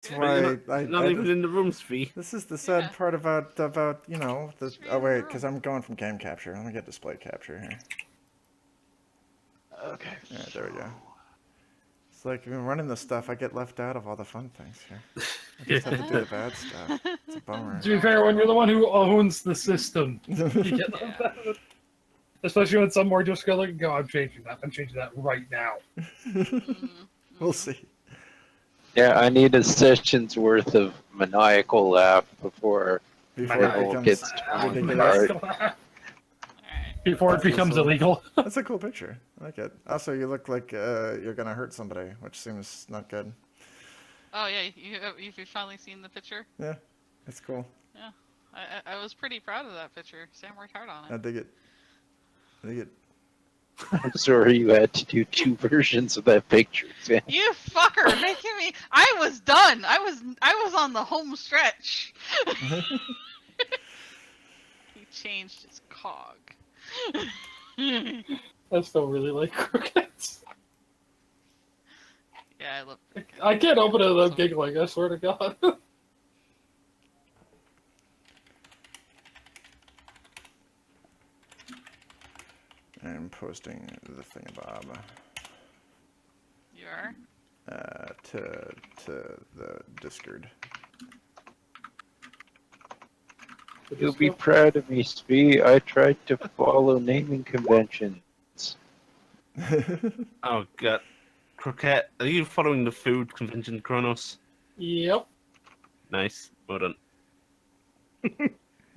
That's why Not even in the room, Svi. This is the sad part about you know the. Just read Oh the wait, room. because I'm going from game capture. Let me get display capture here. Okay. Alright, there we go. It's like when running this stuff, I get left out of all the fun things here. I just have to do the bad stuff. It's a bummer. To be fair, when you're the one who owns the system, you get left out of it. Especially when some more just go like, "Go, I'm changing that. I'm changing that right now." We'll see. Yeah, I need a session's worth of maniacal laugh before Before it it all becomes gets torn ridiculous. apart. Alright. Before it becomes illegal. That's a cool picture. I like it. Also, you look like you're gonna hurt somebody, which seems not good. Oh yeah, you've finally seen the picture? Yeah, it's cool. Yeah. I was pretty proud of that picture. Sam worked hard on I it. dig it. I dig it. I'm sorry you had to do two versions of that picture, Sam. You fucker, making me. I was done. I was on the home stretch. He changed his cog. I still really like croquettes. Yeah, I love. I can't open it without giggling. I swear to God. I'm posting the thingamabob You are. to the Discord. You'll be proud of me, Spee. I tried to follow naming conventions. Oh god. Croquette, are you following the food convention, Kronos? Yep. Nice. Well done.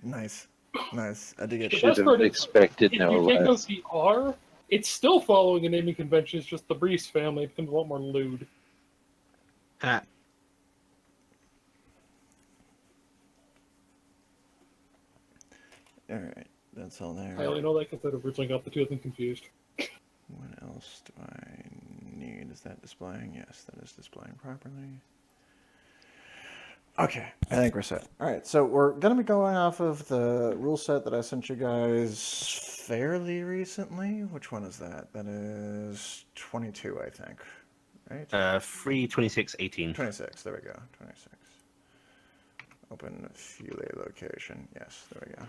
Nice, nice. I dig it. The Should best have part is, expected if no you take out less. the R, it's still following a naming convention. It's just the Breeze family becomes a lot more lewd. Ha. All right, that's all there. I only know that because I originally got the two of them confused. What else do I need? Is that displaying? Yes, that is displaying properly. Okay, I think we're set. All right, so we're going to be going off of the rule set that I sent you guys fairly recently. Which one is that? That is 22, I think, right? 3, 26, 18. 26, there we go, 26. Open Fule location, yes, there we go.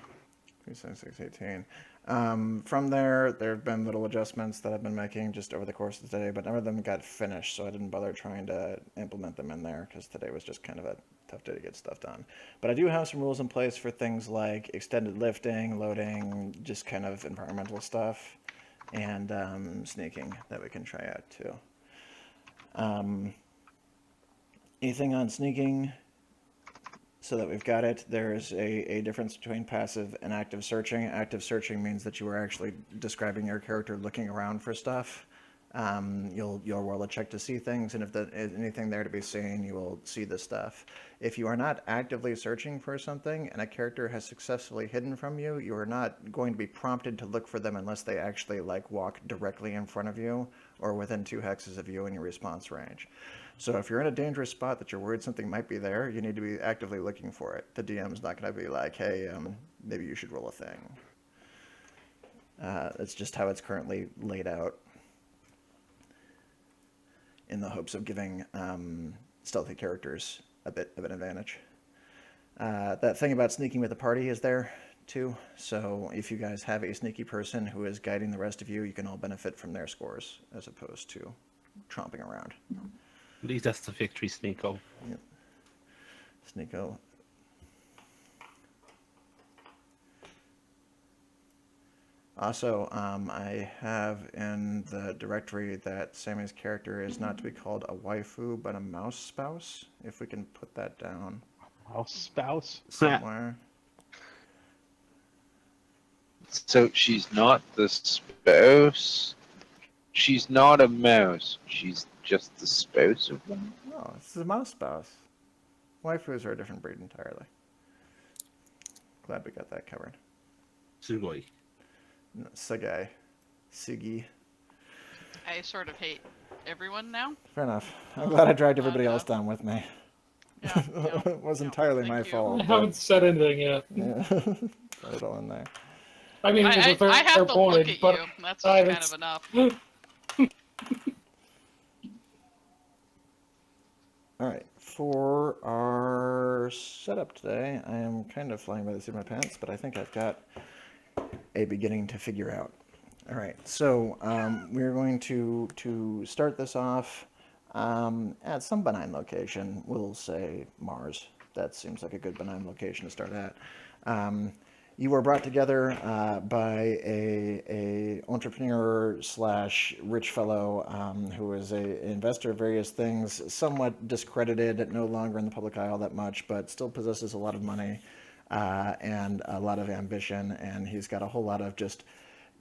376, 18. From there have been little adjustments that I've been making just over the course of the day, but none of them got finished, so I didn't bother trying to implement them in there because today was just kind of a tough day to get stuff done. But I do have some rules in place for things like extended lifting, loading, just kind of environmental stuff, and sneaking that we can try out too. Anything on sneaking? So that we've got it, there's a difference between passive and active searching. Active searching means that you are actually describing your character looking around for stuff. You'll roll a check to see things, and if there's anything there to be seen, you will see the stuff. If you are not actively searching for something and a character has successfully hidden from you, you are not going to be prompted to look for them unless they actually like walk directly in front of you or within 2 hexes of you in your response range. So if you're in a dangerous spot that you're worried something might be there, you need to be actively looking for it. The DM's not going to be like, hey, maybe you should roll a thing. That's just how it's currently laid out, in the hopes of giving stealthy characters a bit of an advantage. That thing about sneaking with the party is there too. So if you guys have a sneaky person who is guiding the rest of you, you can all benefit from their scores as opposed to tromping around. At least that's the victory, Sneeko. Yep. Sneeko. Also, I have in the directory that Sammy's character is not to be called a waifu, but a mouse spouse. If we can put that down House spouse. somewhere. So she's not the spouse. She's not a mouse. She's just the spouse of one. Oh, this is a mouse spouse. Waifus are a different breed entirely. Glad we got that covered. Sugoi. Sagai. Sugi. I sort of hate everyone now. Fair enough. I'm glad I dragged everybody Yeah. else down with me. Yeah, yeah, It was yeah, entirely thank my you. fault. I haven't said anything yet. Yeah. Put it all in there. I mean, it was a fair, I have fair to point, look at but you. That's I kind haven't- of enough. All right. for our setup today. I am kind of flying by the seat of my pants, but I think I've got a beginning to figure out. All right, so we're going to start this off at some benign location. We'll say Mars. That seems like a good benign location to start at. You were brought together by a entrepreneur slash rich fellow who is a investor of various things, somewhat discredited, no longer in the public eye all that much, but still possesses a lot of money and a lot of ambition, and he's got a whole lot of just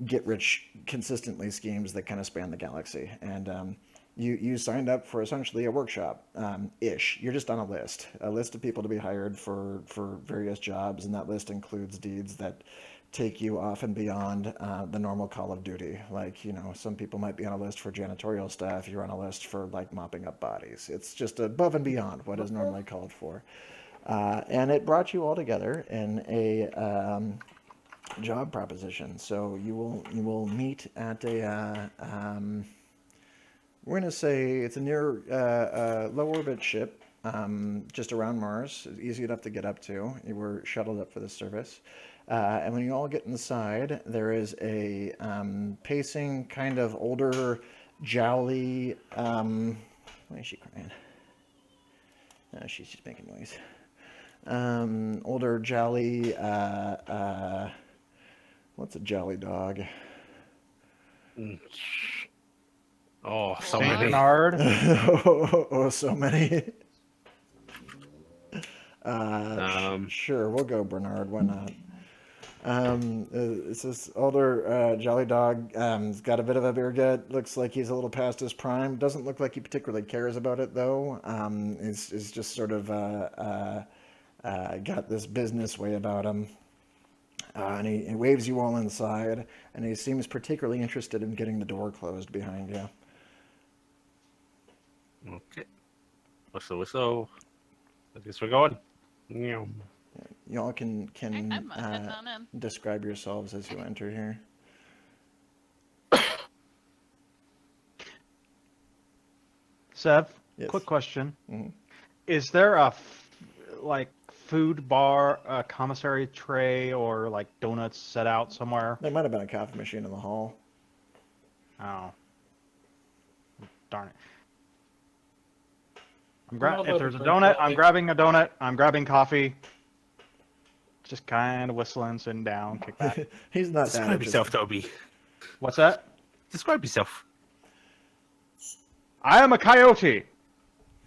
get rich consistently schemes that kind of span the galaxy. And you signed up for essentially a workshop ish. You're just on a list of people to be hired for various jobs, and that list includes deeds that take you off and beyond the normal call of duty. Like, you know, some people might be on a list for janitorial staff. You're on a list for like mopping up bodies. It's just above and beyond what is normally called for. And it brought you all together in a job proposition. So you will meet at a we're going to say it's a near low orbit ship, just around Mars. It's easy enough to get up to. You were shuttled up for this service. And when you all get inside, there is a pacing, kind of older, jowly. Why is she crying? No, she's just making noise. Older, jolly. What's a jolly dog? Oh, so Saint many. Bernard. Oh, so many. Sure, we'll go Bernard. Why not? It's this older jolly dog. He's got a bit of a beer gut. Looks like he's a little past his prime. Doesn't look like he particularly cares about it though. Is just sort of got this business way about him. And he waves you all inside, and he seems particularly interested in getting the door closed behind you. Okay. Whistle. I guess we're going. Yeah. You all can I'm heading on in. describe yourselves as you enter here. Sev, Yes. quick question. Mhm. Is there a food bar, a commissary tray, or like donuts set out somewhere? There might have been a coffee machine in the hall. Oh. Darn it. Well, If there's a that'd be donut, great. I'm grabbing a donut. I'm grabbing coffee. Just kind of whistling, sitting down, kick back. He's not that Describe interested. yourself, Toby. What's that? Describe yourself. I am a coyote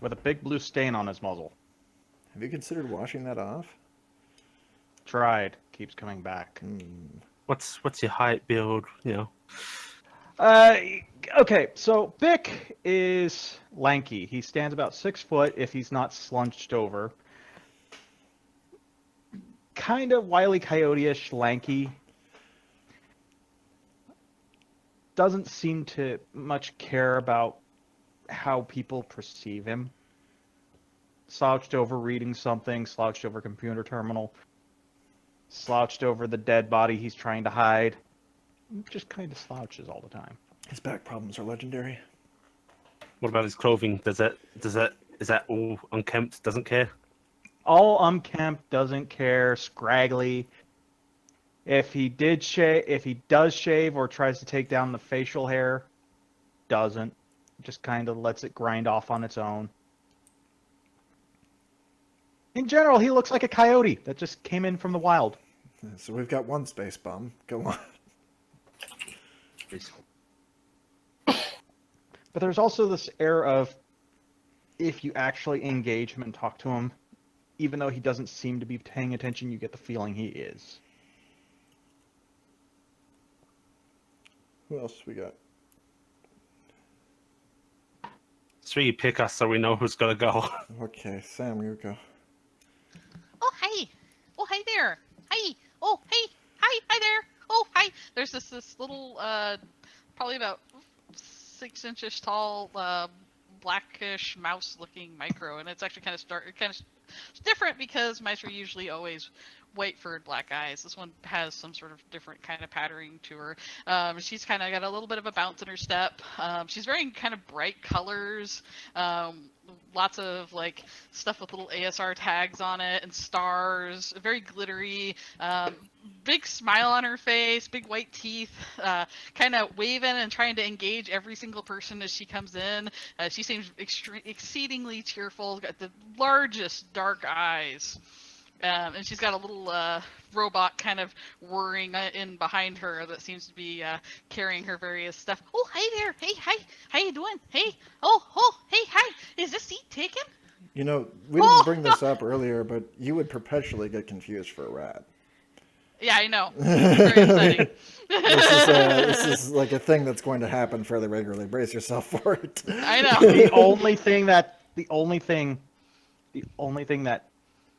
with a big blue stain on his muzzle. Have you considered washing that off? Tried. Keeps coming back. What's your height, build? You know. Okay, so Bick is lanky. He stands about 6 foot if he's not slunched over. Kind of Wile E. Coyote-ish lanky. Doesn't seem to much care about how people perceive him. Slouched over reading something, slouched over computer terminal, slouched over the dead body he's trying to hide. Just kind of slouches all the time. His back problems are legendary. What about his clothing? Is that all unkempt? Doesn't care? All unkempt, doesn't care, scraggly. If he does shave or tries to take down the facial hair, doesn't. Just kind of lets it grind off on its own. In general, he looks like a coyote that just came in from the wild. So we've got one space bum. Go on. But there's also this air of, if you actually engage him and talk to him, even though he doesn't seem to be paying attention, you get the feeling he is. Who else we got? So you pick us so we know who's gonna go. Okay, Sam, you go. Oh, hi. Oh, hi there. Hi. Oh, hey. Hi there. Oh, hi. There's this little, probably about 6 inches tall, blackish mouse-looking micro, and it's actually kind of different because mice are usually always white furred black eyes. This one has some sort of different kind of patterning to her. She's kind of got a little bit of a bounce in her step. She's wearing kind of bright colors. Lots of like stuff with little ASR tags on it and stars, very glittery, big smile on her face, big white teeth, kind of waving and trying to engage every single person as she comes in. She seems exceedingly cheerful, got the largest dark eyes. And she's got a little robot kind of whirring in behind her that seems to be carrying her various stuff. Oh, hi there. Hey, hi. How you doing? Hey. Oh, hey, hi. Is this seat taken? You know, we didn't bring this up earlier, but you would perpetually get confused for a rat. Yeah, I know. It's very upsetting. This is like a thing that's going to happen fairly regularly. Brace yourself for it. I know. The only thing that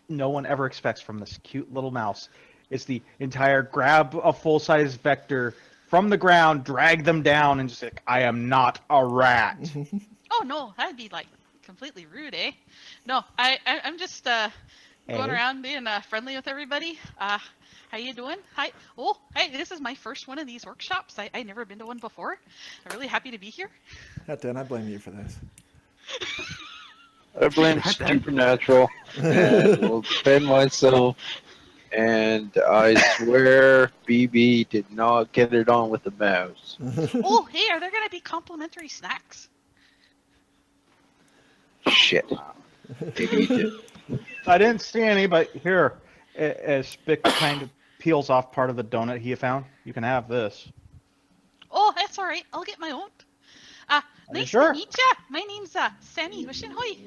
no one ever expects from this cute little mouse is the entire grab a full-size vector from the ground, drag them down, and just like, I am not a rat. Oh no, that'd be like completely rude, eh? No, I'm just going Hey. around being friendly with everybody. How you doing? Hi. Oh, hey, this is my first one of these workshops. I never been to one before. I'm really happy to be here. Dan, I blame you for this. I blame Supernatural and will defend myself. And I swear BB did not get it on with the mouse. Oh, hey, are there gonna be complimentary snacks? Shit. Maybe you did. I didn't see any, but here, as Spick kind of peels off part of the donut he found, you can have this. Oh, that's all right. I'll get my own. Nice sure? to meet ya. My name's Sammy Wishenhoy.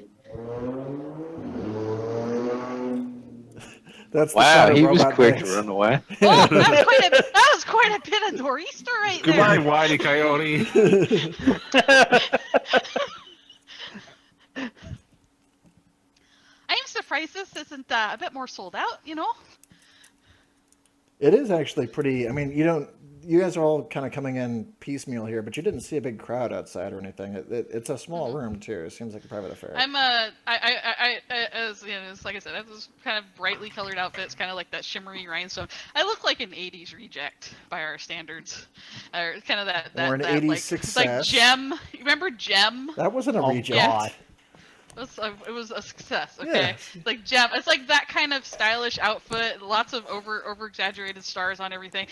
That's the Wow, sound of he was robot quick brains. to run away. Oh, that was quite a bit of nor'easter right Goodbye, there. Wiley Coyote. I'm surprised this isn't a bit more sold out. You know. It is actually pretty. I mean, you guys are all kind of coming in piecemeal here, but you didn't see a big crowd outside or anything. It's a small room too. It seems like a private affair. I'm as you know, it's like I said, I have those kind of brightly colored outfits, kind of like that shimmery rhinestone. I look like an '80s reject by our standards, or kind of that Or an that 80s like, success. like Gem. You remember Gem? That wasn't a Oh, reject. God. It was a success. Okay, Yes. like Gem. It's like that kind of stylish outfit. Lots of over exaggerated stars on everything.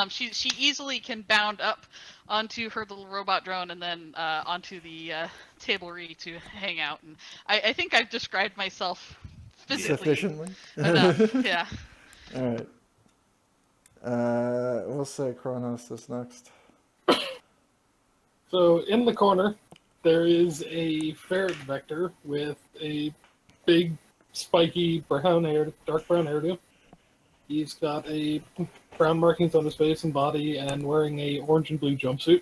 She easily can bound up onto her little robot drone and then onto the tablery to hang out. And I think I've described myself physically Sufficiently. enough. Yeah. All right. We'll say Kronos is next. So in the corner, there is a ferret vector with a big, spiky dark brown hairdo. He's got a brown markings on his face and body, and wearing a orange and blue jumpsuit.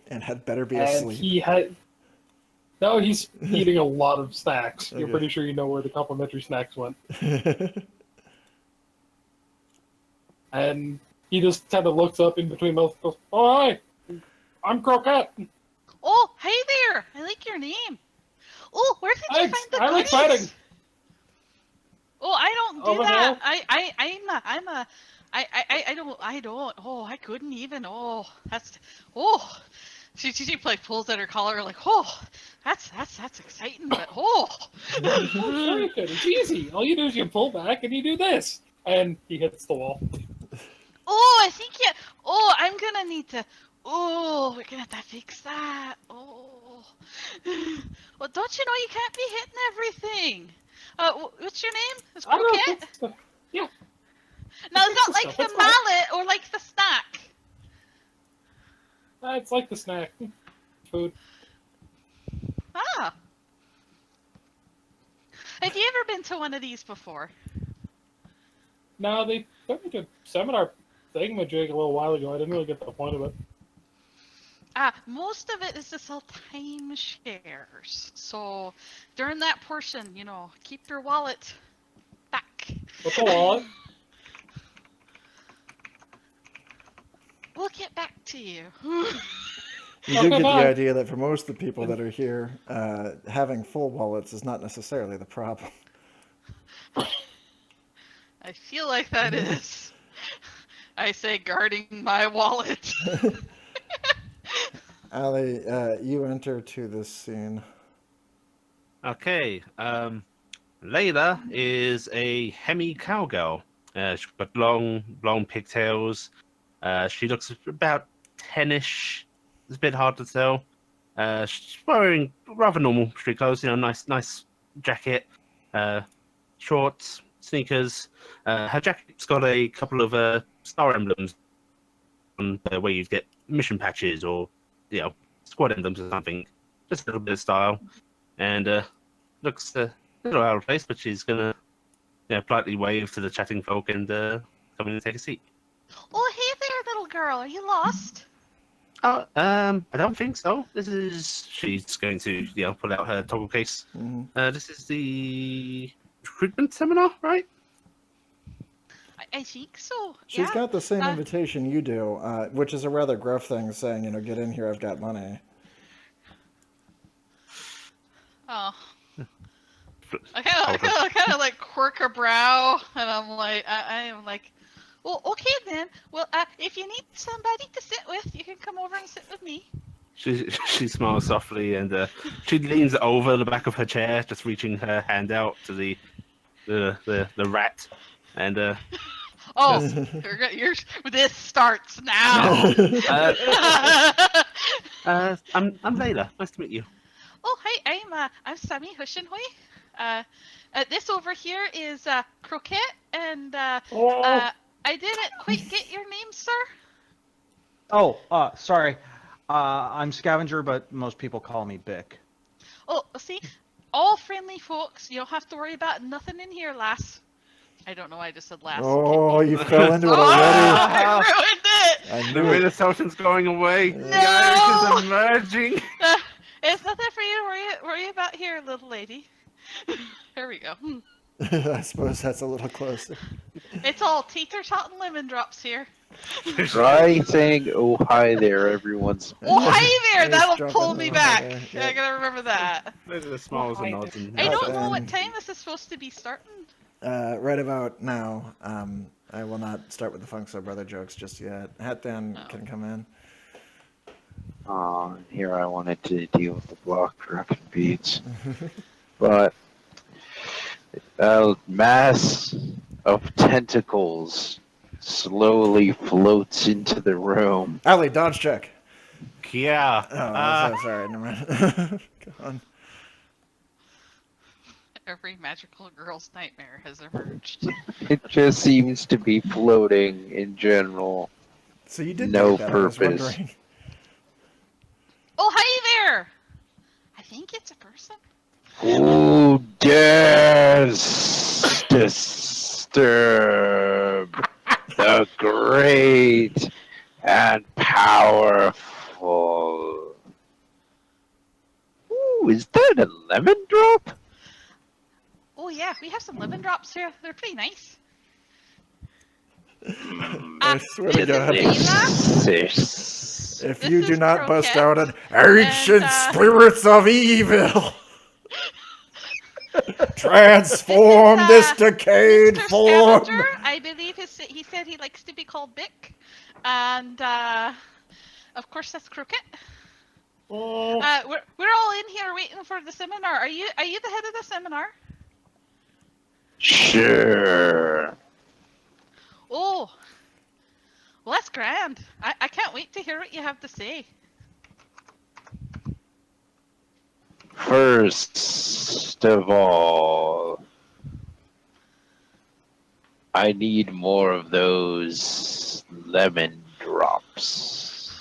And had better be And asleep. he's eating a lot of snacks. You're Okay. pretty sure you know where the complimentary snacks went. And he just kind of looks up in between mouths and goes, "Oh, hi, I'm Croquette. Oh, hey there! I like your name. Oh, where did you Thanks, find the I'm goodies? exciting." Oh, I don't do Over that. here? I don't. Oh, I couldn't even. Oh, that's. Oh, she like pulls at her collar like, oh, that's exciting, but oh. Oh, sure you could. It's easy. All you do is you pull back and you do this. And he hits the wall. Oh, I think yeah. Oh, I'm gonna need to. Oh, we're gonna have to fix that. Oh. Well, don't you know you can't be hitting everything? What's your name? It's I don't know. Croquette? Fix the- Yeah. No, fix not the like stuff, the it's fine. mallet or like the snack. It's like the snack food. Ah. Have you ever been to one of these before? No, they took me to a seminar thingamajig a little while ago. I didn't really get the point of it. Most of it is to sell timeshares. So during that portion, keep your wallet back. What's a wallet? We'll get back to you. You do get the idea that for most of the people that are here, having full wallets is not necessarily the problem. I I feel like that is. I say guarding my wallet. Ali, you enter to this scene. Okay. Layla is a Hemi cowgirl. She's got long pigtails. She looks about 10-ish. It's a bit hard to tell. She's wearing rather normal street clothes. Nice jacket, shorts, sneakers. Her jacket's got a couple of star emblems on where you get mission patches or squad emblems or something. Just a little bit of style, and looks a little out of place. But she's gonna politely wave to the chatting folk and come in and take a seat. Oh, hey there, little girl. Are you lost? Oh, I don't think so. She's going to, pull out her toggle case. Mhm. This is the recruitment seminar, right? I think so. She's yeah. got the same uh, invitation you do, which is a rather gruff thing, saying, get in here, I've got money. Oh. I kind of like quirk a brow, and I'm like, I am like, well, okay then. Well, if you need somebody to sit with, you can come over and sit with me. She smiles softly and she leans over the back of her chair, just reaching her hand out to the rat, and Oh, this starts now. I'm Layla. Nice to meet you. Oh, hi, I'm Sammy Hushenhoy. This over here is Croquette, and I didn't quite get your name, sir. Oh, sorry. I'm Scavenger, but most people call me Bick. Oh, see, all friendly folks. You don't have to worry about nothing in here, lass. I don't know why I just said lass. Oh, you fell into it Oh, already. I ruined it. I The knew it. Minnesotan's going away. No! The Irish is emerging. It's nothing for you to worry about here, little lady. There we go. I suppose that's a little closer. It's all tater tot and lemon drops here. Try saying, "Oh, hi there, everyone's." Oh, hi there! Nice That'll dropping pull me over back. there, Yeah, I yep. gotta remember that. Those are the smiles and nods. And I don't know then- what time this is supposed to be starting. Right about now, I will not start with the Funk Soul Brother jokes just yet. Hat Dan Oh. can come in. Here I wanted to deal with the block corruption beads, but a mass of tentacles slowly floats into the room. Ali, dodge check. Yeah. Oh, I'm so sorry. Never mind. Go on. Every magical girl's nightmare has emerged. It just seems to be floating in general. So you did No get that, I was purpose. wondering. Oh, hi there! I think it's a person. Who dares disturb the great and powerful? Ooh, is that a lemon drop? Oh yeah, we have some lemon drops here. They're pretty nice. I swear to Is it God. Layla? This. If This you is do not bust Croquette, out an ancient and, spirits of evil, transform This is, this decayed Mr. form. Scavenger, I believe he said he likes to be called Bick, and of course that's Croquette. Oh, We're all in here waiting for the seminar. Are you the head of the seminar? Sure. Oh, well that's grand. I can't wait to hear what you have to say. First of all, I need more of those lemon drops.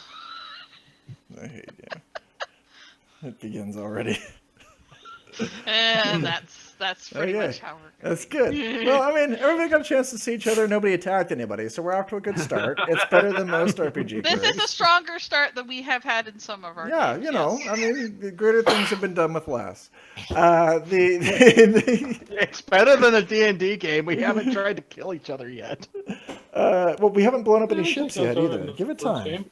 I hate you. It begins already. And that's pretty Okay. much how we're. That's good. Well, I mean, everybody got a chance to see each other. Nobody attacked anybody, so we're off to a good start. It's better than most RPG This is a groups. stronger start than we have had in some of our. Yeah, games, you know, yes. I mean, the greater things have been done with less. The It's better than a D&D game. We haven't tried to kill each other yet. well, we haven't blown up any I think ships that's yet better than either. the Give it first time. game.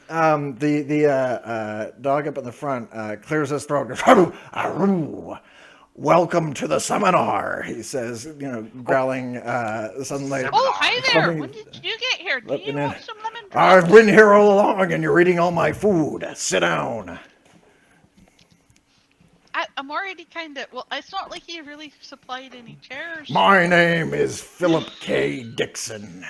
The dog up in the front clears his throat. Goes, "Aroo, aroo." Welcome to the seminar, he says, growling suddenly. Oh, hi there. Coming- When did you get here? Do Let you me in. want some lemon drops? I've been here all along and you're eating all my food. Sit down. I'm already kind of. Well, it's not like he really supplied any chairs. My name is Philip K. Dixon.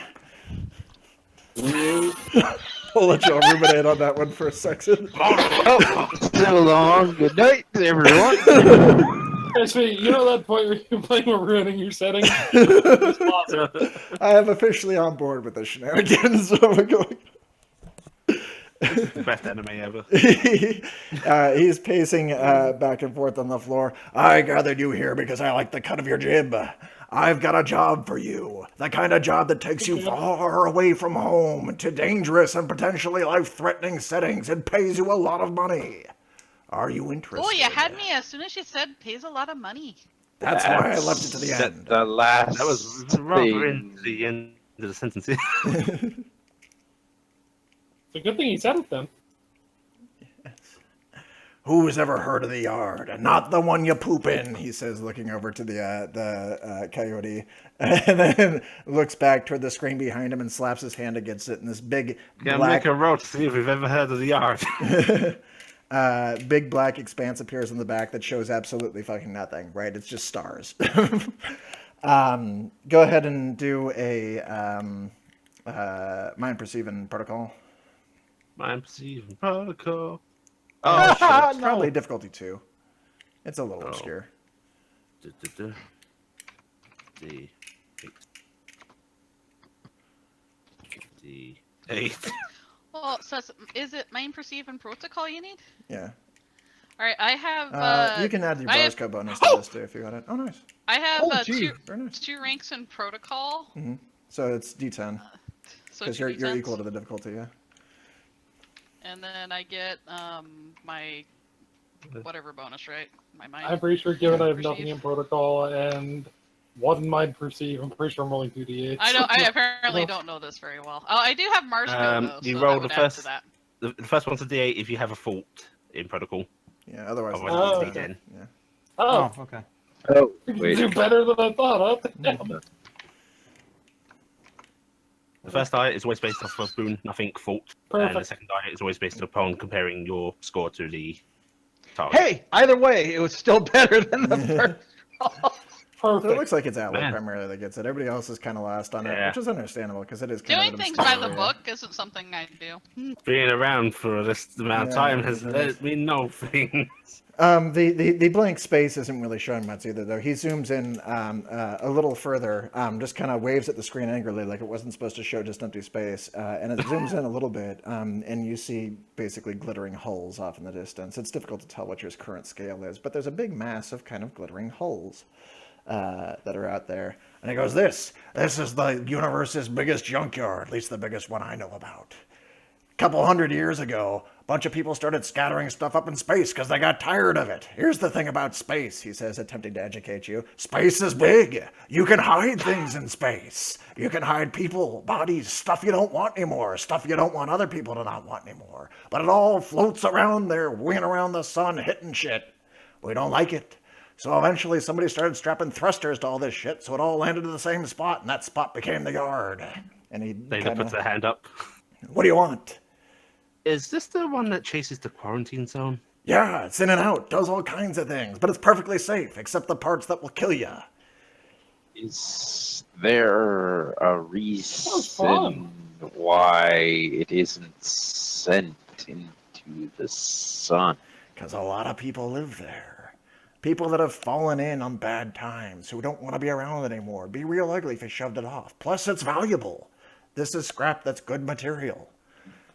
I'll let y'all ruminate on that one for a second. Oh, so long. Good night, everyone. Actually, you know that point where you're playing with ruining your setting? Just pause it. I am officially on board with the shenanigans. So we're going. The best anime ever. He's pacing back and forth on the floor. I gathered you here because I like the cut of your jib. I've got a job for you. The kind of job that takes you far away from home to dangerous and potentially life-threatening settings and pays you a lot of money. Are you interested? Oh, you had me as soon as you said pays a lot of money. That's why I left it to the That's end. The last That was rather in thing. the end of the sentence. It's a good thing he said it then. Who's ever heard of the yard? Not the one you poop in, he says, looking over to the coyote, and then looks back toward the screen behind him and slaps his hand against it. And this big Gonna black, make a roll to see if we've ever heard of the yard. big black expanse appears in the back that shows absolutely fucking nothing. Right? It's just stars. Go ahead and do a mind perceiving protocol. I'm perceiving protocol. Oh, shit. It's No. probably difficulty 2. It's a little Oh. obscure. The 8. Well, so is it mind perceive and protocol you need? Yeah. All right, I have. You can add your I have- Borsco bonus to this too if you want it. Oh, nice. I have Oh, gee. Very nice. two ranks in protocol. So it's D10 So because two you're D10s. equal to the difficulty. Yeah. And then I get my whatever bonus, right? My mind. I'm pretty sure, given I have Perceive. nothing in protocol and one mind perceive, I'm pretty sure I'm rolling 2d8. I don't. I apparently don't know this very well. Oh, I do have marshmallow though. You so roll that the would add first- to that. The first one's a D8 if you have a fault in protocol. Yeah. Otherwise, Otherwise, it's it's D10. D10. Yeah. Oh, Oh, okay. Oh, you wait. do better than I thought, huh? Damn. The first die is always based off of boon, nothing fault. And the Perfect. second die is always based upon comparing your score to the target. Hey, either way, it was still better than the first. So it Perfect. looks like it's Atlas Man. primarily that gets it. Everybody else is kind of lost on it, Yeah. which is understandable because it is kind Doing of an things by the obscure area. book isn't something I do. Being around for this amount of Yeah, time has it is. let me know things. The blank space isn't really showing much either, though. He zooms in a little further, just kind of waves at the screen angrily, like it wasn't supposed to show just empty space, and it zooms in a little bit, and you see basically glittering hulls off in the distance. It's difficult to tell what your current scale is, but there's a big mass of kind of glittering hulls that are out there. And he goes, "This is the universe's biggest junkyard, at least the biggest one I know about. Couple hundred years ago, a bunch of people started scattering stuff up in space because they got tired of it. Here's the thing about space," he says, attempting to educate you. "Space is big. You can hide things in space. You can hide people, bodies, stuff you don't want anymore, stuff you don't want other people to not want anymore. But it all floats around there, winging around the sun, hitting shit. We don't like it. So eventually somebody started strapping thrusters to all this shit, so it all landed in the same spot, and that spot became the yard." And he Dana puts kinda, her hand up. "What do you want?" Is this the one that chases the quarantine zone? "Yeah, it's in and out, does all kinds of things, but it's perfectly safe, except the parts that will kill you." Is there a fun. reason why it isn't sent into the sun? Because a lot of people live there. People that have fallen in on bad times, who don't want to be around anymore. Be real ugly if you shoved it off. Plus, it's valuable. This is scrap that's good material.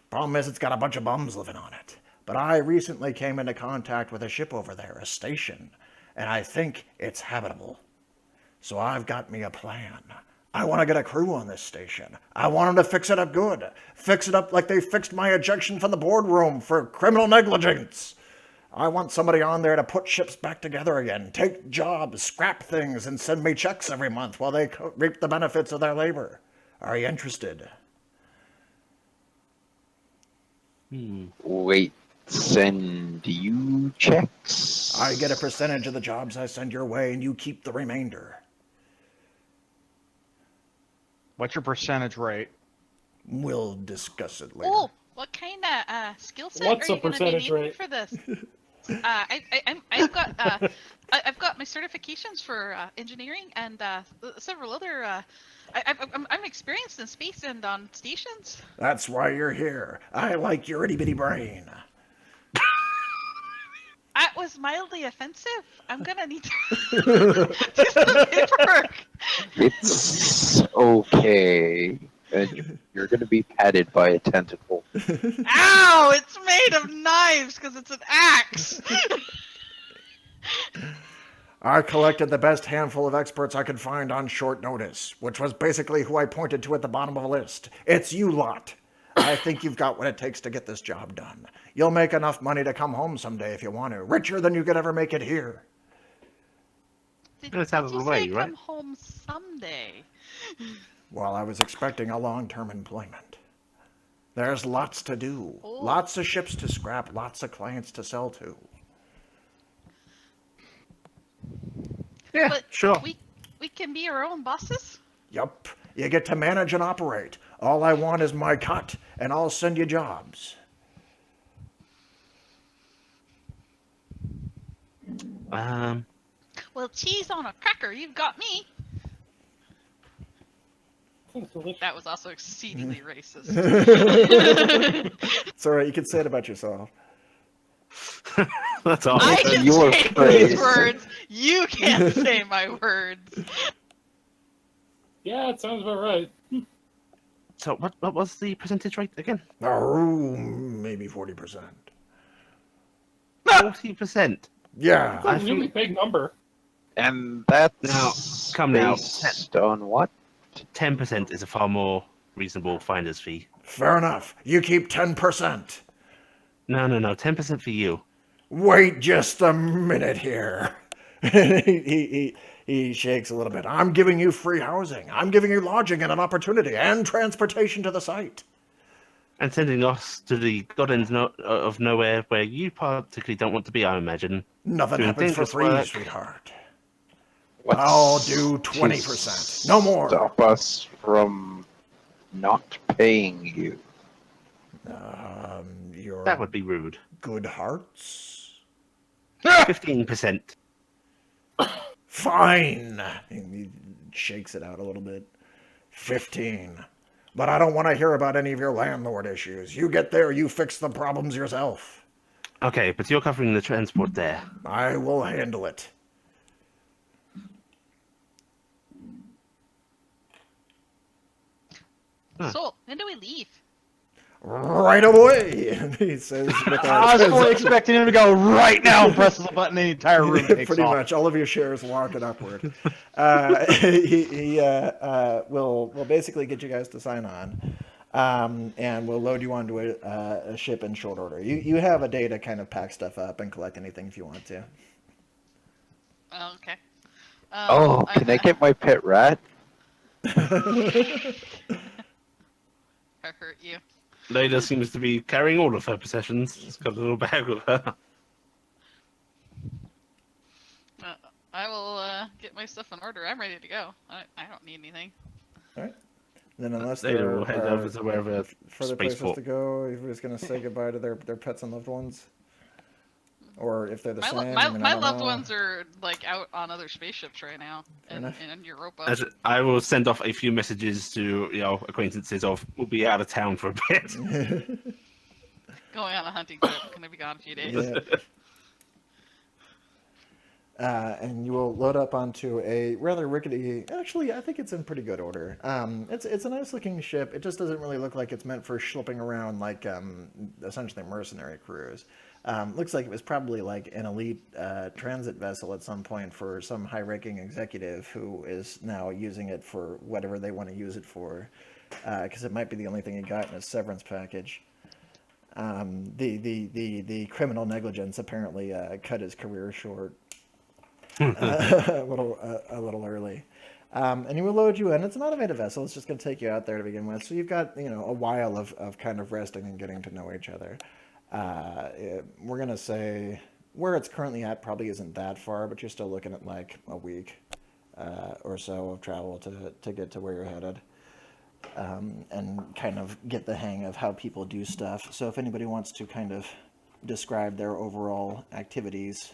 Problem is, it's got a bunch of bums living on it. But I recently came into contact with a ship over there, a station, and I think it's habitable. So I've got me a plan. I want to get a crew on this station. I want them to fix it up good. Fix it up like they fixed my ejection from the boardroom for criminal negligence. I want somebody on there to put ships back together again, take jobs, scrap things, and send me checks every month while they reap the benefits of their labor. Are you interested? Wait send you checks. I get a percentage of the jobs I send your way, and you keep the remainder. What's your percentage rate? We'll discuss it later. Oh, what kind of skill set What's are a you going to be percentage needing rate? for this? I've got my certifications for engineering and several other. I'm experienced in space and on stations. That's why you're here. I like your itty bitty brain. That was mildly offensive. I'm gonna need to do some paperwork. It's okay. And you're gonna be patted by a tentacle. Ow! It's made of knives because it's an axe. I collected the best handful of experts I could find on short notice, which was basically who I pointed to at the bottom of the list. It's you lot. I think you've got what it takes to get this job done. You'll make enough money to come home someday if you want to. Richer than you could ever make it here. It's out of Did the you way, say right? come home someday? Well, I was expecting a long-term employment. There's lots to do. Oh. Lots of ships to scrap, lots of clients to sell to. Yeah, But sure. we can be our own bosses. Yup. You get to manage and operate. All I want is my cut, and I'll send you jobs. Well, cheese on a cracker, you've got me. Sounds delicious. That was also exceedingly racist. It's all right. You can say it about yourself. That's all. I can Your say phrase. these words. You can't say my words. Yeah, it sounds about right. So what was the percentage rate again? Oh, maybe 40%. 40%. Yeah. I That's a really think- big number. And that's Now, come now. based on what? 10% is a far more reasonable finder's fee. Fair enough. You keep 10%. No. 10% for you. Wait just a minute here. he shakes a little bit. I'm giving you free housing. I'm giving you lodging and an opportunity and transportation to the site. And sending us to the god ends of nowhere where you particularly don't want to be, I imagine. Nothing Doing happens for dangerous free, work. sweetheart. What's I'll do to 20%. No more. Stop us from not paying you. Your That would be rude. good hearts. 15%. Fine. He shakes it out a little bit. 15. But I don't want to hear about any of your landlord issues. You get there, you fix the problems yourself. Okay, but you're covering the transport there. I will handle it. Huh. So, when do we leave? Right away, he says. With I was fully expecting him to go right now and presses a button and the entire room takes Pretty off. much, all of your shares rocket upward. He will basically get you guys to sign on, and we'll load you onto a ship in short order. You have a day to kind of pack stuff up and collect anything if you want to. Oh, okay. Oh, can I get my pet rat? I hurt you. Layla seems to be carrying all of her possessions. She's got a little bag with her. I will get my stuff in order. I'm ready to go. I don't need anything. Then unless Layla there will head are over to wherever further places spaceport. to go, everybody's going to say goodbye to their pets and loved ones. Or if they're the same. I mean, I My don't loved know. ones are like out on other spapeships right now in enough. Europa. As I will send off a few messages to acquaintances of we'll be out of town for a bit. Going on a hunting trip. Gonna be gone a few days. Yeah. And you will load up onto a rather rickety. Actually, I think it's in pretty good order. It's a nice looking ship. It just doesn't really look like it's meant for schlepping around like essentially mercenary crews. Looks like it was probably like an elite transit vessel at some point for some high-ranking executive who is now using it for whatever they want to use it for, because it might be the only thing he got in his severance package. The criminal negligence apparently cut his career short a little early. And he will load you in. It's an automated vessel. It's just going to take you out there to begin with. So you've got a while of kind of resting and getting to know each other. We're gonna say where it's currently at probably isn't that far, but you're still looking at like a week or so of travel to get to where you're headed. And kind of get the hang of how people do stuff. So if anybody wants to kind of describe their overall activities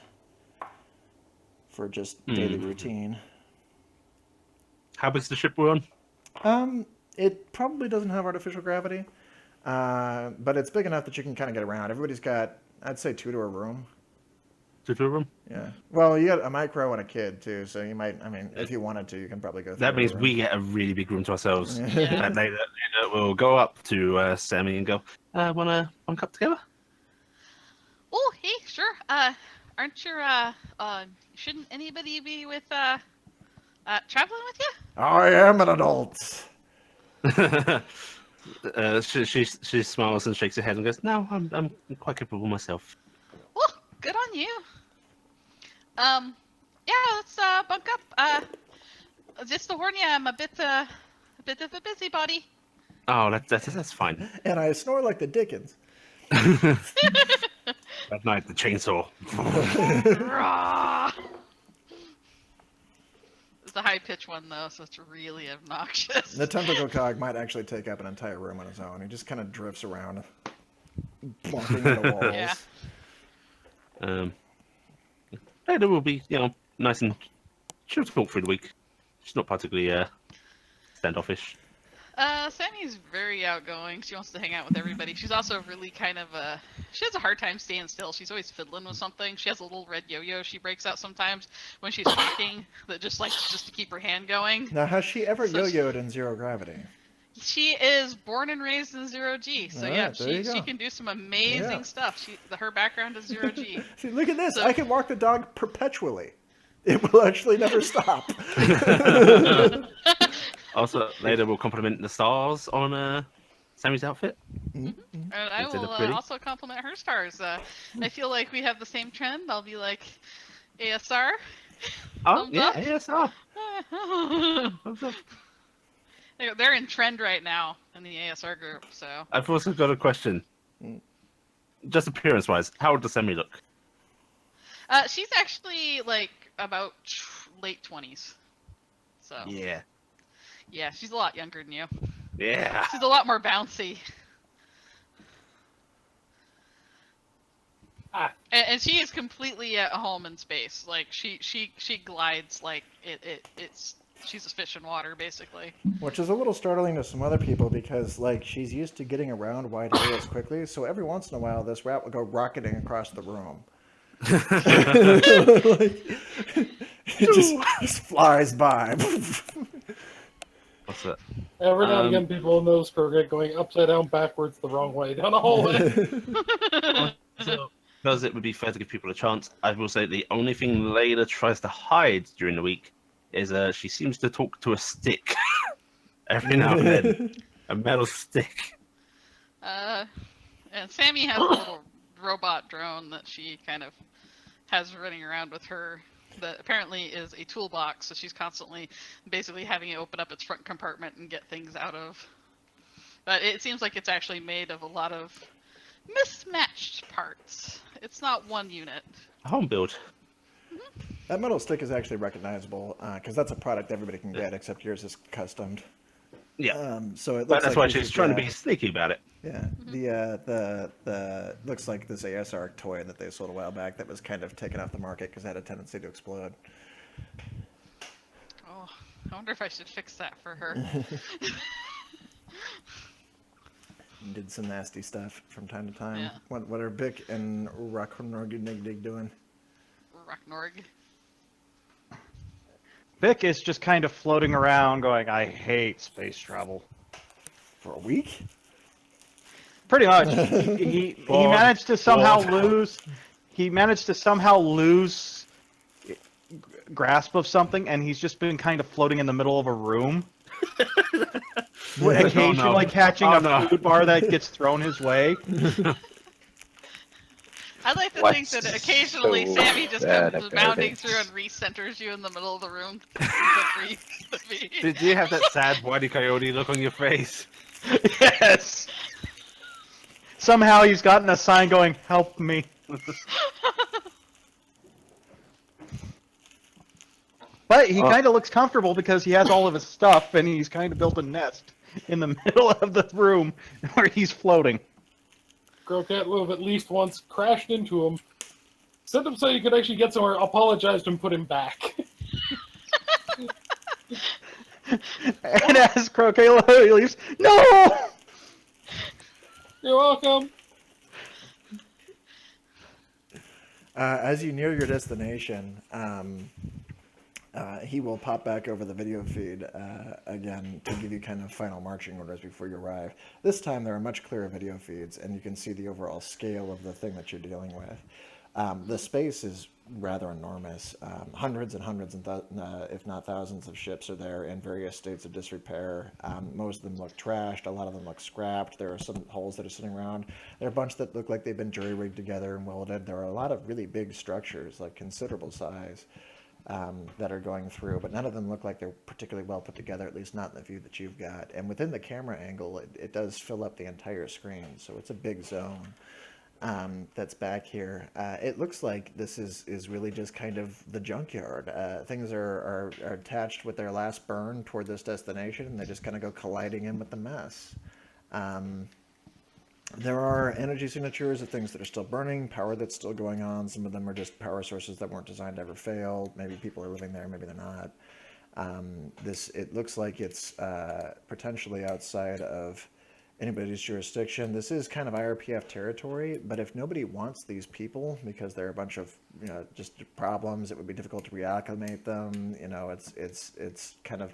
for just daily routine. How big's the ship we're on? It probably doesn't have artificial gravity, but it's big enough that you can kind of get around. Everybody's got, I'd say, 2 to a room. 2 to a room? Yeah. Well, you got a micro and a kid too, so you might. I mean, if you wanted to, you can probably go. Through That means a room. we get a really big room to ourselves. Yeah. And later we'll go up to Sammy and go, wanna bunk up together? Oh, hey, sure. Aren't your shouldn't anybody be with traveling with you? I am an adult. She smiles and shakes her head and goes, "No, I'm quite capable myself." Oh, good on you. Yeah, let's bunk up. Just to warn you, I'm a bit of a busybody. Oh, that's fine. And I snore like the Dickens. At night, the chainsaw. Rah. It's a high pitch one though, so it's really obnoxious. The tentacle cog might actually take up an entire room on his own. He just kind of drifts around, blocking into walls. Yeah. Later will be, nice and she'll talk through the week. She's not particularly standoffish. Sammy's very outgoing. She wants to hang out with everybody. She's also really kind of she has a hard time staying still. She's always fiddling with something. She has a little red yo-yo she breaks out sometimes when she's talking that just to keep her hand going. Now, has she ever So yo-yoed in zero gravity? She is born and raised in zero G, so yeah, Alright, there you she go. can do some amazing Yeah. stuff. Her background is zero G. See, look at this. So- I can walk the dog perpetually. It will actually never stop. Also, later we'll compliment the stars on Sammy's outfit. And I Is it will pretty? also compliment her stars. I feel like we have the same trend. I'll be like, ASR. Oh, Thumbs yeah, up. ASR. What's up? They're in trend right now in the ASR group, so. I've also got a question. Just appearance-wise, how old does Sammy look? She's actually like about late 20s. So Yeah. yeah, she's a lot younger than you. Yeah. She's a lot more bouncy. And she is completely at home in space. Like she glides like it's she's a fish in water basically. Which is a little startling to some other people because, like, she's used to getting around wide areas quickly. So every once in a while, this rat will go rocketing across the room. Like, it just flies by. What's that? Every now and again, people in those crew get going upside down backwards the wrong way down the hallway. So, because it would be fair to give people a chance, I will say the only thing Layla tries to hide during the week is she seems to talk to a stick every now and then. A metal stick. And Sammy has a little robot drone that she kind of has running around with her that apparently is a toolbox, so she's constantly basically having it open up its front compartment and get things out of. But it seems like it's actually made of a lot of mismatched parts. It's not one unit. A home build. That metal stick is actually recognizable because that's a product everybody can get, except yours is customed. Yeah. So it But looks that's like why you she's could trying to get- be sneaky about it. Yeah, the looks like this ASR toy that they sold a while back that was kind of taken off the market because it had a tendency to explode. Oh, I wonder if I should fix that for her. Did some nasty stuff from time to time. Yeah. What are Bick and Raknorgnig doing? Rocknorg. Vic is just kind of floating around going, I hate space travel. For a week? Pretty much. He managed to somehow lose. He managed to somehow lose grasp of something, and he's just been kind of floating in the middle of a room. Occasionally catching a food bar that gets thrown his way. I like to What's think that occasionally so Sammy just bad comes about bounding it? through and recenters you in the middle of the room. Did you have that sad Wile E. Coyote look on your face? Yes. Somehow he's gotten a sign going, "Help me." But he Oh. kind of looks comfortable because he has all of his stuff and he's kind of built a nest in the middle of the room where he's floating. Crocat will have at least once crashed into him, sent him so you could actually get somewhere, apologized, and put him back. And as Croquet leaves, no! You're welcome. As you near your destination, he will pop back over the video feed again to give you kind of final marching orders before you arrive. This time there are much clearer video feeds, and you can see the overall scale of the thing that you're dealing with. The space is rather enormous. Hundreds and hundreds, if not thousands, of ships are there in various states of disrepair. Most of them look trashed. A lot of them look scrapped. There are some holes that are sitting around. There are a bunch that look like they've been jury-rigged together and welded. There are a lot of really big structures, like considerable size, that are going through, but none of them look like they're particularly well put together, at least not in the view that you've got. And within the camera angle, it does fill up the entire screen, so it's a big zone that's back here. It looks like this is really just kind of the junkyard. Things are attached with their last burn toward this destination, and they just kind of go colliding in with the mess. There are energy signatures of things that are still burning, power that's still going on. Some of them are just power sources that weren't designed to ever fail. Maybe people are living there, maybe they're not. It looks like it's potentially outside of anybody's jurisdiction. This is kind of IRPF territory, but if nobody wants these people because they're a bunch of just problems, it would be difficult to reacclimate them. It's kind of,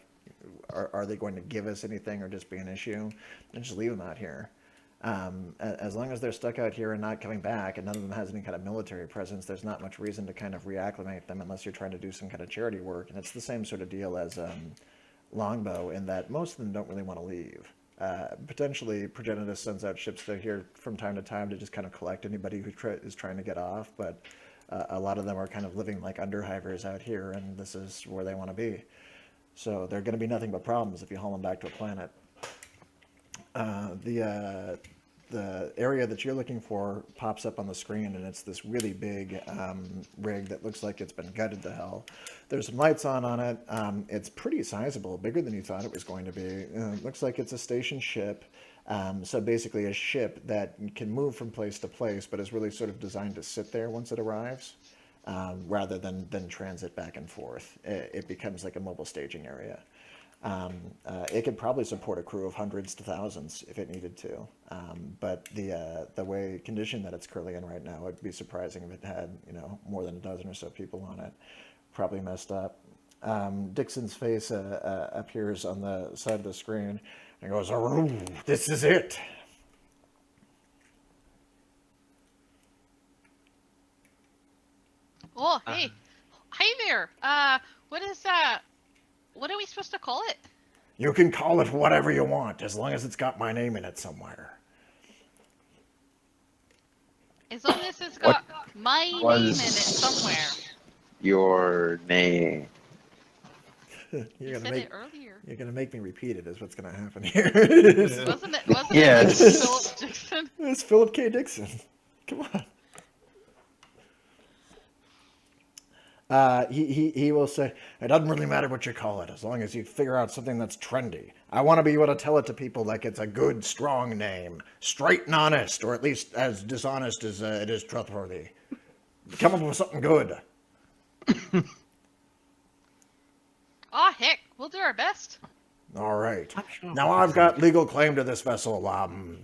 are they going to give us anything or just be an issue? And just leave them out here. As long as they're stuck out here and not coming back, and none of them has any kind of military presence, there's not much reason to kind of reacclimate them unless you're trying to do some kind of charity work. And it's the same sort of deal as Longbow, in that most of them don't really want to leave. Potentially, Progenitus sends out ships to here from time to time to just kind of collect anybody who is trying to get off, but a lot of them are kind of living like underhivers out here, and this is where they want to be. So they're going to be nothing but problems if you haul them back to a planet. The area that you're looking for pops up on the screen, and it's this really big rig that looks like it's been gutted to hell. There's some lights on it. It's pretty sizable, bigger than you thought it was going to be. It looks like it's a station ship. So basically a ship that can move from place to place, but is really sort of designed to sit there once it arrives, rather than transit back and forth. It becomes like a mobile staging area. It could probably support a crew of hundreds to thousands if it needed to. But the way condition that it's currently in right now, it'd be surprising if it had more than a dozen or so people on it. Probably messed up. Dixon's face appears on the side of the screen and goes, "Oh, this is it." Oh, hey. Hey there. What is that? What are we supposed to call it? You can call it whatever you want, as long as it's got my name in it somewhere. As long as it's got my name in it somewhere. Your name. You're You gonna said make it earlier. you're gonna make me repeat it. Is what's gonna happen here. Wasn't it Yes. Philip Dixon? It's Philip K. Dixon. Come on. He will say, it doesn't really matter what you call it, as long as you figure out something that's trendy. I want to be able to tell it to people like it's a good, strong name. Straight and honest, or at least as dishonest as it is trustworthy. Come up with something good. Aw, heck. We'll do our best. All right. Now I've got legal claim to this vessel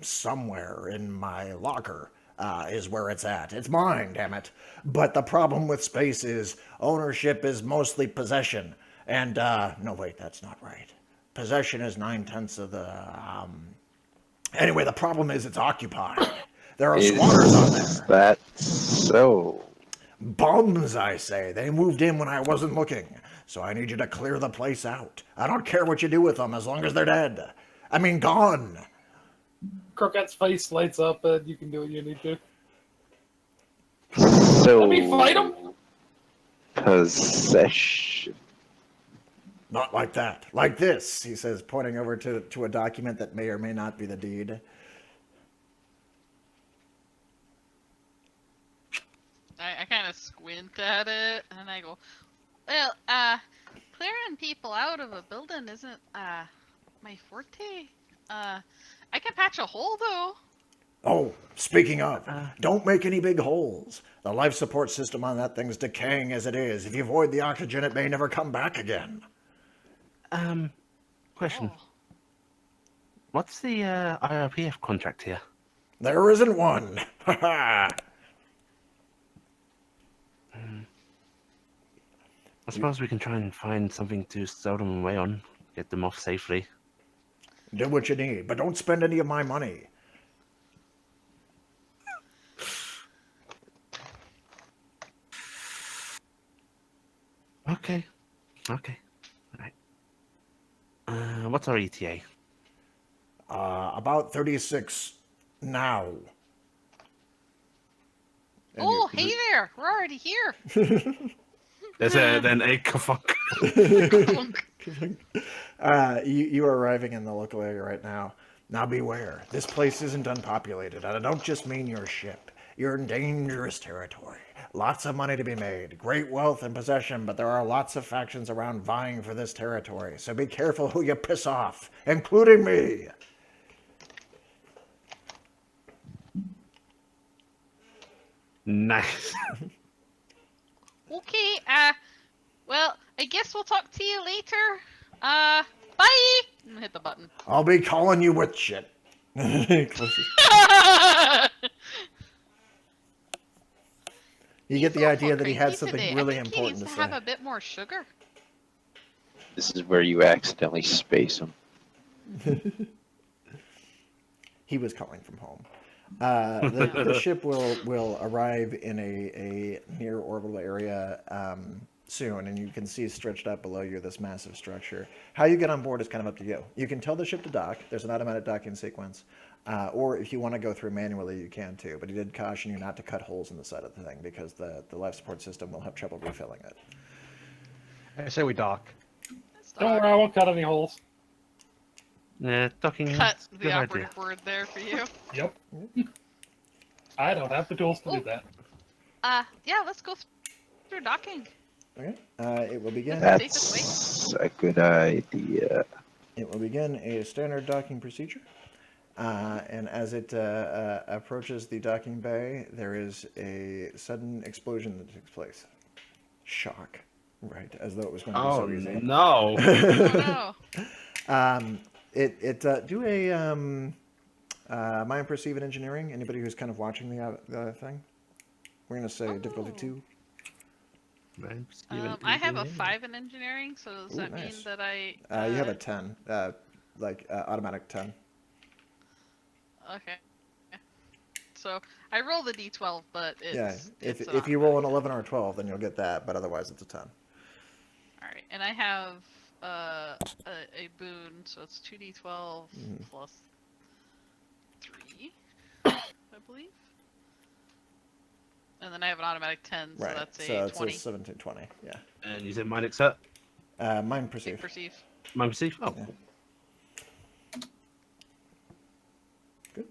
somewhere in my locker. Is where it's at. It's mine, damn it. But the problem with space is ownership is mostly possession. And, no, wait, that's not right. Possession is 9/10 of the, Anyway, the problem is it's occupied. There are squatters on there. That's so. Bums, I say. They moved in when I wasn't looking. So I need you to clear the place out. I don't care what you do with them as long as they're dead. I mean, gone. Croquette's face lights up, and you can do what you need to. So. Let me fight him. Possession. Not like that. Like this, he says, pointing over to a document that may or may not be the deed. out of a building isn't my forte. I can patch a hole though. Oh, speaking of, Uh. don't make any big holes. The life support system on that thing's decaying as it is. If you void the oxygen, it may never come back again. Question. Oh. What's the IRPF contract here? There isn't one. Ha ha. I suppose we can try and find something to stow them away on, get them off safely. Do what you need, but don't spend any of my money. Okay. Okay. Alright. What's our E ETA? About 36 now. And Oh, you- hey there! We're already here. There's then a kerfunk. You are arriving in the local area right now. Now beware, this place isn't unpopulated, and I don't just mean your ship. You're in dangerous territory. Lots of money to be made, great wealth and possession, but there are lots of factions around vying for this territory, so be careful who you piss off, including me. Nice. Okay. Well, I guess we'll talk to you later. Bye. I'm gonna hit the button. I'll be calling you with shit. You get the idea that he had something really important He to needs to say. have a bit more sugar. This is where you accidentally space him. He was calling from home. The ship will arrive in a near orbital area soon, and you can see stretched out below you this massive structure. How you get on board is kind of up to you. You can tell the ship to dock. There's an automatic docking sequence. Or if you want to go through manually, you can too. But he did caution you not to cut holes in the side of the thing because the life support system will have trouble refilling it. I say we dock. Let's Don't talk. worry, I won't cut any holes. Yeah, docking. Cut good the idea. operative word there for you. Yep. I don't have the tools to do Oh. that. Yeah, let's go through docking. Okay. It will begin. That's- That's a good idea. It will begin a standard docking procedure. And as it approaches the docking bay, there is a sudden explosion that takes place. Shock, right? As though it was going to be Oh so easy. no. Oh no. Do a mind perceive and engineering. Anybody who's kind of watching the thing. We're gonna say difficulty Oh. 2. Man, Steven, I have a engineering. 5 in engineering, so does Ooh, that nice. mean that I? You have a 10, automatic 10. Okay. So I roll the d12, but it's Yeah. it's If you roll an 11 or a 12, then you'll get that. But otherwise, it's a 10. All right, and I have a boon, so it's 2d12 Mhm. plus 3, I believe. And then I have an automatic 10, so Right. that's a So it's 20. a 17, 20. Yeah. And you said mind accept, Mind Perceive. perceive. mind perceive. Oh, Yeah. Good.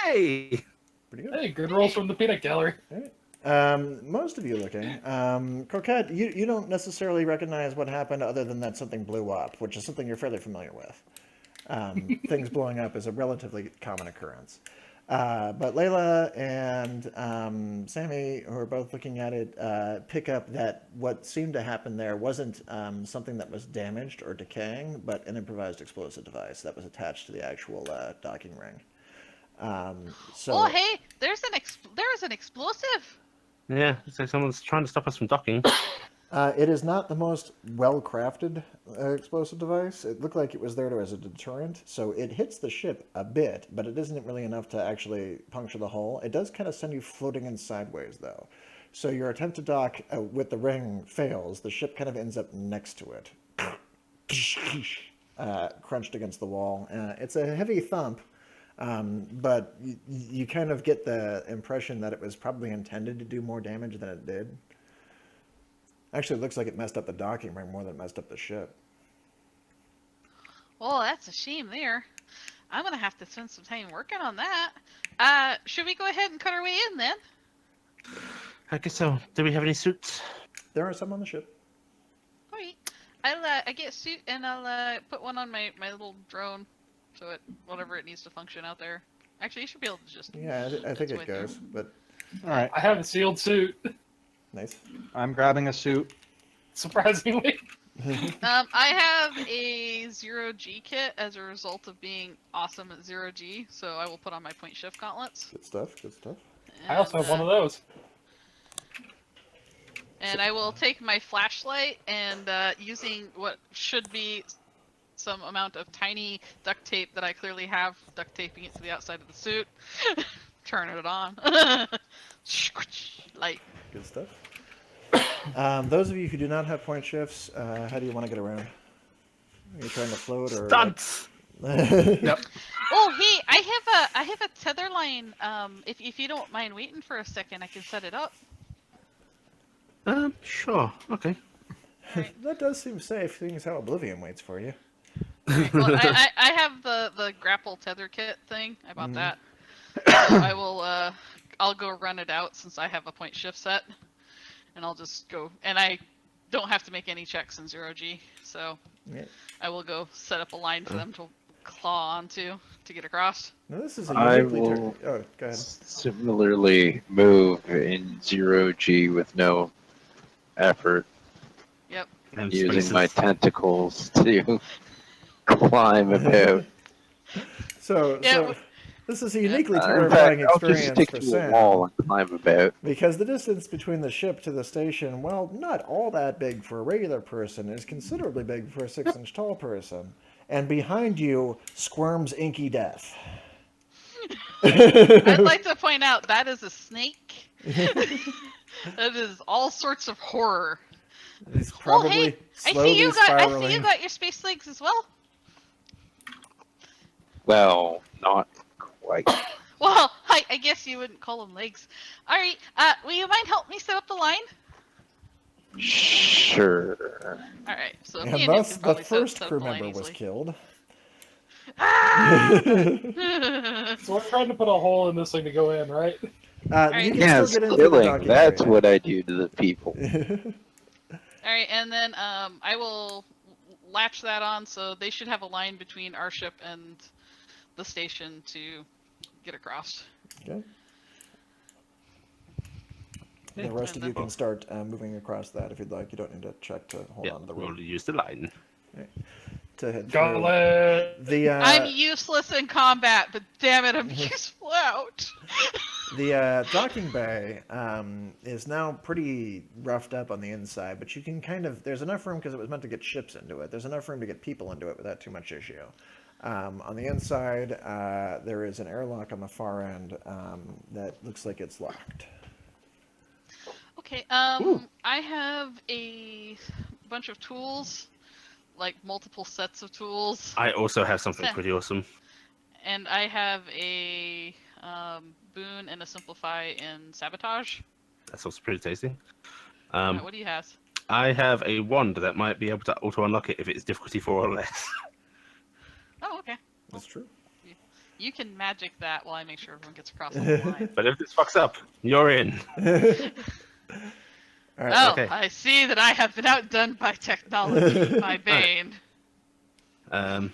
hey. Pretty good. Hey, good rolls from the peanut gallery. Most of you looking. Croquette, you don't necessarily recognize what happened other than that something blew up, which is something you're fairly familiar with. Things blowing up is a relatively common occurrence. But Layla and Sammy, who are both looking at it, pick up that what seemed to happen there wasn't something that was damaged or decaying, but an improvised explosive device that was attached to the actual docking ring. So Oh, hey, there's an explosive. Yeah, it's like someone's trying to stop us from docking. it is not the most well-crafted explosive device. It looked like it was there as a deterrent, so it hits the ship a bit, but it isn't really enough to actually puncture the hull. It does kind of send you floating in sideways, though. So your attempt to dock with the ring fails. The ship kind of ends up next to it, crunched against the wall. It's a heavy thump, but you kind of get the impression that it was probably intended to do more damage than it did. Actually, it looks like it messed up the docking ring more than it messed up the ship. Oh, that's a shame there. I'm gonna have to spend some time working on that. Should we go ahead and cut our way in then? I guess so. Do we have any suits? There are some on the ship. Alright. I get a suit and I'll put one on my little drone, so it whatever it needs to function out there. Actually, you should be able to just. Yeah, I think It's it with you. goes, but All right, I have a sealed suit, nice. I'm grabbing a suit. surprisingly. I have a 0G kit as a result of being awesome at 0G, so I will put on my point shift gauntlets. Good stuff. Good stuff. I also have one of those. And I will take my flashlight and using what should be some amount of tiny duct tape that I clearly have, duct taping it to the outside of the suit, turn it on. Light. Good stuff. Those of you who do not have point shifts, how do you want to get around? Are you trying to float or? Stunts. Yep. Oh, hey, I have a tether line. If you don't mind waiting for a second, I can set it up. Sure. Okay. That does seem safe, seeing as how Oblivion waits for you. Well, I have the grapple tether kit thing. I bought Mhm. that. So I will I'll go run it out since I have a point shift set, and I'll just go. And I don't have to make any checks in 0G, so Yeah. I will go set up a line for them to claw onto to get across. No, this is a I uniquely. will- Oh, go ahead. Similarly, move in 0G with no effort, And using my spaces. tentacles to climb about. So, Yeah, so w- this is a uniquely In terrifying fact, I'll just experience stick for to a Sam. wall and climb about. Because the distance between the ship to the station, well, not all that big for a regular person, is considerably big for a 6-inch tall person. And behind you squirms Inky Death. I'd like to point out that is a snake. That is all sorts of horror. He's probably oh, hey, I slowly see you got spiraling. your space legs as well. Well, not quite. Well, I guess you wouldn't call them legs. All right, will you mind help me set up the line? Sure. All right, so And me and thus, you can the probably first set crew up the line member was easily. killed. Ah! So I'm trying to put a hole in this thing to go in, right? You Alright. can Yes, still get into the killing. docking That's area. what I do to the people. All right, and then I will latch that on, so they should have a line between our ship and the station to get across. Okay. The rest of you can start moving across that if you'd like. You don't need to check to hold Yeah, on to the we'll rope use the line. to head through. Gauntlet! The I'm useless in combat, but damn it, I'm useful out. the docking bay is now pretty roughed up on the inside, but you can kind of there's enough room because it was meant to get ships into it. There's enough room to get people into it without too much issue. On the inside, there is an airlock on the far end that looks like it's locked. Okay, Ooh. I have a bunch of tools, like multiple sets of tools, I also have something Sam. pretty awesome. and I have a boon and a simplify in sabotage. That's also pretty tasty. What do you have? I have a wand that might be able to auto unlock it if it's difficulty 4 or less. Oh, okay. That's true. You can magic that while I make sure everyone gets across the line. But if this fucks up, you're in. All right. Oh, okay. I see that I have been outdone by technology, my bane. Alright.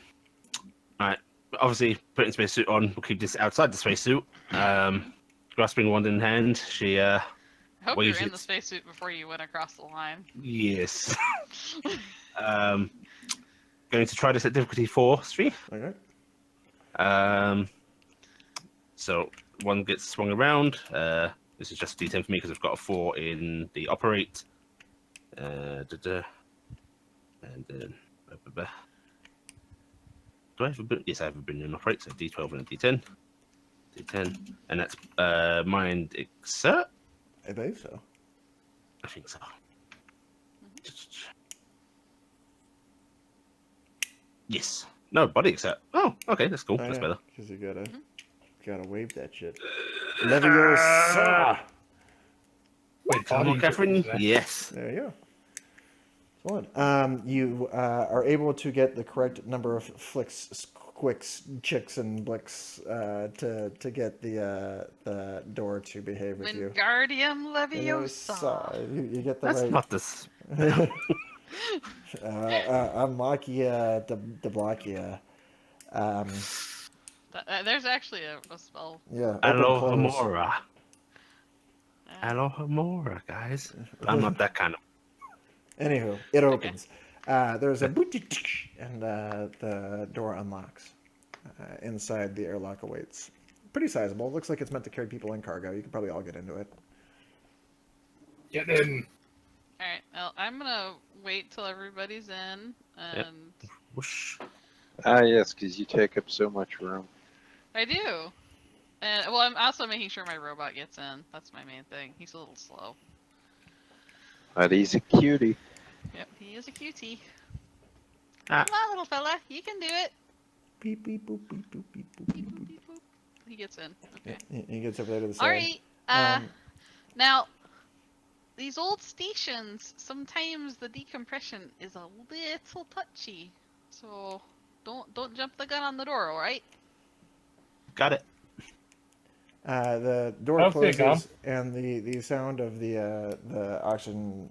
Obviously, putting spacesuit on, we'll keep this outside the spacesuit. Grasping wand in hand, she, I hope Well, you're you in should- the spacesuit before you went across the line. yes. Going to try this at difficulty 4, 3. Okay. So one gets swung around. This is just D10 for me because I've got a 4 in the operate. And then do I have a boon? Yes, I have a boon in operate. So D12 and a D10. D10, and that's mind exert. I believe so. I think so. Yes. No, body exert. Oh, okay, that's cool. That's better. Because you gotta wave that shit. Leviosa. Wait, Come on, Catherine. Yes. There you go. Fun. You are able to get the correct number of flicks, quicks, chicks, and blicks to get the door to behave with you. Wingardium Leviosa. You get the That's right. not this. Unlockia Deblakia. There's actually a spell. Yeah, open close. Alohomora. Uh, Alohomora, guys. I'm not that kind of. Anywho, it opens. There's a and the door unlocks. Inside, the airlock awaits. Pretty sizable. Looks like it's meant to carry people and cargo. You could probably all get into it. Get in. all right. Well, I'm gonna wait till everybody's in, and Whoosh. Ah, yes, because you take up so much room. I do. And well, I'm also making sure my robot gets in. That's my main thing. He's a little slow. But he's a cutie. Yep, he is a cutie. Ah. Come on, little fella, you can do it. Beep beep boop beep boop beep boop Beep, beep boop, boop. beep, boop. He gets in. Okay. He gets over there to the side. All right. Um, Now, these old stations, sometimes the decompression is a little touchy. So don't jump the gun on the door, all right? Got it. The door Okay, closes, and the sound of the oxygen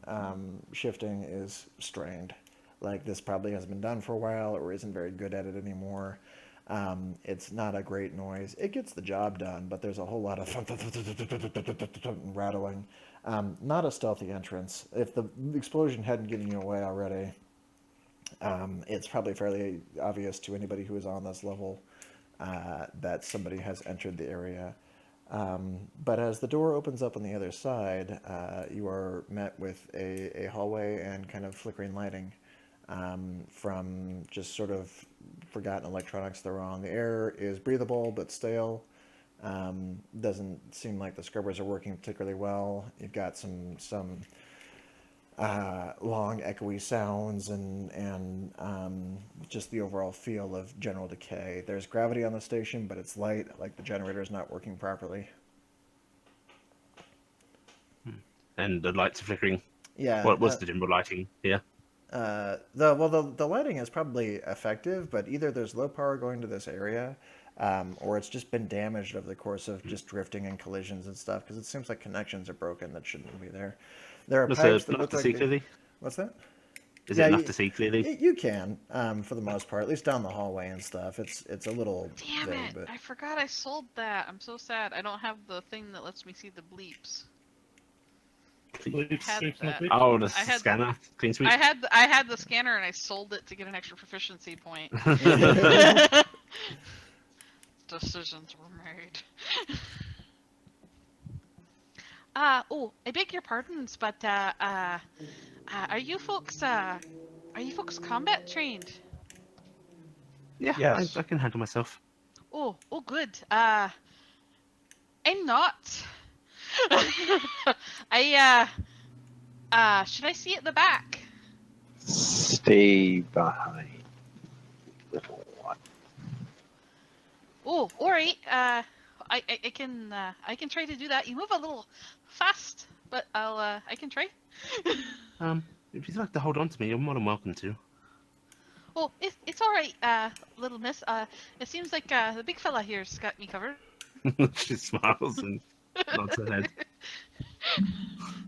shifting is strained. Like this probably hasn't been done for a while, or isn't very good at it anymore. It's not a great noise. It gets the job done, but there's a whole lot of rattling. Not a stealthy entrance. If the explosion hadn't given you away already, it's probably fairly obvious to anybody who is on this level that somebody has entered the area. But as the door opens up on the other side, you are met with a hallway and kind of flickering lighting from just sort of forgotten electronics that are on. The air is breathable but stale. Doesn't seem like the scrubbers are working particularly well. You've got some long echoey sounds and just the overall feel of general decay. There's gravity on the station, but it's light, like the generator's not working properly. And the lights are flickering. Yeah. What was the general lighting here? The lighting is probably effective, but either there's low power going to this area, or it's just been damaged over the course of just drifting and collisions and stuff, because it seems like connections are broken that shouldn't be there. There are Was pipes it that enough look to like see they- clearly? What's that? Is Yeah, it enough you- to see clearly? You can, for the most part, at least down the hallway and stuff. It's a little Damn vague, it! but I forgot I sold that. I'm so sad. I don't have the thing that lets me see the bleeps. Sleep, Had sleep, that. sleep. Oh, the I had- scanner. Clean sweep. I had the scanner and I sold it to get an extra proficiency point. Decisions were made. I beg your pardons, but are you folks combat trained? Yeah, Yes. I can handle myself. Oh, good. I'm not. Should I see at the back? Stay behind, little one. Oh, all right. I can try to do that. You move a little fast, but I can try. If you'd like to hold on to me, you're more than welcome to. Oh, it's all right, little miss. It seems like the big fella here's got me covered. She smiles and nods her head.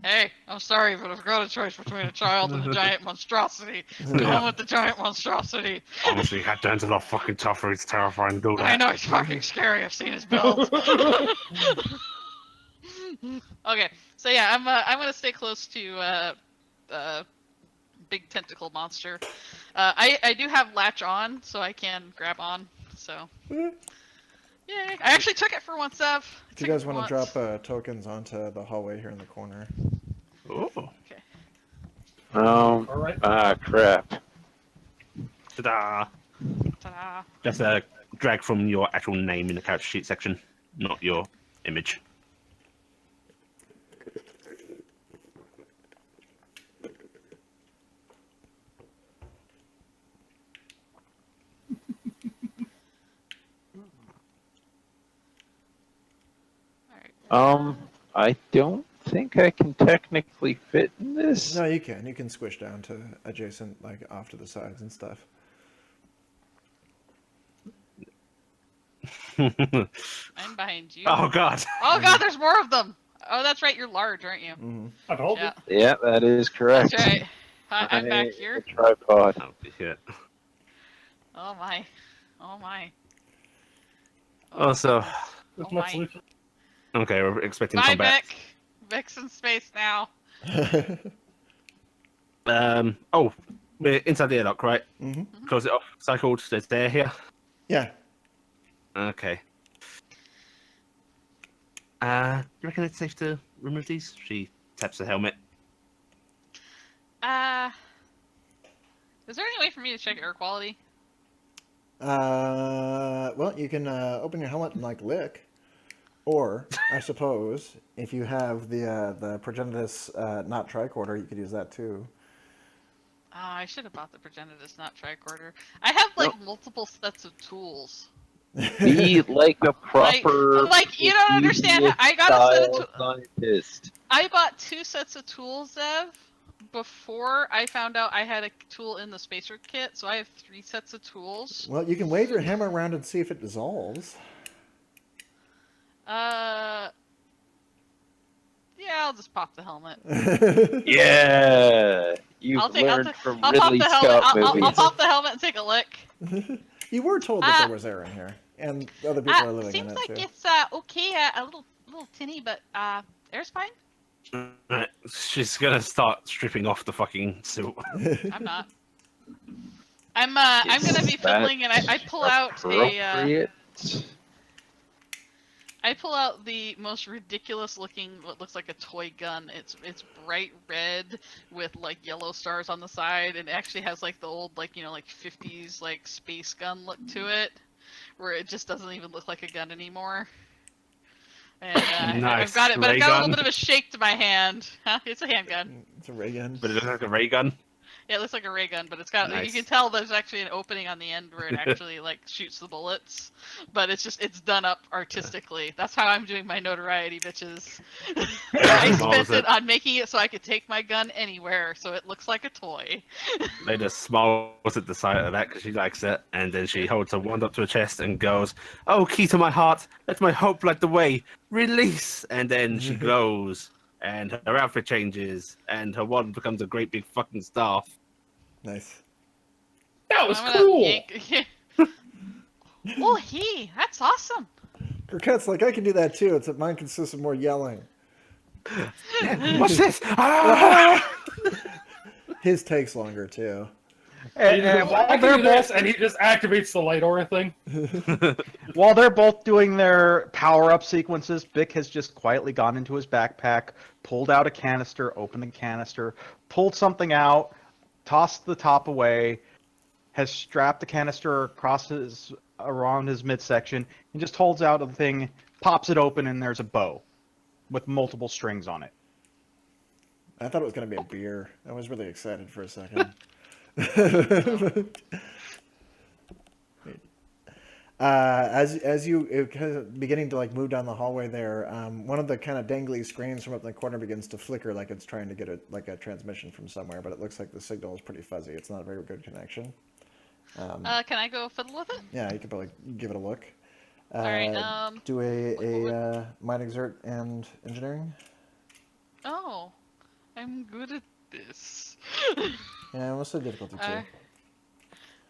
Hey, I'm sorry, but I've got a choice between a child and a giant monstrosity. Going with the giant monstrosity. Honestly, Cat Dan's a lot fucking tougher. It's terrifying to do that. I know it's fucking scary. I've seen his build. Okay, so yeah, I'm gonna stay close to big tentacle monster. I do have latch on, so I can grab on. So yay! I actually took it for once, Ev. if you guys want to drop tokens onto the hallway here in the corner. Oh, All right. Ah, crap. ta-da! Ta-da. Just drag from your actual name in the character sheet section, not your image. All right. I don't think I can technically fit in this. No, you can. You can squish down to adjacent, like off to the sides and stuff. I'm behind you. Oh god! Oh god, there's more of them. Oh, that's right. You're large, aren't you? Hmm I told Yeah. Yeah, that is correct. That's right. Hi, I'm back here. Tripod. Oh, shit. Oh my. Oh my. Also, That's Oh my my. solution. okay, we're expecting Bye, combat. Vic. Vic's in space now. Oh, we're inside the airlock, right? hmm Close it off. Cycled. There's there here. Yeah. Okay. You reckon it's safe to remove these? She taps the helmet. Is there any way for me to check air quality? Well, you can open your helmet and like lick, or I suppose if you have the Progenitus not tricorder, you could use that too. I should have bought the Progenitus, not tricorder. I have like multiple sets of tools. Be like a proper. Like you don't understand. I got a set of style scientist. I bought 2 sets of tools, Zev, before I found out I had a tool in the spacer kit. So I have 3 sets of tools. Well, you can wave your hammer around and see if it dissolves. Yeah, I'll just pop the helmet. Yeah, you've I'll learned from I'll pop Ridley the helmet. Scott I'll movies. pop the helmet and take a lick. You were told that there was air in here, and other people are living in Seems it like too. it's okay, a little tinny, but air's fine. Right. She's gonna start stripping off the fucking suit. I'm not. I'm gonna be Is fiddling, and I that pull out a appropriate? I pull out the most ridiculous looking, what looks like a toy gun. It's bright red with like yellow stars on the side, and it actually has like the old like 50s like space gun look to it, where it just doesn't even look like a gun anymore. And Nice. I've got it, but I've got a Ray little gun? bit of a shake to my hand. Huh? It's a handgun. It's a ray gun. But it looks like a ray gun. Yeah, it looks like a ray gun, but it's got Nice. you can tell there's actually an opening on the end where it actually like shoots the bullets. But it's done up artistically. That's how I'm doing my notoriety, bitches. I spent it on making it so I could take my gun anywhere, so it looks like a toy. Leda smiles at the sight of that because she likes it, and then she holds her wand up to her chest and goes, "Oh, key to my heart, let my hope light the way. Release!" And then she glows, and her outfit changes, and her wand becomes a great big fucking staff. Nice. That was I'm gonna cool. yank- Oh, hey, that's awesome. Croquette's like, I can do that too, except mine consists of more yelling. What's this? Ah! His takes longer too. And While while they're both and he just activates the light aura thing. while they're both doing their power-up sequences, Bick has just quietly gone into his backpack, pulled out a canister, opened the canister, pulled something out, tossed the top away, has strapped the canister around his midsection, and just holds out the thing, pops it open, and there's a bow with multiple strings on it. I thought it was gonna be a beer. I was really excited for a second. As you kind of beginning to like move down the hallway there, one of the kind of dangly screens from up in the corner begins to flicker like it's trying to get a transmission from somewhere, but it looks like the signal is pretty fuzzy. It's not a very good connection. Can I go fiddle with it? Yeah, you could probably give it a look. All right. Do a mind exert and engineering. Oh, I'm good at this. Yeah, what's the difficulty too?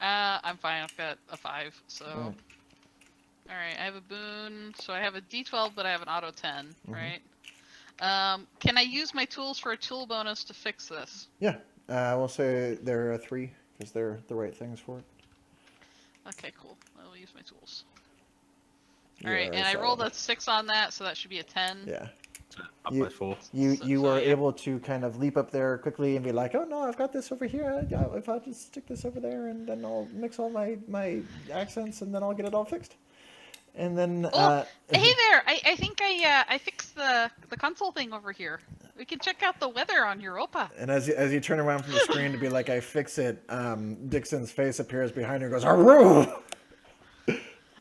I'm fine. I've got a 5, so. Alright. All right, I have a boon, so I have a D12, but I have an auto 10, Mhm. right? Can I use my tools for a tool bonus to fix this? Yeah, we'll say they're a 3 because they're the right things for it. Okay, cool. I'll use my tools. You All right, are and I rolled solid. a 6 on that, so that should be a 10. Yeah. Up You- by 4. You So- you so, were yeah. able to kind of leap up there quickly and be like, oh no, I've got this over here. If I just stick this over there and then I'll mix all my accents and then I'll get it all fixed. And then Oh, Hey there! I think I fixed the console thing over here. We can check out the weather on Europa. and as you turn around from the screen to be like, I fix it, Dixon's face appears behind her and goes, Aroo!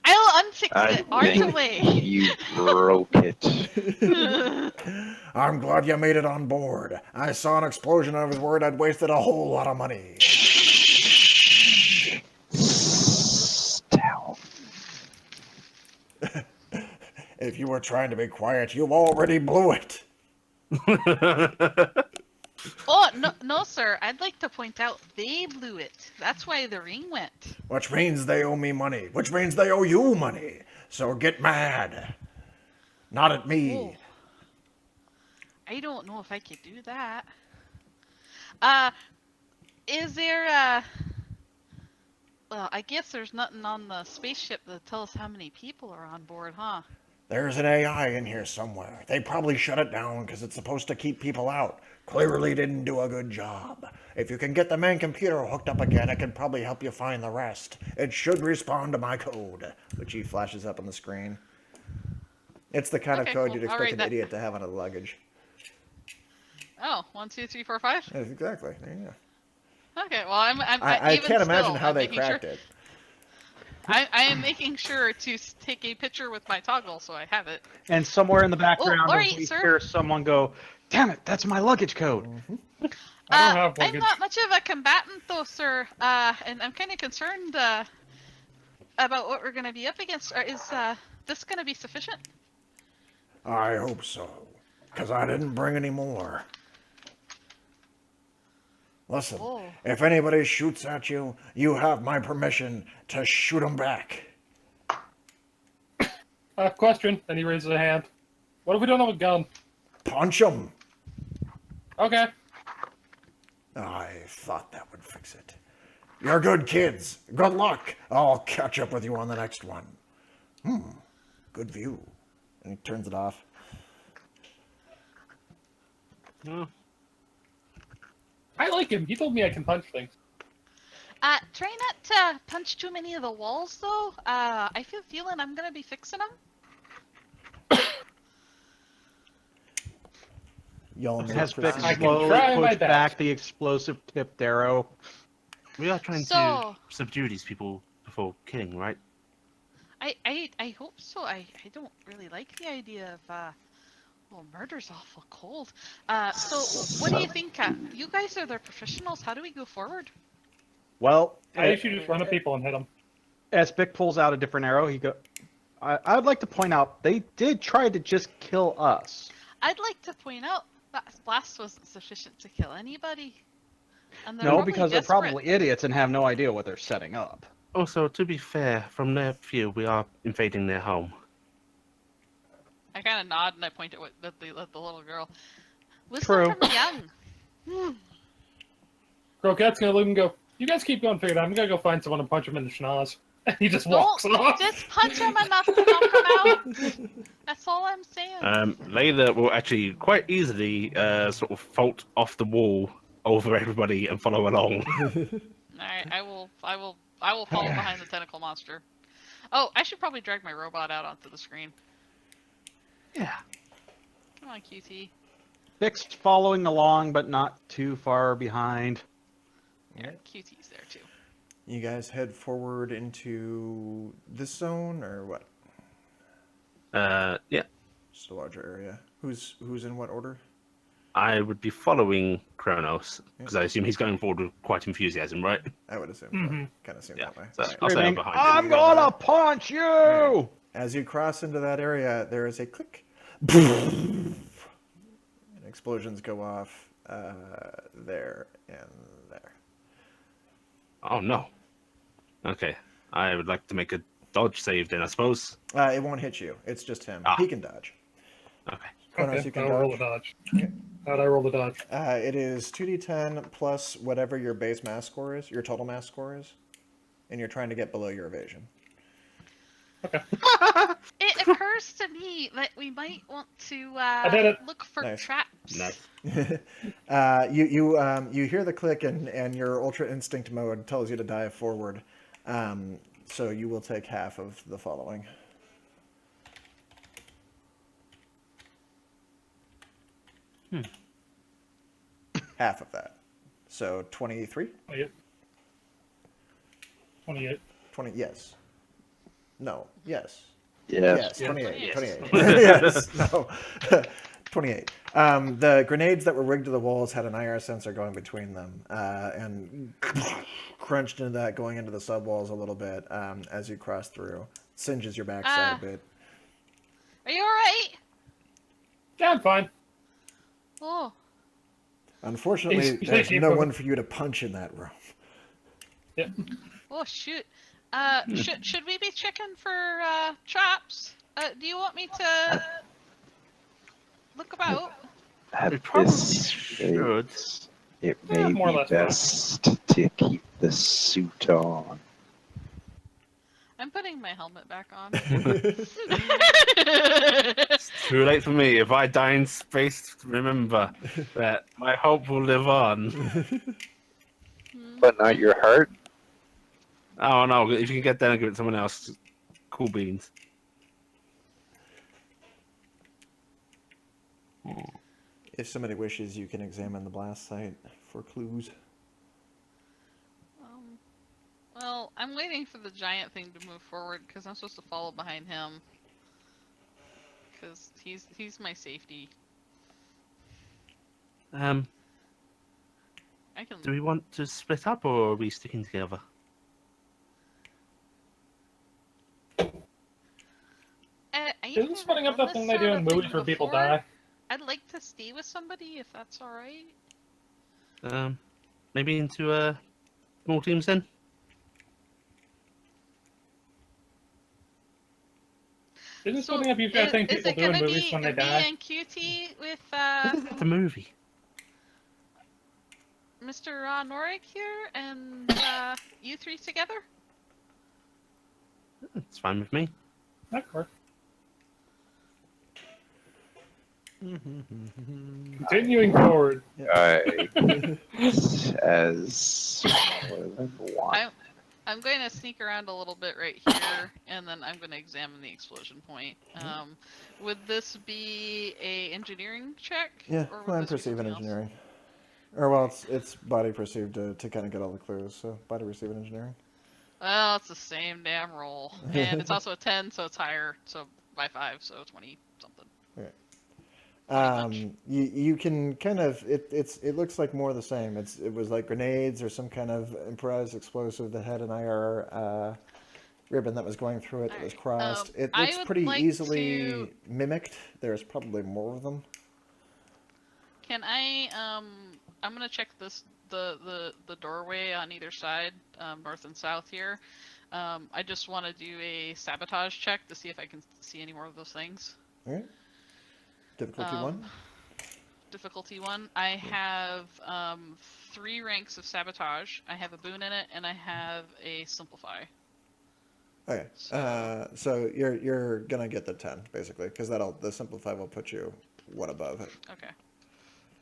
I'll unfix I it right think away. you broke it. I'm glad you made it on board. I saw an explosion and I was worried I'd wasted a whole lot of money. Down. If you were trying to be quiet, you already blew it. Oh, No, sir. I'd like to point out they blew it. That's why the ring went. Which means they owe me money. Which means they owe you money. So get mad. Not at me. Whoa. I don't know if I could do that. Is there well, I guess there's nothing on the spaceship that tells us how many people are on board, huh? There's an AI in here somewhere. They probably shut it down because it's supposed to keep people out. Clearly didn't do a good job. If you can get the main computer hooked up again, it can probably help you find the rest. It should respond to my code, which he flashes up on the screen. It's the kind Okay, of code cool. you'd I'll expect write an that. idiot to have on a luggage. Oh, 1, 2, 3, 4, 5. Yes, exactly. There you go. Okay, well, I'm I even can't imagine still, how I'm they making cracked sure, it. I am making sure to take a picture with my toggle so I have it. And somewhere in the background, alright, we sir. hear someone go, "Damn it, that's my luggage code." I don't have I'm luggage. not much of a combatant, though, sir. And I'm kind of concerned about what we're going to be up against. Is this going to be sufficient? I hope so. Because I didn't bring any more. Listen, Whoa. if anybody shoots at you, you have my permission to shoot them back. Question. And he raises a hand. What if we don't have a gun? Punch them. Okay. I thought that would fix it. You're good kids. Good luck. I'll catch up with you on the next one. Good view. And he turns it off. Oh, I like him. He told me I can punch things. Try not to punch too many of the walls, though. I feel feeling I'm going to be fixing them. Y'all know As Vic I can slowly try my puts best. back the explosive tipped arrow. we are trying to So- subdue these people before killing, right? I hope so. I don't really like the idea of, well, murder's awful cold. So what do you think? You guys are the professionals. How do we go forward? Well, I usually just run at people and hit them. as Vic pulls out a different arrow, he go. I would like to point out they did try to just kill us. I'd like to point out that blast wasn't sufficient to kill anybody. And they're No, probably because they're desperate. probably idiots and have no idea what they're setting up. Also, to be fair, from their view, we are invading their home. I kind of nod and I point at the little girl. Wisdom True. from the young. Croquette's gonna leave and go, you guys keep going, figure it out. I'm gonna go find someone and punch him in the schnoz. And he just walks Don't off. just punch him enough to knock him out. That's all I'm saying. Layla will actually quite easily sort of fault off the wall over everybody and follow along. Alright, I will follow behind the tentacle monster. Oh, I should probably drag my robot out onto the screen. Yeah. Come on, QT. Vic's following along, but not too far behind. Yeah, QT's there too. You guys head forward into this zone or what? Yeah. Just a larger area. Who's in what order? I would be following Kronos because I assume he's going forward with quite enthusiasm, right? I would assume. Mhm. Kind of seemed Yeah. that way. So Right. I'll stay Screaming, behind I'm him. gonna punch you! As you cross into that area, there is a click. And explosions go off there and there. Oh no. Okay. I would like to make a dodge save then, I suppose. It won't hit you. It's just him. Ah. He can dodge. Okay. Kronos, Okay, you can I'll roll a dodge. dodge. How'd I roll the dodge? It is 2d10 plus whatever your base mass score is, your total mass score is. And you're trying to get below your evasion. It occurs to me that we might want to did it. look for Nice. traps. Nice. You hear the click and your ultra instinct mode tells you to dive forward. So you will take half of the following. Half of that. So 23? 28. 20, yes. No, yes. Yes. Yes, 28. Yes. 28. Yes, no. 28. The grenades that were rigged to the walls had an IR sensor going between them, and crunched into that, going into the subwalls a little bit as you cross through. Singes your backside a bit. Are you alright? Yeah, I'm fine. Oh. Unfortunately, It's- there's it's- no one for you to punch in that room. Oh shoot. Should we be checking for traps? Do you want me to look about? At We probably this should. rate, it Yeah, may more or be less. best to keep the suit on. I'm putting my helmet back on. It's too late for me. If I die in space, remember that my hope will live on. But not your heart? Oh no! If you can get that and give it to someone else, cool beans. If somebody wishes, you can examine the blast site for clues. Well, I'm waiting for the giant thing to move forward because I'm supposed to follow behind him. Because he's my safety. Um, I can. do we want to split up or are we sticking together? Isn't splitting up the thing they do in movies where people die? I'd like to stay with somebody if that's all right. Maybe into small teams then. Isn't splitting up usually a thing is people it do in gonna movies be when they me die? and QT with It's a movie. Mr. Norik here and you three together? It's fine with me. Of course. Continuing forward. I as more than one. I'm going to sneak around a little bit right here, and then I'm going to examine the explosion point. Would this be a engineering check? Yeah, or would well, I'm this be perceiving something else? engineering. Or, well, it's body perceived to kind of get all the clues, so body perceiving engineering. Well, it's the same damn roll, and it's also a 10, so it's higher, so by 5, so 20 something. much. You can kind of it looks like more of the same. It was like grenades or some kind of improvised explosive that had an IR ribbon that was going through it that was Alright, crossed. It I looks would pretty like easily to- mimicked. There's probably more of them. Can I I'm gonna check the doorway on either side, north and south here. I just want to do a sabotage check to see if I can see any more of those things. All right. Difficulty one. Difficulty 1. I have 3 ranks of sabotage. I have a boon in it, and I have a simplify. Okay. So you're gonna get the 10 basically, because the simplify will put you one above it. Okay.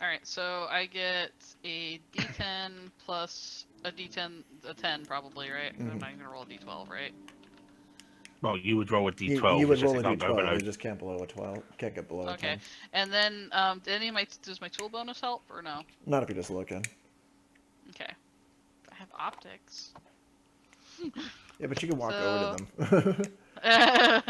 All right. So I get a D10 plus a D10, a 10 probably, right? I'm not even gonna roll a D12, right? Well, you would roll a You, d12. you would which is roll a can't go d12. below. You just can't below a 12. Can't get below a Okay. 10. And then, does my tool bonus help or no? Not if you're just looking. Okay. I have optics. Yeah, but you can walk So- over to them.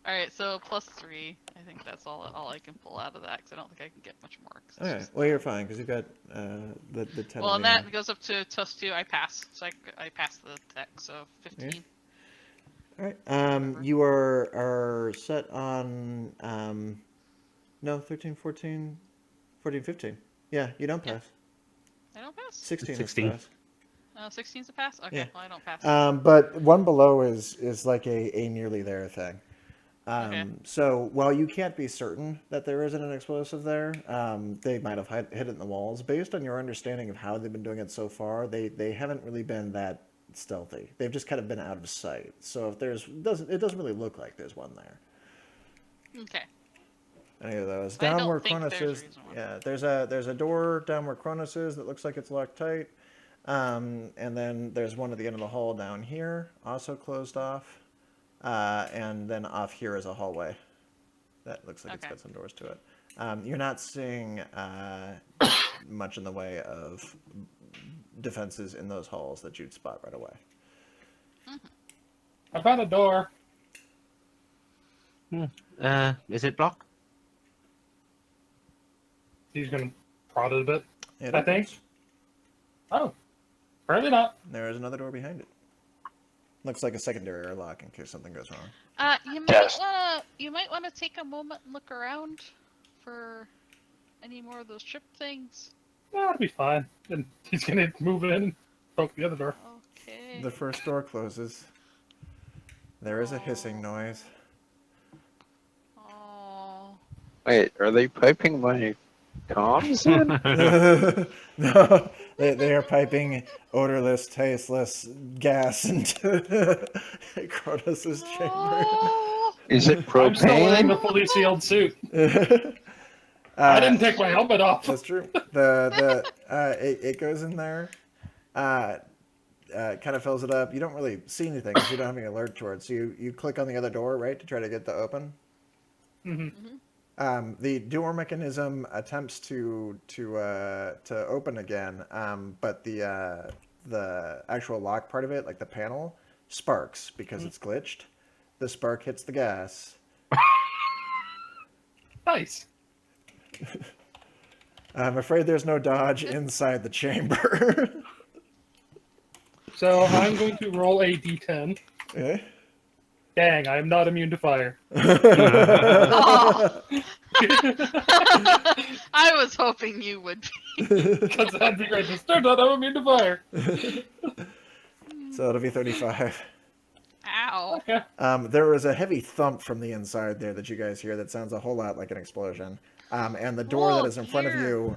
All right, so plus 3. I think that's all I can pull out of that because I don't think I can get much more. 'Cause it's Okay. just- Well, you're fine because you've got the 10. Well, and anyway. that goes up to plus 2. I pass, so I pass the tech, so 15. All right. You are set on no 13, 14, 15. Yeah, you don't Yeah. pass. I don't pass. 16 16. is pass. 16's a pass. Okay, Yeah. well I don't pass. But one below is like a nearly there thing. Okay. So while you can't be certain that there isn't an explosive there, they might have hid it in the walls. Based on your understanding of how they've been doing it so far, they haven't really been that stealthy. They've just kind of been out of sight. So if it doesn't really look like there's one there. Okay. Any of those I don't down where think Cronus there's is? reason why. Yeah, there's a door down where Cronus is that looks like it's locked tight. And then there's one at the end of the hall down here, also closed off. And then off here is a hallway that looks like it's Okay. got some doors to it. You're not seeing much in the way of defenses in those halls that you'd spot right away. I found a door. Is it blocked? He's gonna prod it a bit. It I think. opens. Oh, apparently not. There is another door behind it. Looks like a secondary airlock in case something goes wrong. Yes. You might wanna take a moment and look around for any more of those trip things. That'll be fine. And he's gonna move in and poke the other door. Okay. The first door closes. There is a hissing noise. Oh. Wait, are they piping my comms in? No, they are piping odorless, tasteless gas into Kronos' chamber. Oh. Is it I'm still wearing the propane? fully sealed suit. I didn't take my helmet off. That's true. It goes in there, kind of fills it up. You don't really see anything because you don't have any alert towards. So you click on the other door, right, to try to get the open. The door mechanism attempts to open again, but the actual lock part of it, like the panel, sparks because it's glitched. The spark hits the gas. Nice. I'm afraid there's no dodge inside the chamber. So I'm going to roll a d10. Okay. Dang, I am not immune to fire. Oh. I was hoping you would be. Because that'd be great. Just turns out I'm immune to fire. So it'll be 35. Ow. Okay. There was a heavy thump from the inside there that you guys hear that sounds a whole lot like an explosion. And the door that Oh, is in front of dear. you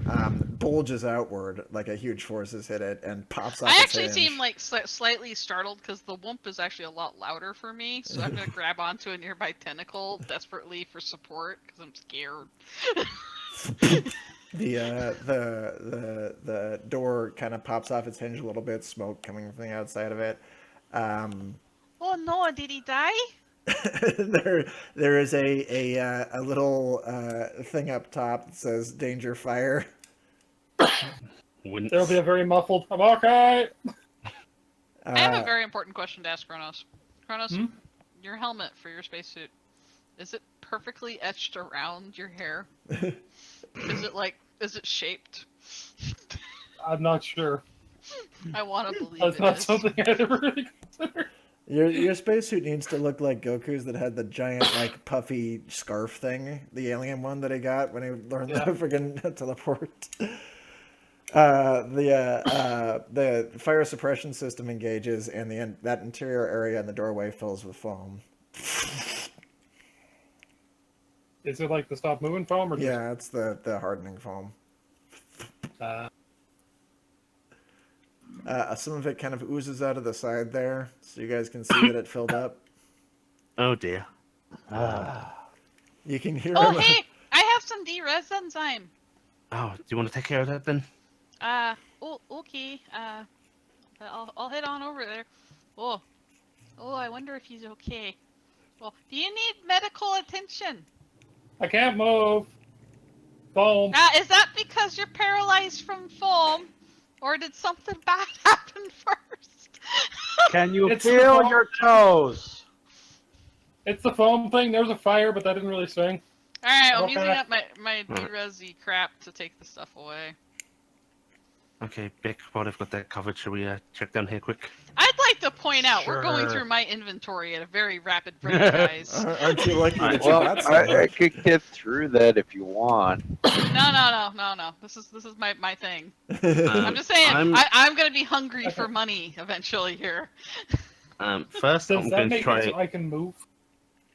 bulges outward like a huge force has hit it and pops off I its actually hinge. seem like slightly startled because the whoomp is actually a lot louder for me. So I'm gonna grab onto a nearby tentacle desperately for support because I'm scared. The door kind of pops off its hinge a little bit, smoke coming from the outside of it. Oh no! Did he die? there is a little thing up top that says "Danger Fire." Wouldn't- There'll be a very muffled, I'm okay. I have a Uh, very important question to ask Kronos. Kronos, Hmm? your helmet for your spacesuit, is it perfectly etched around your hair? Is it shaped? I'm not sure. I want to believe That's it not is. something I'd ever really considered. Your spacesuit needs to look like Goku's that had the giant like puffy scarf thing, the alien one that he got when he learned Yeah. the friggin' teleport. The fire suppression system engages, and that interior area in the doorway fills with foam. Is it like the stop moving foam or just Yeah, it's the hardening foam. Some of it kind of oozes out of the side there, so you guys can see that it filled up. Oh dear. You can hear Oh him. hey, I have some D-res enzyme. Oh, do you want to take care of that then? Oh okay. I'll head on over there. Oh, I wonder if he's okay. Well, do you need medical attention? I can't move. Foam. Is that because you're paralyzed from foam, or did something bad happen first? Can you It's the feel foam. your toes? It's the foam thing. There was a fire, but that didn't really swing. All right, I'm Okay. using up my D-resi crap to take the stuff away. Okay, Bick, while I've got that covered, shall we check down here quick? I'd like to point out we're going Sure. through my inventory at a very rapid rate, guys. Aren't you lucky that you Well, got some? I could get through that if you want. No. This is my thing. I'm just saying. I'm- I'm gonna be hungry for money eventually here. First, Does I'm that going to make try. it so I can move?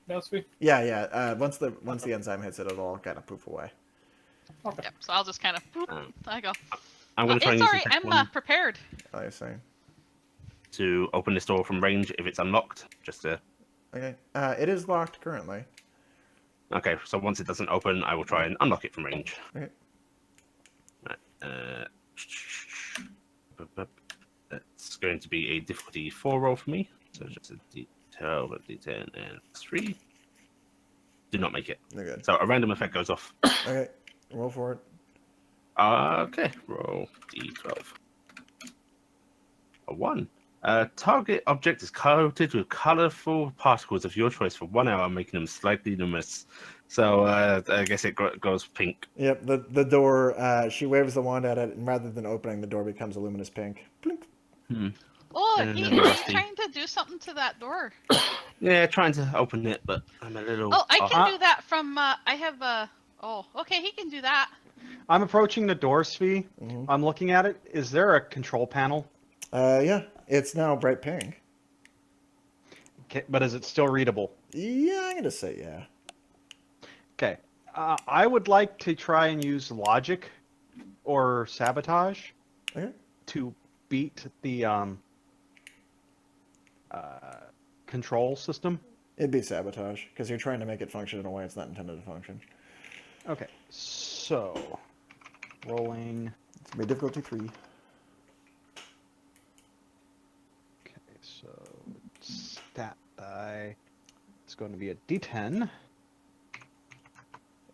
No, sweet. Yeah. Once the enzyme hits it, it'll all kind of poof away. Okay. Yep. So I'll just kind of. Um, I go. I'm going to try and It's use alright. the tech I'm one prepared. I see. to open this door from range if it's unlocked. Just to. Okay. It is locked currently. Okay, so once it doesn't open, I will try and unlock it from range. Okay. Right, that's going to be a difficulty 4 roll for me. So just a D12, a D10, and 3. Did not make it. You're good. So a random effect goes off. Okay. Roll for it. Okay, roll D12. A 1. Target object is coated with colorful particles of your choice for 1 hour, making them slightly luminous. So I guess it goes pink. Yep. The door. She waves the wand at it, and rather than opening, the door becomes a luminous pink. Blink. Oh, And he, then the are you rusty. trying to do something to that door? Yeah, trying to open it, but I'm a little. Oh, I can off. do that from. I have. Oh, okay. He can do that. I'm approaching the door, Svi. Mhm. I'm looking at it. Is there a control panel? Yeah, it's now bright pink. Okay, but is it still readable? Yeah, I'm gonna say yeah. Okay. I would like to try and use logic or sabotage Okay. to beat the control system. It'd be sabotage because you're trying to make it function in a way it's not intended to function. Okay, so rolling. It's gonna be difficulty 3. Okay, so stat die. It's going to be a D10,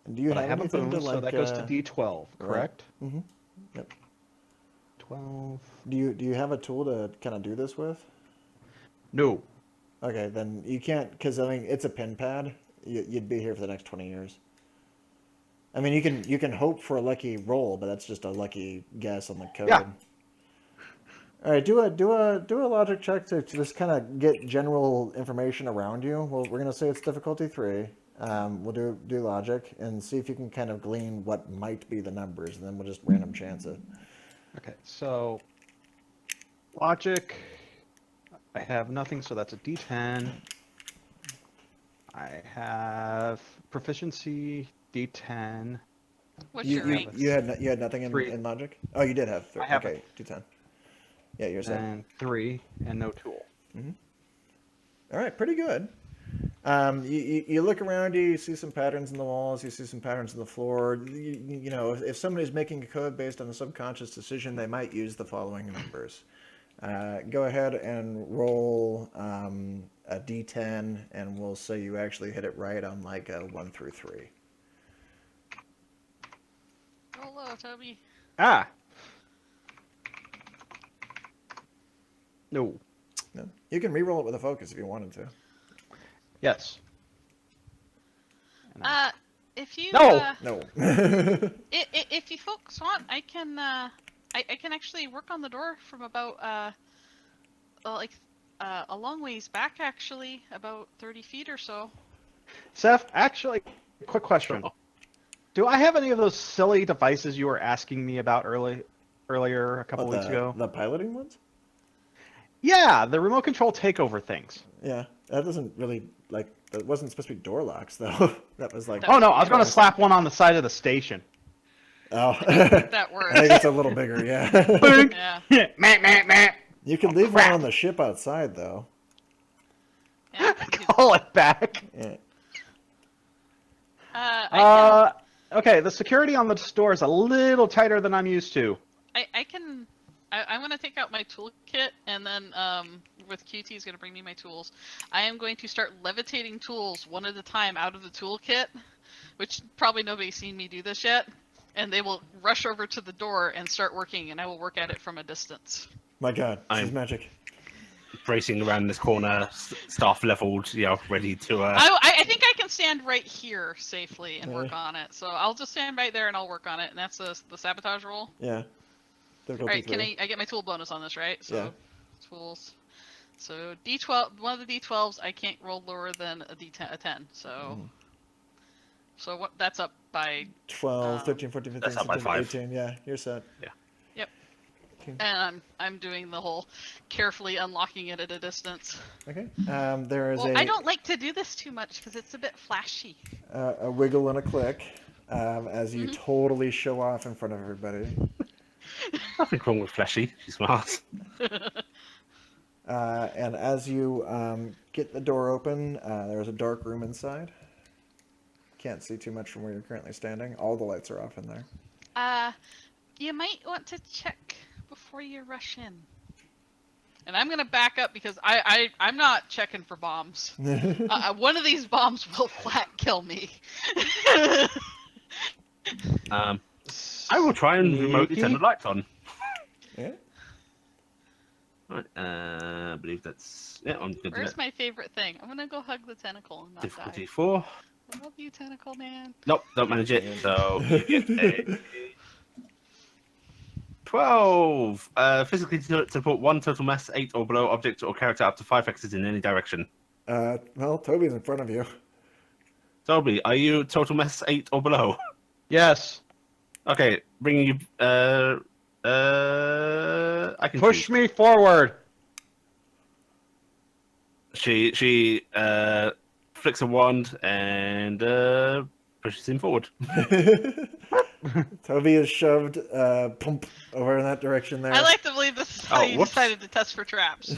And do you but I have have a anything boon, to so like? that goes to D12, correct? Mm-hmm. Yep. 12. Do you have a tool to kind of do this with? No. Okay, then you can't, because I mean it's a pin pad. You'd be here for the next 20 years. I mean, you can hope for a lucky roll, but that's just a lucky guess on the code. Yeah. All right, do a logic check to just kind of get general information around you. Well, we're gonna say it's difficulty 3. We'll do logic and see if you can kind of glean what might be the numbers, and then we'll just random chance it. Okay, so logic. I have nothing, so that's a D10. I have proficiency D10. What's You your you, rank? you had nothing in, 3. in logic. Oh, you did have. I have okay, D10. Yeah, you're set. And 3, and no tool. All right, pretty good. You look around you see some patterns in the walls, you see some patterns in the floor. You know, if somebody's making a code based on a subconscious decision, they might use the following numbers. Go ahead and roll a d10, and we'll say you actually hit it right on like a 1 through 3. Roll low, Toby. Ah! No. No? You can re-roll it with a focus if you wanted to. Yes. If you No! No. if you folks want, I can I can actually work on the door from about a long ways back, actually, about 30 feet or so. Seth, actually, quick question. Do I have any of those silly devices you were asking me about earlier a couple What, weeks ago? the piloting ones? Yeah, the remote control takeover things. Yeah, that doesn't really like. That wasn't supposed to be door locks though. That was like. Oh no, I was going to slap one on the side of the station. Oh. That I works. think it's a little bigger. Yeah. Boink. Yeah. Meh, meh, meh. You can leave one on the ship outside though. Yeah. I can do- Call it back. Yeah. I Okay, the security on the store is a little tighter than I'm used to. I'm gonna take out my toolkit, and then with QT is gonna bring me my tools. I am going to start levitating tools one at a time out of the toolkit, which probably nobody's seen me do this yet. And they will rush over to the door and start working, and I will work at it from a distance. My God, this is I'm- magic. Racing around this corner, staff leveled, ready to. I think I can stand right here safely and work on it. So I'll just stand right there and I'll work on it. And that's the sabotage roll. Yeah. All Difficulty right, can 3. I get my tool bonus on this, right? So Yeah. tools. So D12, one of the D12s, I can't roll lower than a D10, a 10. So Mm-hmm. so what? That's up by 12, 13, 14, 15, That's up by 16, 5. 18. Yeah, you're set. and I'm doing the whole carefully unlocking it at a distance. Okay. There is Well, I don't like to do this too much because it's a bit flashy. a wiggle and a click as you Mm-hmm. totally show off in front of everybody. Nothing wrong with Fleshy. She's smart. And as you get the door open, there's a dark room inside. Can't see too much from where you're currently standing. All the lights are off in there. You might want to check before you rush in. And I'm gonna back up because I'm not checking for bombs. One of these bombs will flat kill me. I will try and remotely turn the lights on. Yeah. Right, I believe that's I'm gonna do Where's that. my favorite thing? I'm gonna go hug the tentacle and not Difficulty die. 4. I love you, tentacle man. Nope, don't manage it. So you get a 12. Physically teleport one total mass 8 or below object or character up to 5 hexes in any direction. Well, Toby's in front of you. Toby, are you total mass 8 or below? Yes. Okay, bringing you. I can Push choose. me forward. She flicks a wand and pushes him forward. Toby is shoved pump over in that direction there. I like to believe this is how Oh, you whoops. decided to test for traps.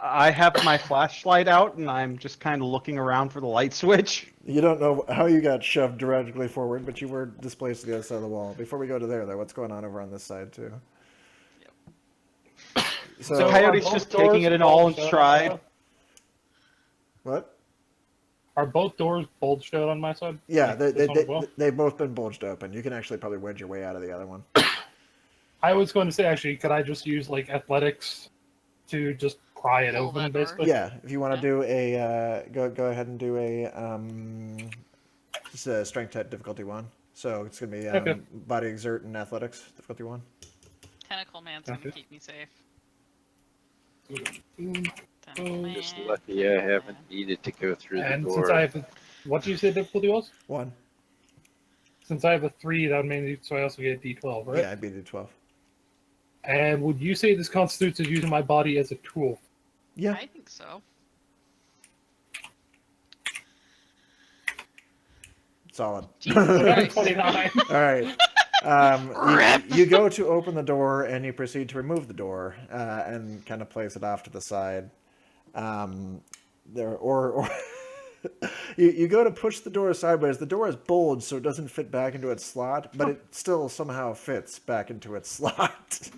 I have my flashlight out, and I'm just kind of looking around for the light switch. You don't know how you got shoved directly forward, but you were displaced to the other side of the wall. Before we go to there, though, what's going on over on this side too? So, are Coyote's both just doors taking it in all in bulged out? stride. what? Are both doors bulged out on my side? Yeah, Like this one as well? they've both been bulged open. You can actually probably wedge your way out of the other one. I was going to say, actually, could I just use like athletics to just pry it Pull open, that door? basically? Yeah, if you want to do a go ahead and do a just a strength test difficulty 1. So it's gonna be Okay. body exert and athletics difficulty 1. Tentacle man's gonna Okay. keep me safe. Mm, Tentacle man. Just lucky I haven't needed to go through the And door. since I have, what did you say difficulty was? 1. Since I have a 3, that would mean so I also get a D12, right? Yeah, I beat it 12. And would you say this constitutes as using my body as a tool? Yeah, I think so. solid. Jesus So that's Christ. 29. All right. You go to open the door and you proceed to remove the door and kind of place it off to the side. Or you go to push the door sideways. The door is bulged, so it doesn't fit back into its slot, but it still somehow fits back into its slot.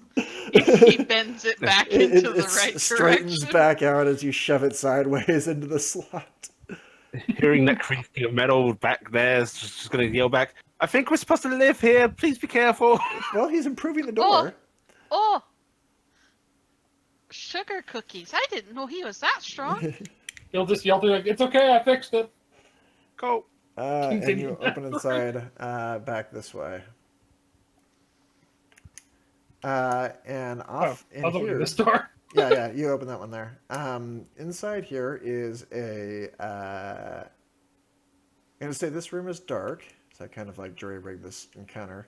He bends it back into the it right straightens direction. back out as you shove it sideways into the slot. Hearing that creaking of metal back there, is just going to yell back. I think we're supposed to live here. Please be careful. Well, he's improving the door. Oh! Sugar cookies. I didn't know he was that strong. He'll just yell through like, "It's okay, I fixed it." Go. And Continue. you open inside back this way. And off Oh, I'll in open here. this door. Yeah, you open that one there. Inside here is a. I'm gonna say this room is dark. So I kind of like jury rigged this encounter.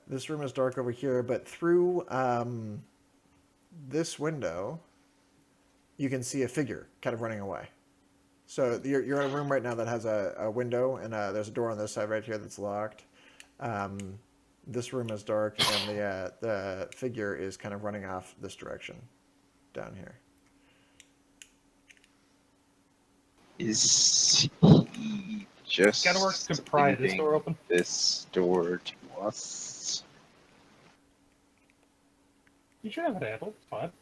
This room is dark over here, but through this window, you can see a figure kind of running away. So you're in a room right now that has a window, and there's a door on this side right here that's locked. This room is dark, and the figure is kind of running off this direction, down here. Is he just Gotta work to pry this leaving door open. this door to us? You should have it handled. It's fine.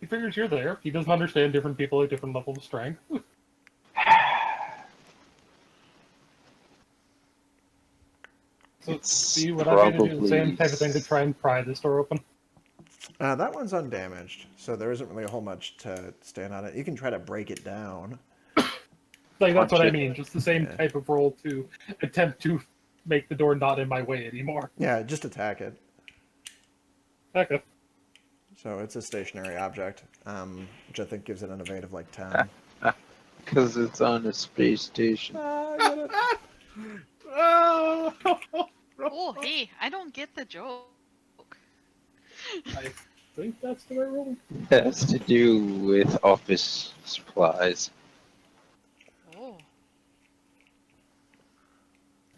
He figures you're there. He doesn't understand different people at different levels of strength. So It's see what I'm gonna do the same probably- type of thing to try and pry this door open. That one's undamaged, so there isn't really a whole much to stand on it. You can try to break it down. Like that's what I Punch it. mean. Just the same Yeah. type of roll to attempt to make the door not in my way anymore. Yeah, just attack it. Okay. So it's a stationary object, which I think gives it an evade of like 10. Because it's on a space station. I get it. Oh, hey, I don't get the joke. I think that's the right roll. It has to do with office supplies. Oh.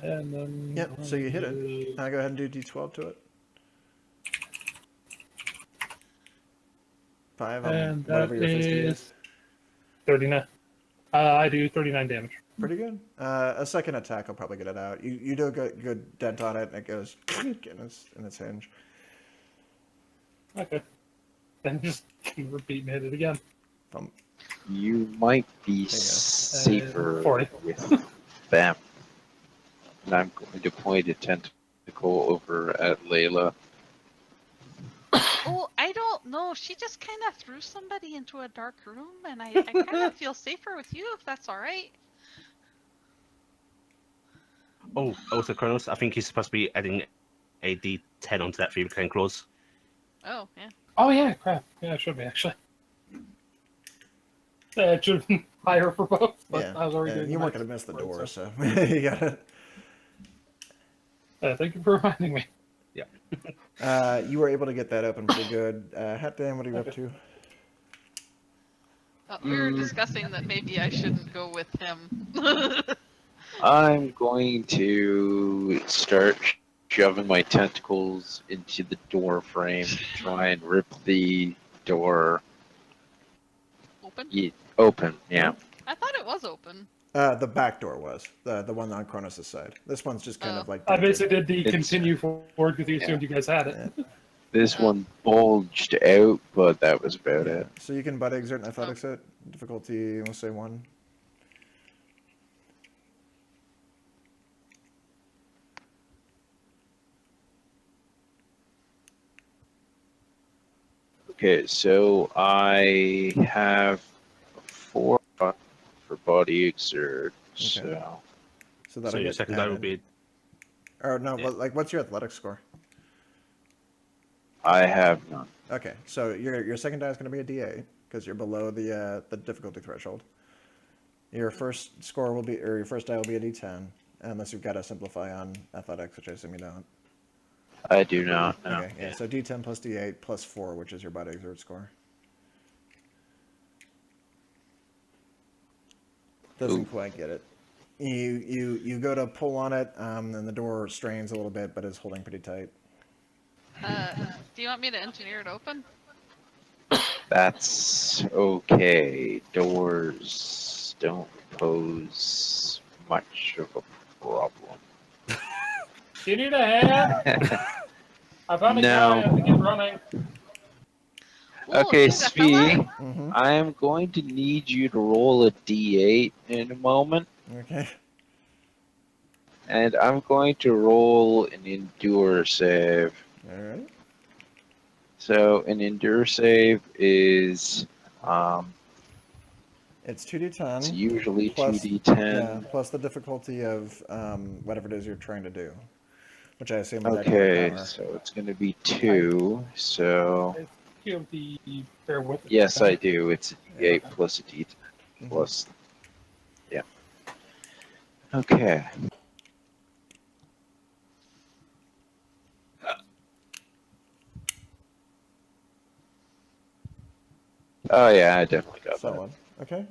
And then. Yep, so you hit it. Now go ahead and do D12 to it. 5 on And whatever that your fist is is. 39. I do 39 damage. Pretty good. A second attack will probably get it out. You do a good dent on it, and it goes in its hinge. Okay. Then just repeat and hit it again. You might be you go. safer 40. with them. And I'm going to point a tentacle over at Layla. Oh, I don't know. She just kind of threw somebody into a dark room, and I kind of feel safer with you if that's all right. Oh, also Kronos, I think he's supposed to be adding a D10 onto that for you, Ken Claws. Oh, yeah. Oh, yeah, crap. Yeah, it should be, actually. It should have been higher for both, but Yeah, I was already and doing you the weren't math going to miss the for it, door, so. so you got it. Thank you for reminding me. You were able to get that open pretty good. Hatdan, what are you up to? We were discussing that maybe I shouldn't go with him. I'm going to start shoving my tentacles into the door frame to try and rip the door Open? open. Yeah. I thought it was open. The back door was the one on Kronos' side. This one's just kind of like. I dented. basically did the It's- continue forward because he assumed you guys had it. This Oh. one bulged out, but that was about Yeah. it. So you can butt exert and athletics it. Difficulty, we'll say 1. Okay, so I have 4 for body exert. So So that'll So your get second die will added. be Or no, Yeah. like what's your athletics score? I have none. Okay, so your second die is going to be a D8 because you're below the difficulty threshold. Your first score will be, or your first die will be a D10, unless you've got to simplify on athletics, which I assume you don't. I do not. No. Okay, yeah. So D10 plus D8 plus 4, which is your body exert score. Doesn't Ooh. quite get it. You go to pull on it, and the door strains a little bit, but is holding pretty tight. Do you want me to engineer it open? That's okay. Doors don't pose much of a problem. Do you need a hand? I found a No. guy. I think he's running. Ooh, Okay, is that fella? Spee, Mm-hmm. I am going to need you to roll a d8 in a moment, Okay. and I'm going to roll an endure save. All right. So an endure save is It's 2d10. it's usually Plus- 2d10. Yeah, plus the difficulty of whatever it is you're trying to do, which I assume is adding Okay, power. so it's going to be 2. So You have the bear with it. yes, I do. It's a d8 plus a d10 Mhm. plus. Yeah. Okay. Oh yeah, I definitely got that. Solid. Okay.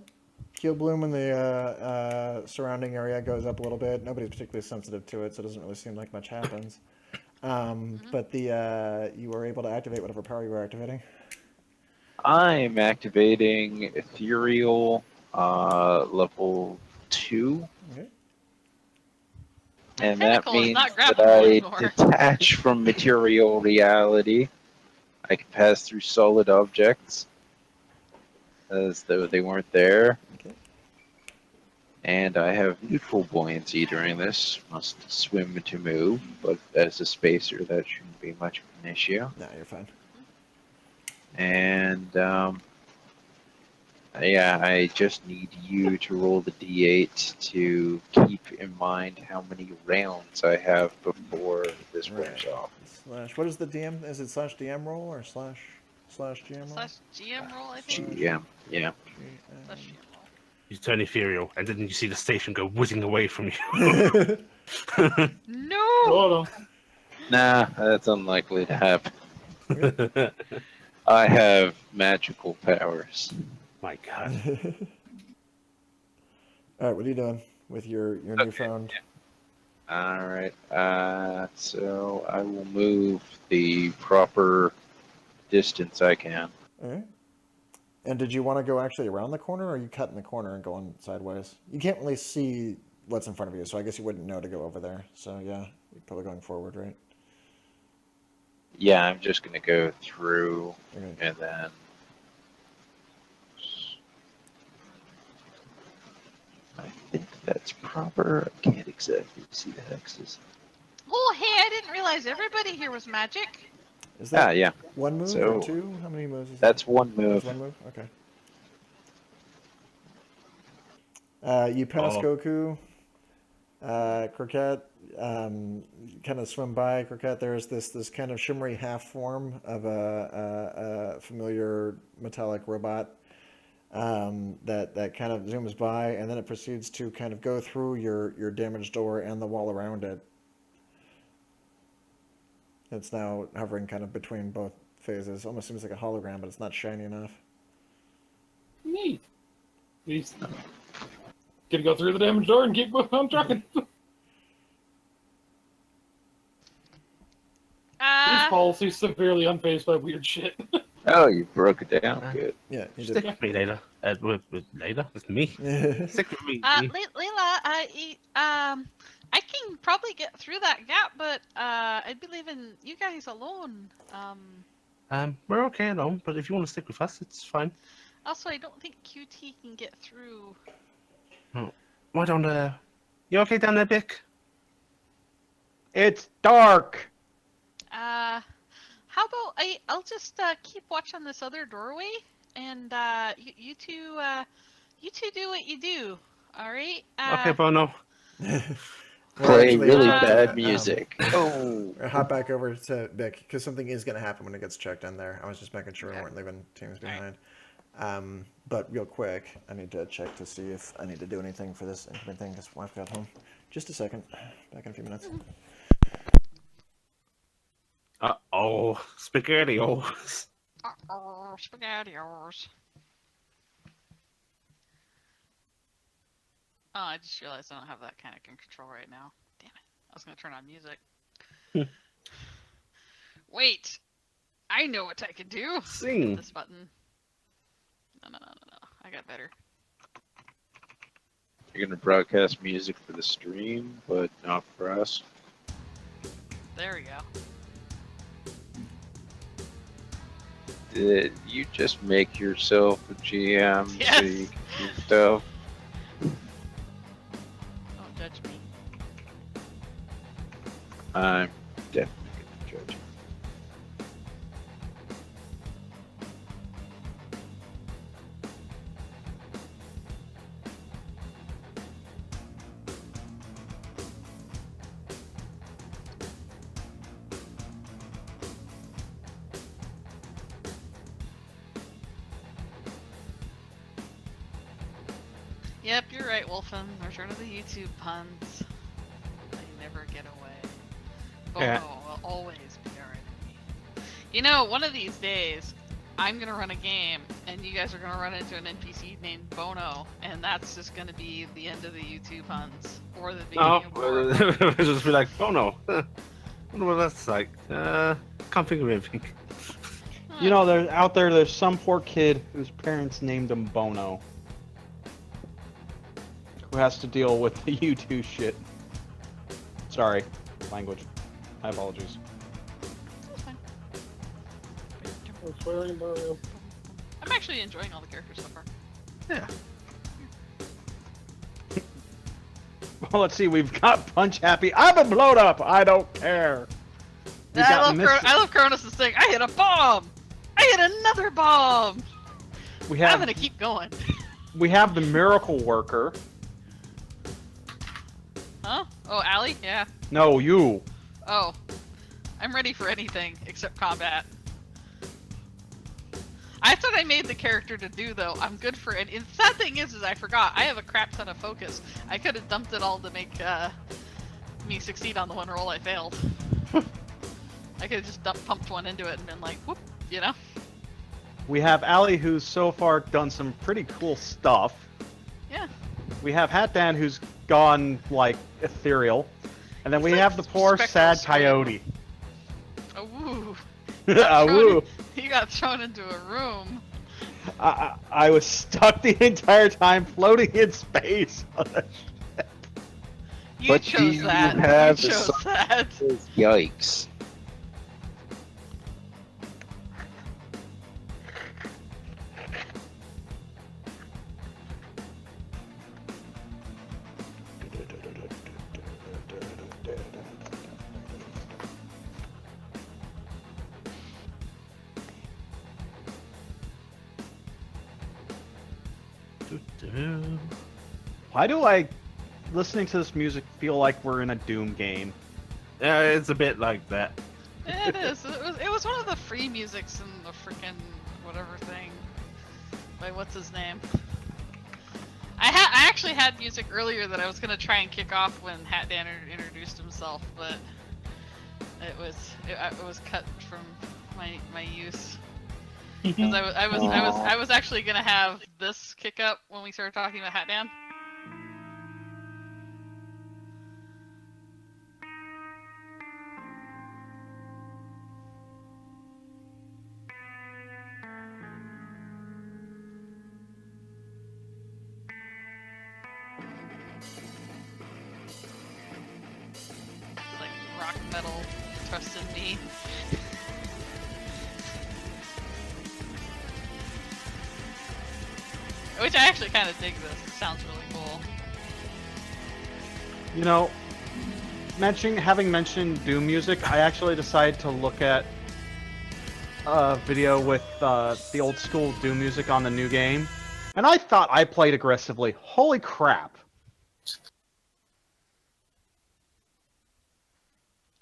Keel bloom in the surrounding area goes up a little bit. Nobody's particularly sensitive to it, so it doesn't really seem like much happens. But you were able to activate whatever power you were activating. I'm activating ethereal level 2, Okay. and that Pinnacle is means not that grapple I anymore. detach from material reality. I can pass through solid objects as though they weren't there. Okay. And I have neutral buoyancy during this. Must swim to move, but as a spacer, that shouldn't be much of an issue. No, you're fine. And yeah, I just need you to roll the d8 to keep in mind how many rounds I have before this wears Right. off. Slash. What is the DM? Is it slash DM roll or slash GM roll? Slash GM roll, I think. Yeah, yeah. Slash GM roll. you turn ethereal, and then you see the station go whizzing away from you. GM. No! Hold on. Nah, that's unlikely to happen. I have magical powers. My God. All right, what are you doing with your newfound? All right. So I will move the proper distance I can. All right. And did you want to go actually around the corner, or are you cutting the corner and going sideways? You can't really see what's in front of you, so I guess you wouldn't know to go over there. So yeah, you're probably going forward, right? Yeah, I'm just gonna go through Okay. and then. I think that's proper. I can't exactly see the hexes. Oh, hey, I didn't realize everybody here was magic. Is that Yeah. one move So- or two? How many moves is That's one that? That's move. one move? Okay. You pass Oh. Goku. Croquette, kind of swim by Croquette. There's this kind of shimmery half form of a familiar metallic robot. that kind of zooms by, and then it proceeds to kind of go through your damaged door and the wall around it. It's now hovering kind of between both phases. Almost seems like a hologram, but it's not shiny enough. Neat. He's gonna go through the damaged door and keep on trucking. He's false. He's severely unfazed by weird shit. Oh, you broke it down. Good. Yeah, you Stick did. with me, Layla. With Layla? With me. Stick with me. Layla, I can probably get through that gap, but I'd be leaving you guys alone. We're okay alone, but if you want to stick with us, it's fine. Also, I don't think QT can get through. Why don't you okay down there, Bick? It's dark. How about I'll just keep watch on this other doorway, and you two do what you do. All right. Okay, Bono. Play actually, really uh, bad music. Oh. Hop back over to Vic, because something is going to happen when it gets checked in there. I was just making sure we weren't leaving teams behind. But real quick, I need to check to see if I need to do anything for this incoming thing, because wife got home. Just a second. Back in a few minutes. Uh-oh. SpaghettiOs. Uh-oh, SpaghettiOs. Oh, I just realized I don't have that kind of control right now. Damn it. I was going to turn on music. Wait. I know what I can do. Sing. This button. No. I got better. You're gonna broadcast music for the stream, but not for us. There we go. Did you just make yourself a GM so Yes. you can do stuff? Don't judge me. I'm definitely gonna judge you. Yep, you're right, Wolfen. Return of the YouTube puns. They never get away. Bono Yeah. will always be our enemy. You know, one of these days, I'm gonna run a game, and you guys are gonna run into an NPC named Bono, and that's just gonna be the end of the YouTube puns. Or the beginning of war. Oh, just be like, Bono. Wonder what that's like. Can't think of anything. You know, there's some poor kid whose parents named him Bono, who has to deal with the U2 shit. Sorry, language. My apologies. That's fine. I'm swearing Mario. I'm actually enjoying all the characters so far. Yeah. Well, let's see. We've got Punch Happy. I've been blown up. I don't care. We got I love Cronus' thing. I hit a bomb. I hit another bomb. We I'm have gonna keep going. we have the Miracle Worker. Huh? Oh, Allie? Yeah. No, you. Oh. I'm ready for anything except combat. That's what I made the character to do, though. I'm good for it. And the sad thing is I forgot. I have a crap ton of focus. I could have dumped it all to make me succeed on the one roll I failed. I could have just pumped one into it and been like, whoop, you know? We have Allie, who's so far done some pretty cool stuff. Yeah. We have Hatdan, who's gone like ethereal, and then we It's like have the poor Spectral sad Scream. coyote. Oh, woo. Ah, woo. He got thrown into a room. I was stuck the entire time floating in space. You But do chose you that. have You the chose that. Yikes. Why do I, listening to this music, feel like we're in a Doom game? Yeah, it's a bit like that. It is. It was one of the free musics in the freaking whatever thing. by what's his name. I actually had music earlier that I was gonna try and kick off when Hat Dan introduced himself, but it was cut from my use. Because I was actually gonna have this kick up when we started talking about Hat Dan. Like rock metal, trust in me. Which I actually kind of dig this. It sounds really cool. You know, having mentioned Doom music, I actually decided to look at a video with the old school Doom music on the new game, and I thought I played aggressively. Holy crap!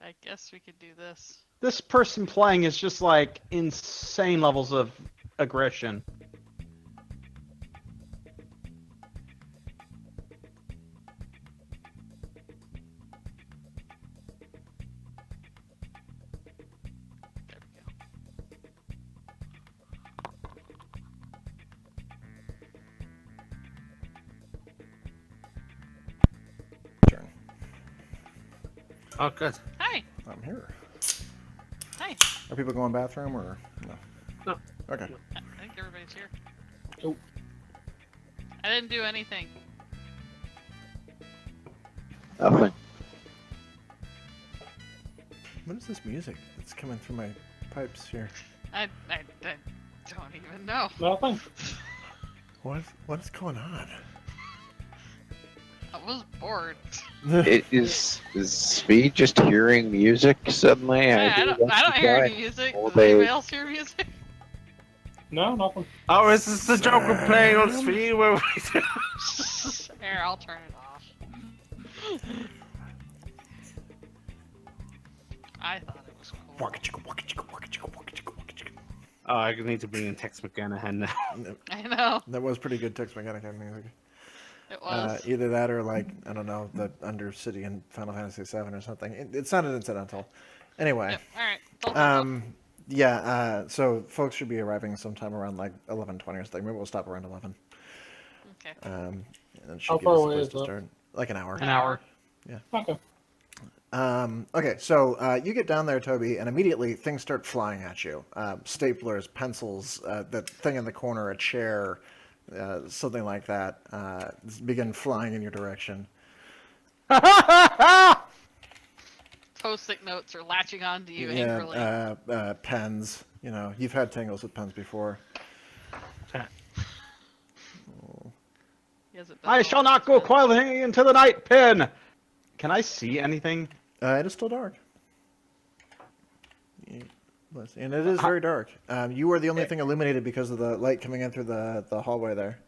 I guess we could do this. This person playing is just like insane levels of aggression. There we go. Turn. Oh, good. Hi. I'm here. Hi. Are people going bathroom or no? No. Okay. I think everybody's here. Oh. I didn't do anything. Nothing. What is this music that's coming through my pipes here? I don't even know. Nothing. What is going on? I was bored. It is me just hearing music suddenly. Yeah, I don't hear any music. Does anybody else hear music? No, nothing. Oh, is this the Joker playing on screen? Where we do? Here, I'll turn it off. I thought it was cool. Oh, I need to bring in Tex McGanahan now. I know. That was pretty good Tex Mechanic music. It was. Either that or like, I don't know, the Undercity in Final Fantasy VII or something. It sounded incidental. Anyway. Yep. All right. Yeah, so folks should be arriving sometime around like 11:20 or something. Maybe we'll stop around 11. Okay. And it should How give far us a away place is to that? start. Like an hour. An hour. Okay. Okay, so you get down there, Toby, and immediately things start flying at you. Staplers, pencils, that thing in the corner, a chair, something like that, begin flying in your direction. Post-it notes are latching onto you angrily. Pens. You know, you've had tangles with pens before. He hasn't been I home shall not since go then. quietly into the night, Pin! Can I see anything? It is still dark. And it is very dark. You are the only thing illuminated because of the light coming in through the hallway there.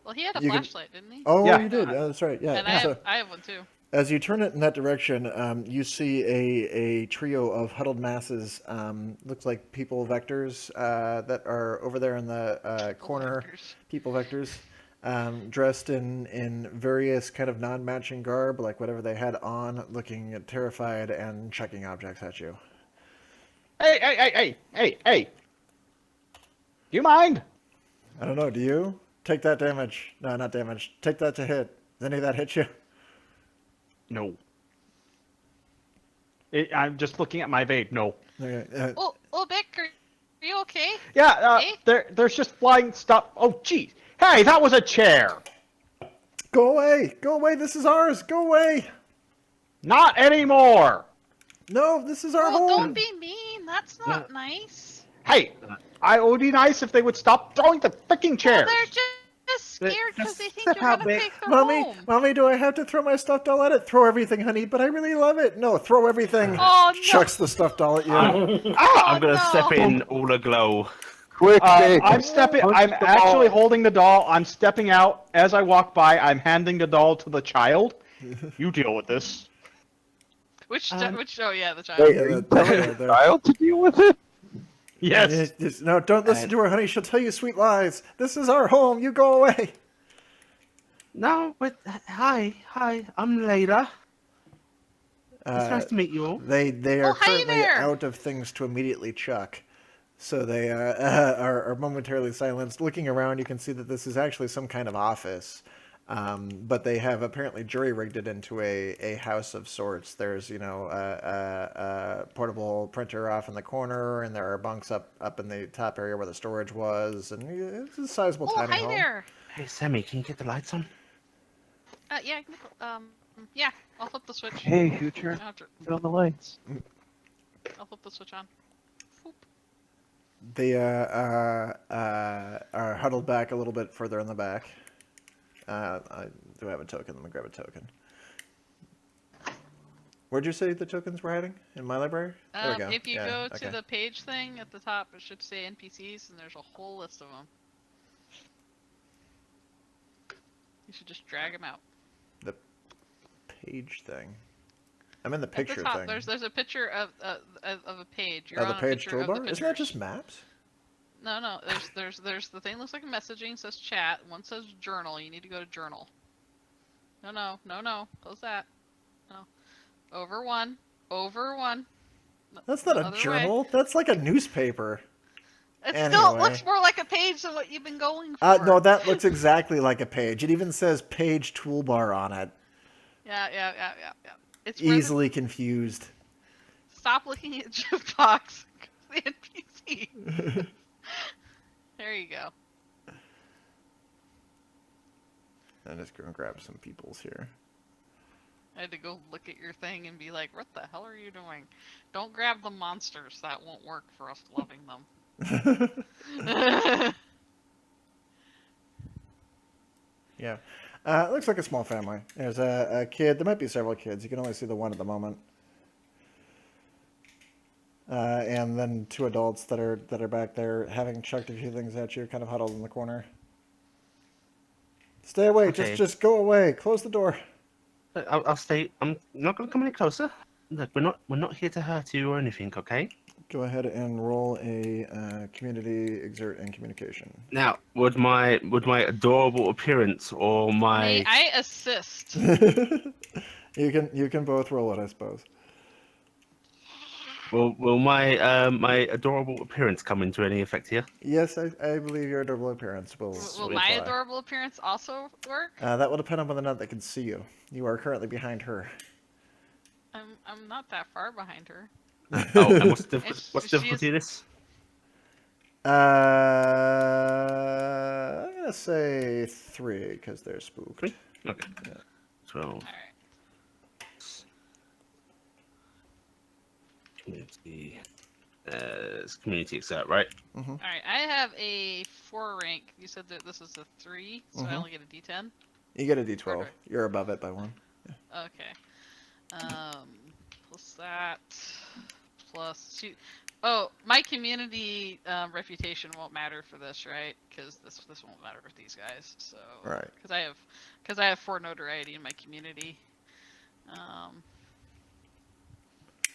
Well, he had a You can- flashlight, didn't he? Oh, Yeah. you did. That's right. Yeah. And So, I have one too. as you turn it in that direction, you see a trio of huddled masses. Looks like people vectors that are over there in the corner. Vectors. People vectors, dressed in various kind of non-matching garb, like whatever they had on, looking terrified and chucking objects at you. Hey! Do you mind? I don't know. Do you take that damage? No, not damage. Take that to hit. Does any of that hit you? No. I'm just looking at my vape. No. Okay. Oh, Beck, are you okay? Yeah, Eh? there's just flying stuff. Oh, geez. Hey, that was a chair. Go away! Go away! This is ours! Go away! Not anymore. No, this is our Oh, home. don't be mean. That's not nice. Hey, I would be nice if they would stop throwing the freaking Well, chairs. they're just scared because they think you're how gonna big- take their Mommy, home. mommy, do I have to throw my stuffed doll at it? Throw everything, honey. But I really love it. No, throw everything. Oh, no. Chucks the stuffed doll at you. I'm gonna no. step in all aglow. Quick, Dave. I'm actually holding the doll. I'm stepping out. As I walk by, I'm handing the doll to the child. You deal with this. Which? Oh, yeah, the child. Wait, Yeah, are you the- telling yeah, the the- child to deal with it? Yes. No, don't listen to her, honey. She'll tell you sweet lies. This is our home. You go away. No, but hi, I'm Layla. It's Uh, nice to meet you all. they are Oh, hi currently there. out of things to immediately chuck. So they are momentarily silenced. Looking around, you can see that this is actually some kind of office. But they have apparently jury-rigged it into a house of sorts. There's, a portable printer off in the corner, and there are bunks up in the top area where the storage was, and it's a sizable Oh, tiny hi home. there. Hey, Sammy, can you get the lights on? Yeah, yeah, I'll flip the switch. Hey, future, I'll have to- turn on the lights. I'll flip the switch on. Boop. They are huddled back a little bit further in the back. I do have a token. Let me grab a token. Where'd you say the tokens were hiding? In my library? There we go. If you Yeah, go okay. to the page thing at the top, it should say NPCs, and there's a whole list of them. You should just drag them out. The page thing. I'm in the At picture the top, thing. there's a picture of a page. You're Oh, the on a page picture of toolbar? the Isn't that just pictures. maps? No. There's the thing looks like a messaging, says chat. One says journal. You need to go to journal. No. Close that. No. Over one. That's not The a other journal. That's like a newspaper. It still Anyway. looks more like a page than what you've been going for. No, that looks exactly like a page. It even says page toolbar on it. Yeah. It's where the- Easily confused. Stop looking at Jukebox. The NPC. There you go. I'm just gonna grab some peoples here. I had to go look at your thing and be like, what the hell are you doing? Don't grab the monsters. That won't work for us loving them. Yeah. It looks like a small family. There's a kid. There might be several kids. You can only see the one at the moment. And then two adults that are back there, having chucked a few things at you, kind of huddled in the corner. Stay away. Okay. Just go away. Close the door. I'll stay. I'm not going to come any closer. Look, we're not here to hurt you or anything, okay? Go ahead and roll a community exert and communication. Now, would my adorable appearance or my May I assist? You can both roll it, I suppose. will my adorable appearance come into any effect here? Yes, I believe your adorable appearance will. Will will my apply. adorable appearance also work? That will depend on whether or not they can see you. You are currently behind her. I'm not that far behind her. Oh, and what's the It's- what's the she difficulty is- in this? I'm gonna say 3 because they're spooked. 3? Okay. Yeah. 12. All right. Community. It's community exert, right? All right. I have a 4 rank. You said that this is a 3, so I Mhm. only get a D10. You get a D12. Perfect. You're above it by 1. Okay. Plus that. Plus 2. Oh, my community reputation won't matter for this, right? Because this won't matter with these guys. So. Right. Because I have 4 notoriety in my community.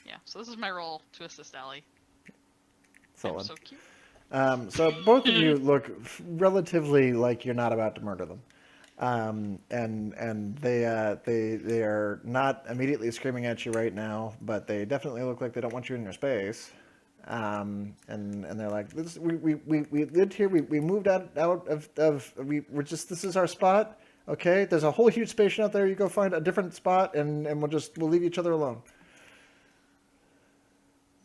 Yeah. So this is my role to assist Allie. I'm Solid. so cute. So both of you look relatively like you're not about to murder them. And they are not immediately screaming at you right now, but they definitely look like they don't want you in their space. And they're like, we lived here, we moved out of we're just, this is our spot. Okay, there's a whole huge space out there. You go find a different spot, and we'll leave each other alone.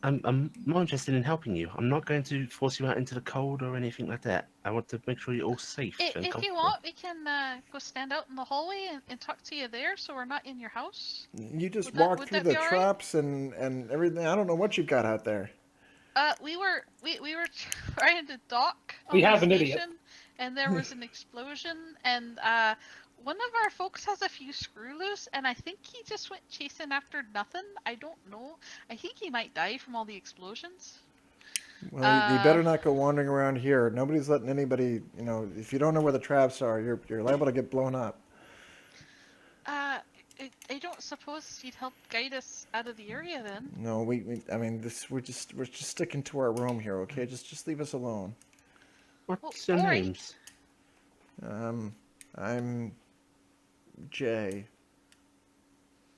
I'm more interested in helping you. I'm not going to force you out into the cold or anything like that. I want to make sure you're all safe and If comfortable. you want, we can go stand out in the hallway and talk to you there, so we're not in your house. You just Would that- walk would through that the be all right? traps and everything. I don't know what you've got out there. We were trying to dock. We on have the an idiot. station, and there was an explosion, and one of our folks has a few screw loose, and I think he just went chasing after nothing. I don't know. I think he might die from all the explosions. Well, you better not go wandering around here. Nobody's letting anybody. If you don't know where the traps are, you're liable to get blown up. I don't suppose you'd help guide us out of the area then. No, I mean, we're just sticking to our room here, okay? Just leave us alone. What's your alright. names? I'm Jay,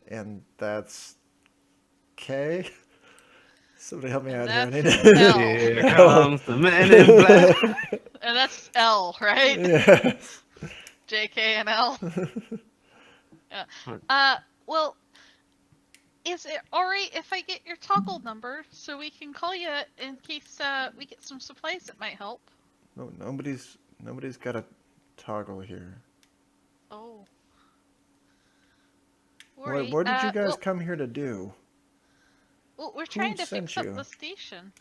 and that's K. Somebody help me out here. I need That's to- L. Here comes the man in black. And that's L, right? Yeah. JK and L. Well, is it alright if I get your toggle number so we can call you in case we get some supplies that might help? No, nobody's got a toggle here. Oh. What did you guys come here to do? Well, we're trying to sent fix you? up the station.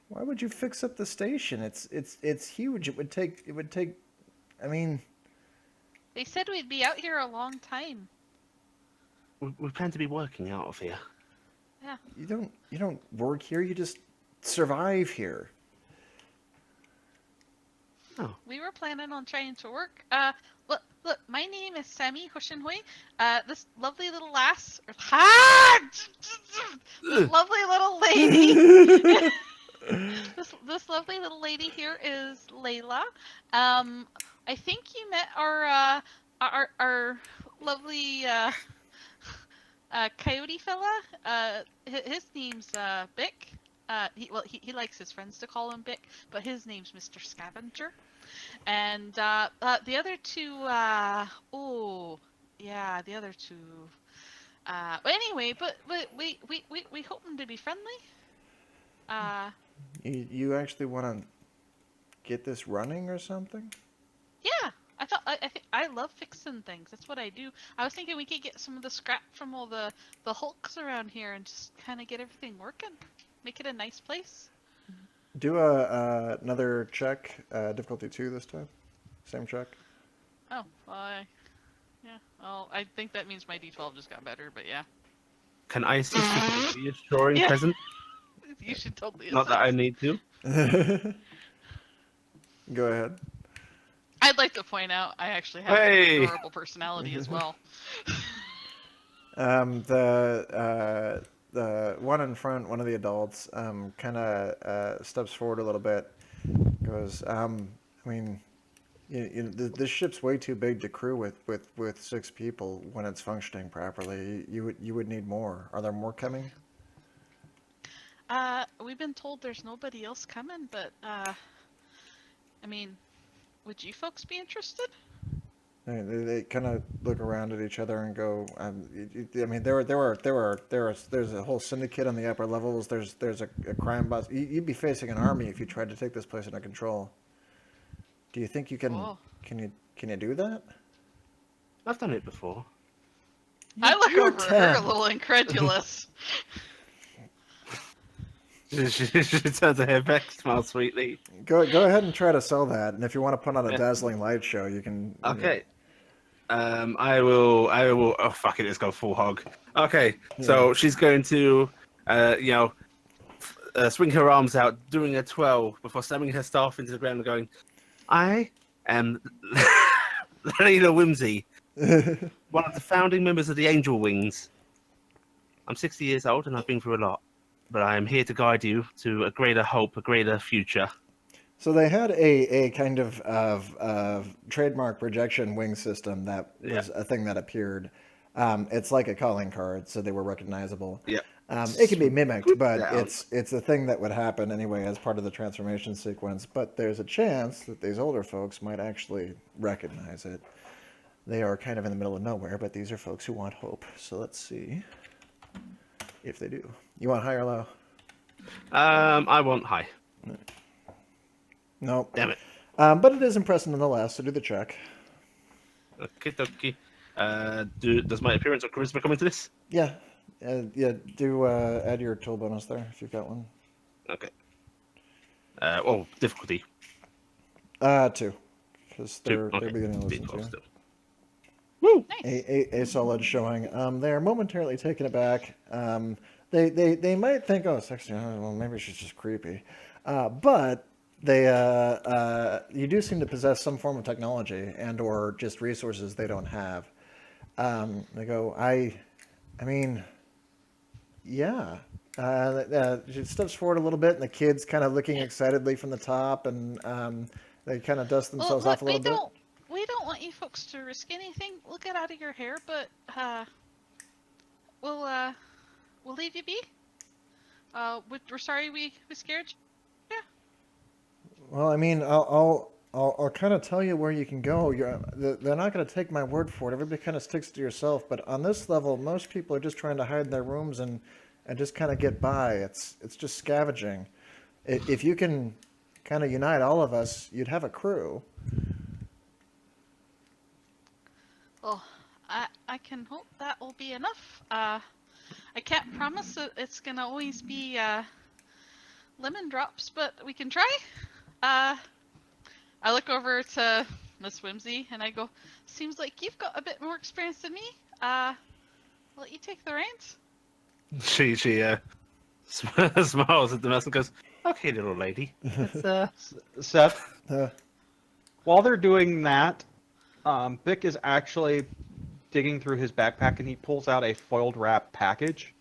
Why would you fix up the station? It's huge. It would take. I mean, They said we'd be out here a long time. We plan to be working out of here. you don't work here. You just survive here. We were planning on trying to work. Look, my name is Sammy Hushinhui. This lovely little lass. This lovely little lady. This lovely little lady here is Layla. I think you met our lovely coyote fella. His name's Bick. He likes his friends to call him Bick, but his name's Mr. Scavenger. And the other two, the other two. But anyway, but we hope them to be friendly. You actually want to get this running or something? Yeah, I love fixing things. That's what I do. I was thinking we could get some of the scrap from all the hulks around here and just kind of get everything working, make it a nice place. Do another check, difficulty 2 this time. Same check. Oh, well, yeah. Well, I think that means my D12 just got better, but yeah. Can I assist with the reassuring Yeah. present? You should totally. Not that I assist. need to. Go ahead. I'd like to point out I actually have Hey! an adorable personality as well. The one in front, one of the adults, kind of steps forward a little bit. Goes, I mean, this ship's way too big to crew with 6 people when it's functioning properly. You would need more. Are there more coming? We've been told there's nobody else coming, but I mean, would you folks be interested? They kind of look around at each other and go. I mean, there's a whole syndicate on the upper levels. There's a crime boss. You'd be facing an army if you tried to take this place under control. Do you think you can? Whoa. Can you do that? I've done it before. I look You're over at her 10. a little incredulous. She turns her head back, smiles sweetly. Go ahead and try to sell that. And if you want to put on a dazzling light show, you can. Okay. I will. Oh fuck it! Let's go full hog. Okay. So she's going to, swing her arms out, doing a 12 before slamming her staff into the ground and going, "I am Layla Whimsy, one of the founding members of the Angel Wings. I'm 60 years old and I've been through a lot, but I am here to guide you to a greater hope, a greater future." So they had a kind of trademark projection wing system that was a thing that appeared. It's like a calling card, so they were recognizable. Yeah. It can be mimicked, but down. it's a thing that would happen anyway as part of the transformation sequence. But there's a chance that these older folks might actually recognize it. They are kind of in the middle of nowhere, but these are folks who want hope. So let's see if they do. You want high or low? I want high. Nope. Damn it. But it is impressive nonetheless, so do the check. Okay, dokie. Does my appearance or charisma come into this? Yeah. Do add your tool bonus there if you've got one. Okay. Difficulty. 2. Because Two. they're Okay. beginning to listen D12 to you. still. Woo! Nice. A solid showing. They're momentarily taken aback. They might think, oh, sexy. Well, maybe she's just creepy. But you do seem to possess some form of technology and or just resources they don't have. They go, I mean, yeah. She steps forward a little bit, and the kid's kind of looking excitedly from the top, and they kind of dust Well, themselves look, off a little bit. we don't want you folks to risk anything. We'll get out of your hair, but we'll leave you be. We're sorry we scared you. Well, I mean, I'll kind of tell you where you can go. They're not going to take my word for it. Everybody kind of sticks to yourself. But on this level, most people are just trying to hide in their rooms and just kind of get by. It's just scavenging. If you can kind of unite all of us, you'd have a crew. Well, I can hope that will be enough. I can't promise that it's gonna always be lemon drops, but we can try. I look over to Miss Whimsy and I go, seems like you've got a bit more experience than me. I'll let you take the reins. She smiles at the mess and goes, "Okay, little lady." Seth, Uh, while they're doing that, Bick is actually digging through his backpack and he pulls out a foiled wrap package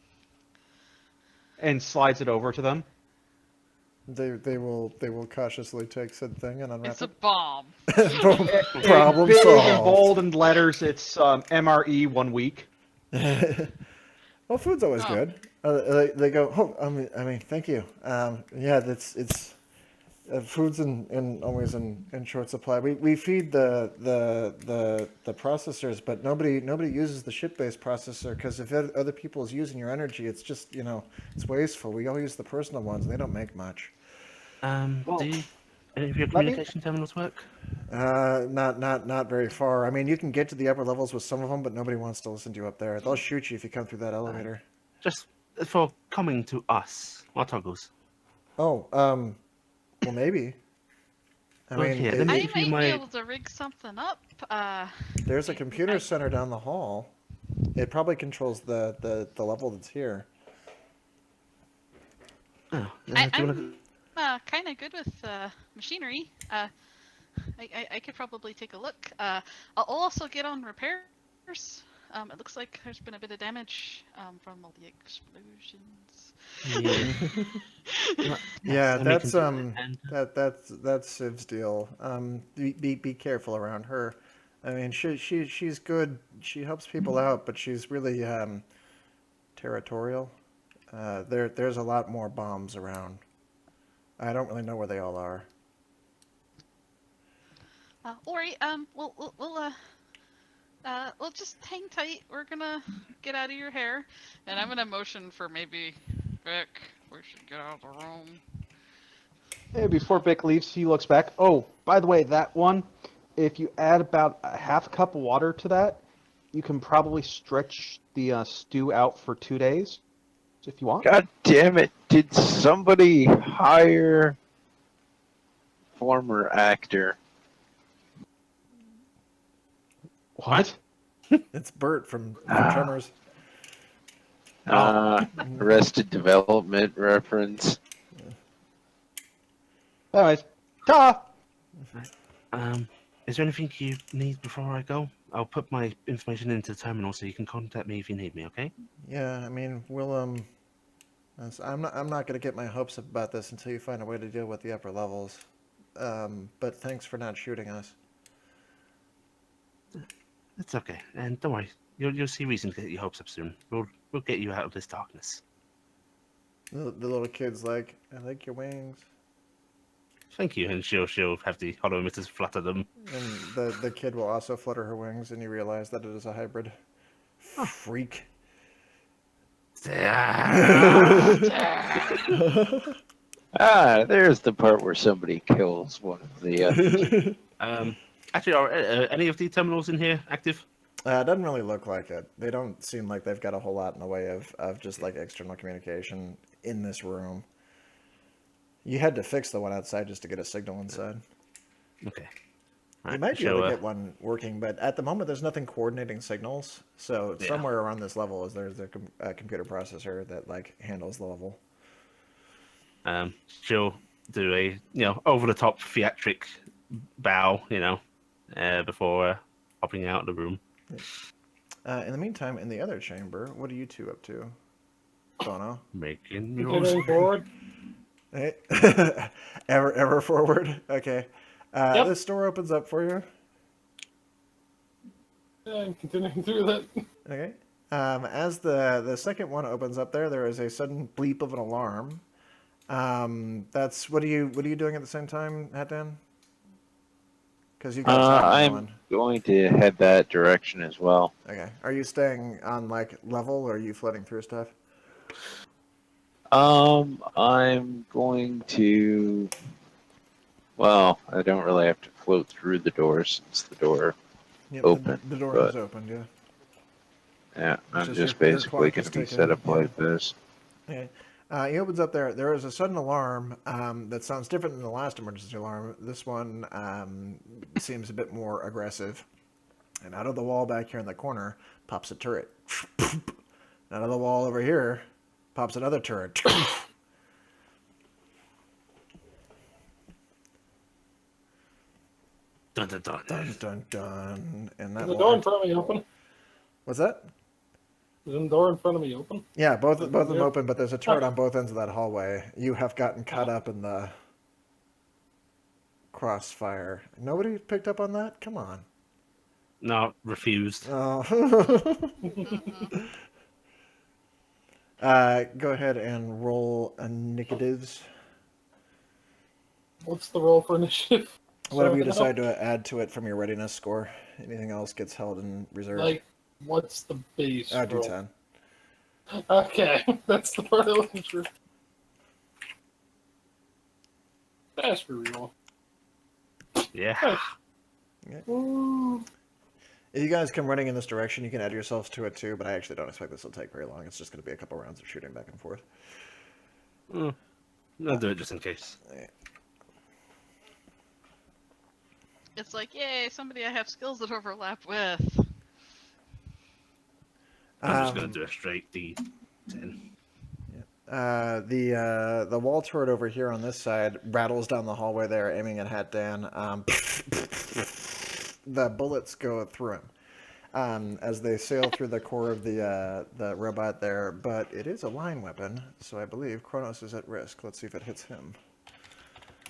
and slides it over to them. they will cautiously take said thing and unwrap It's a it. bomb. Problem Big and solved. bold in letters, it's MRE 1 week. Well, food's always Oh. good. They go, oh, I mean, thank you. Yeah, it's food's always in short supply. We feed the processors, but nobody uses the ship-based processor because if other people is using your energy, it's just it's wasteful. We all use the personal ones. They don't make much. Well, Do any of your let me- communication terminals work? Not very far. I mean, you can get to the upper levels with some of them, but nobody wants to listen to you up there. They'll shoot you if you come through that elevator. Just for coming to us, our toggles. Oh, well, maybe. I Well, mean, yeah, it- then I if you might be might- able to rig something up. there's a computer center down the hall. It probably controls the level that's here. Oh, do you I'm wanna... kind of good with machinery. I could probably take a look. I'll also get on repairs. It looks like there's been a bit of damage from all the explosions. Yeah. Yeah, and we that's can do that, and- that's Civ's deal. Be careful around her. I mean, she's good. She helps people out, but she's really territorial. There's a lot more bombs around. I don't really know where they all are. Ori, we'll just hang tight. We're gonna get out of your hair, and I'm gonna motion for maybe Vic. We should get out of the room. Hey, before Bick leaves, he looks back. Oh, by the way, that one, if you add about a half cup of water to that, you can probably stretch the stew out for 2 days, if you want. God damn it! Did somebody hire former actor? What? It's Bert from Ah. Tremors. Arrested Development reference. Anyways, ta! Is there anything you need before I go? I'll put my information into the terminal so you can contact me if you need me, okay? Yeah, I mean, we'll I'm not gonna get my hopes up about this until you find a way to deal with the upper levels. But thanks for not shooting us. It's okay, and don't worry. You'll see reason to get your hopes up soon. We'll get you out of this darkness. The little kid's like, I like your wings. Thank you, and she'll have the hollow emitters flutter them. And the kid will also flutter her wings, and you realize that it is a hybrid. Freak. There's the part where somebody kills one of the. Actually, are any of the terminals in here active? It doesn't really look like it. They don't seem like they've got a whole lot in the way of just like external communication in this room. You had to fix the one outside just to get a signal inside. Okay. You might be able to get one working, but at the moment there's nothing coordinating signals. So Yeah. somewhere around this level is there's a computer processor that like handles the level. She'll do a over the top theatric bow, before hopping out of the room. In the meantime, in the other chamber, what are you two up to? Bono? Making music. Continuing forward. Hey. ever forward? Okay. Yep. This door opens up for you. And continuing through that. Okay. As the second one opens up there is a sudden bleep of an alarm. That's what are you doing at the same time, Hatdan? Because you got something I'm going. going to head that direction as well. Okay. Are you staying on like level or are you floating through stuff? I'm going to. Well, I don't really have to float through the door since the door. Yep, Open, The door but- is opened, yeah. Yeah, I'm just just your basically clock going is to be ticking, set up yeah. like this. Okay. He opens up there. There is a sudden alarm that sounds different than the last emergency alarm. This one seems a bit more aggressive. And out of the wall back here in the corner pops a turret. Out of the wall over here pops another turret. Dun, dun, dun. Dun dun dun. And that Is the will door in act- front of me open? What's that? Is the door in front of me open? Yeah, both of them Yeah. open, but there's a turret on both ends of that hallway. You have gotten caught up in the crossfire. Nobody picked up on that? Come on. No, refused. Oh. Go ahead and roll initiatives. What's the roll for initiative? Whatever you So, decide to add to it from your readiness score. Anything else gets held in reserve. Like, what's the base roll? D10. Okay, that's the part I'm looking for. That's for real. Yeah. Ooh. If you guys come running in this direction, you can add yourselves to it too, but I actually don't expect this will take very long. It's just going to be a couple rounds of shooting back and forth. I'll do it just in case. It's like, yay, somebody I have skills that overlap with. I'm just going to do a straight D10. The wall turret over here on this side rattles down the hallway there, aiming at Hatdan. The bullets go through him as they sail through the core of the robot there, but it is a line weapon, so I believe Kronos is at risk. Let's see if it hits him.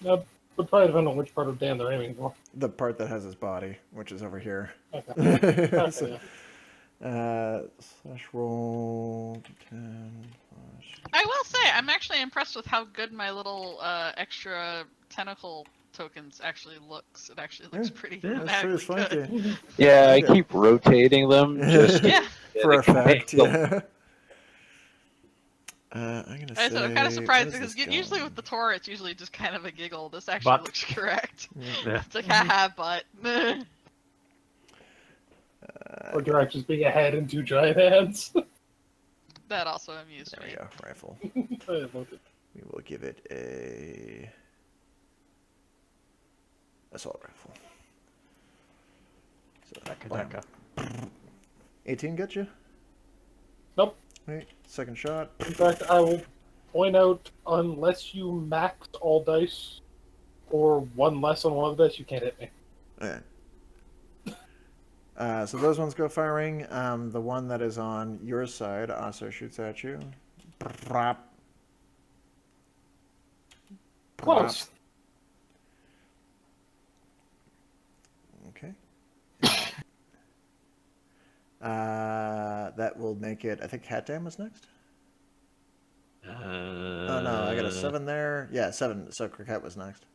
That would probably depend on which part of Dan they're aiming for. The part that has his body, which is over here. Okay. So, Okay. slash roll 10. I will say, I'm actually impressed with how good my little extra tentacle tokens actually looks. It actually looks pretty Yeah, That's pretty dramatically good. funky. Yeah, I Okay. keep rotating them just Yeah. For to get effect, the- yeah. I'm gonna say. So I'm kind of surprised what is because this usually gun? with the Tor, it's usually just kind of a giggle. This actually But- looks correct. Yeah. It's like, haha, but. Or direct just being a head and two giant hands. That also amused There we me. go, rifle. I love it. We will give it a assault rifle. So Deca, deca. 18 get you? Nope. Wait, second shot. In fact, I will point out, unless you max all dice or one less on one of the dice, you can't hit me. Okay. So those ones go firing. The one that is on your side also shoots at you. Brap. Close. Okay. That will make it. I think Hatdan was next. Oh no, I got a 7 there. Yeah, 7. So Cricket was next.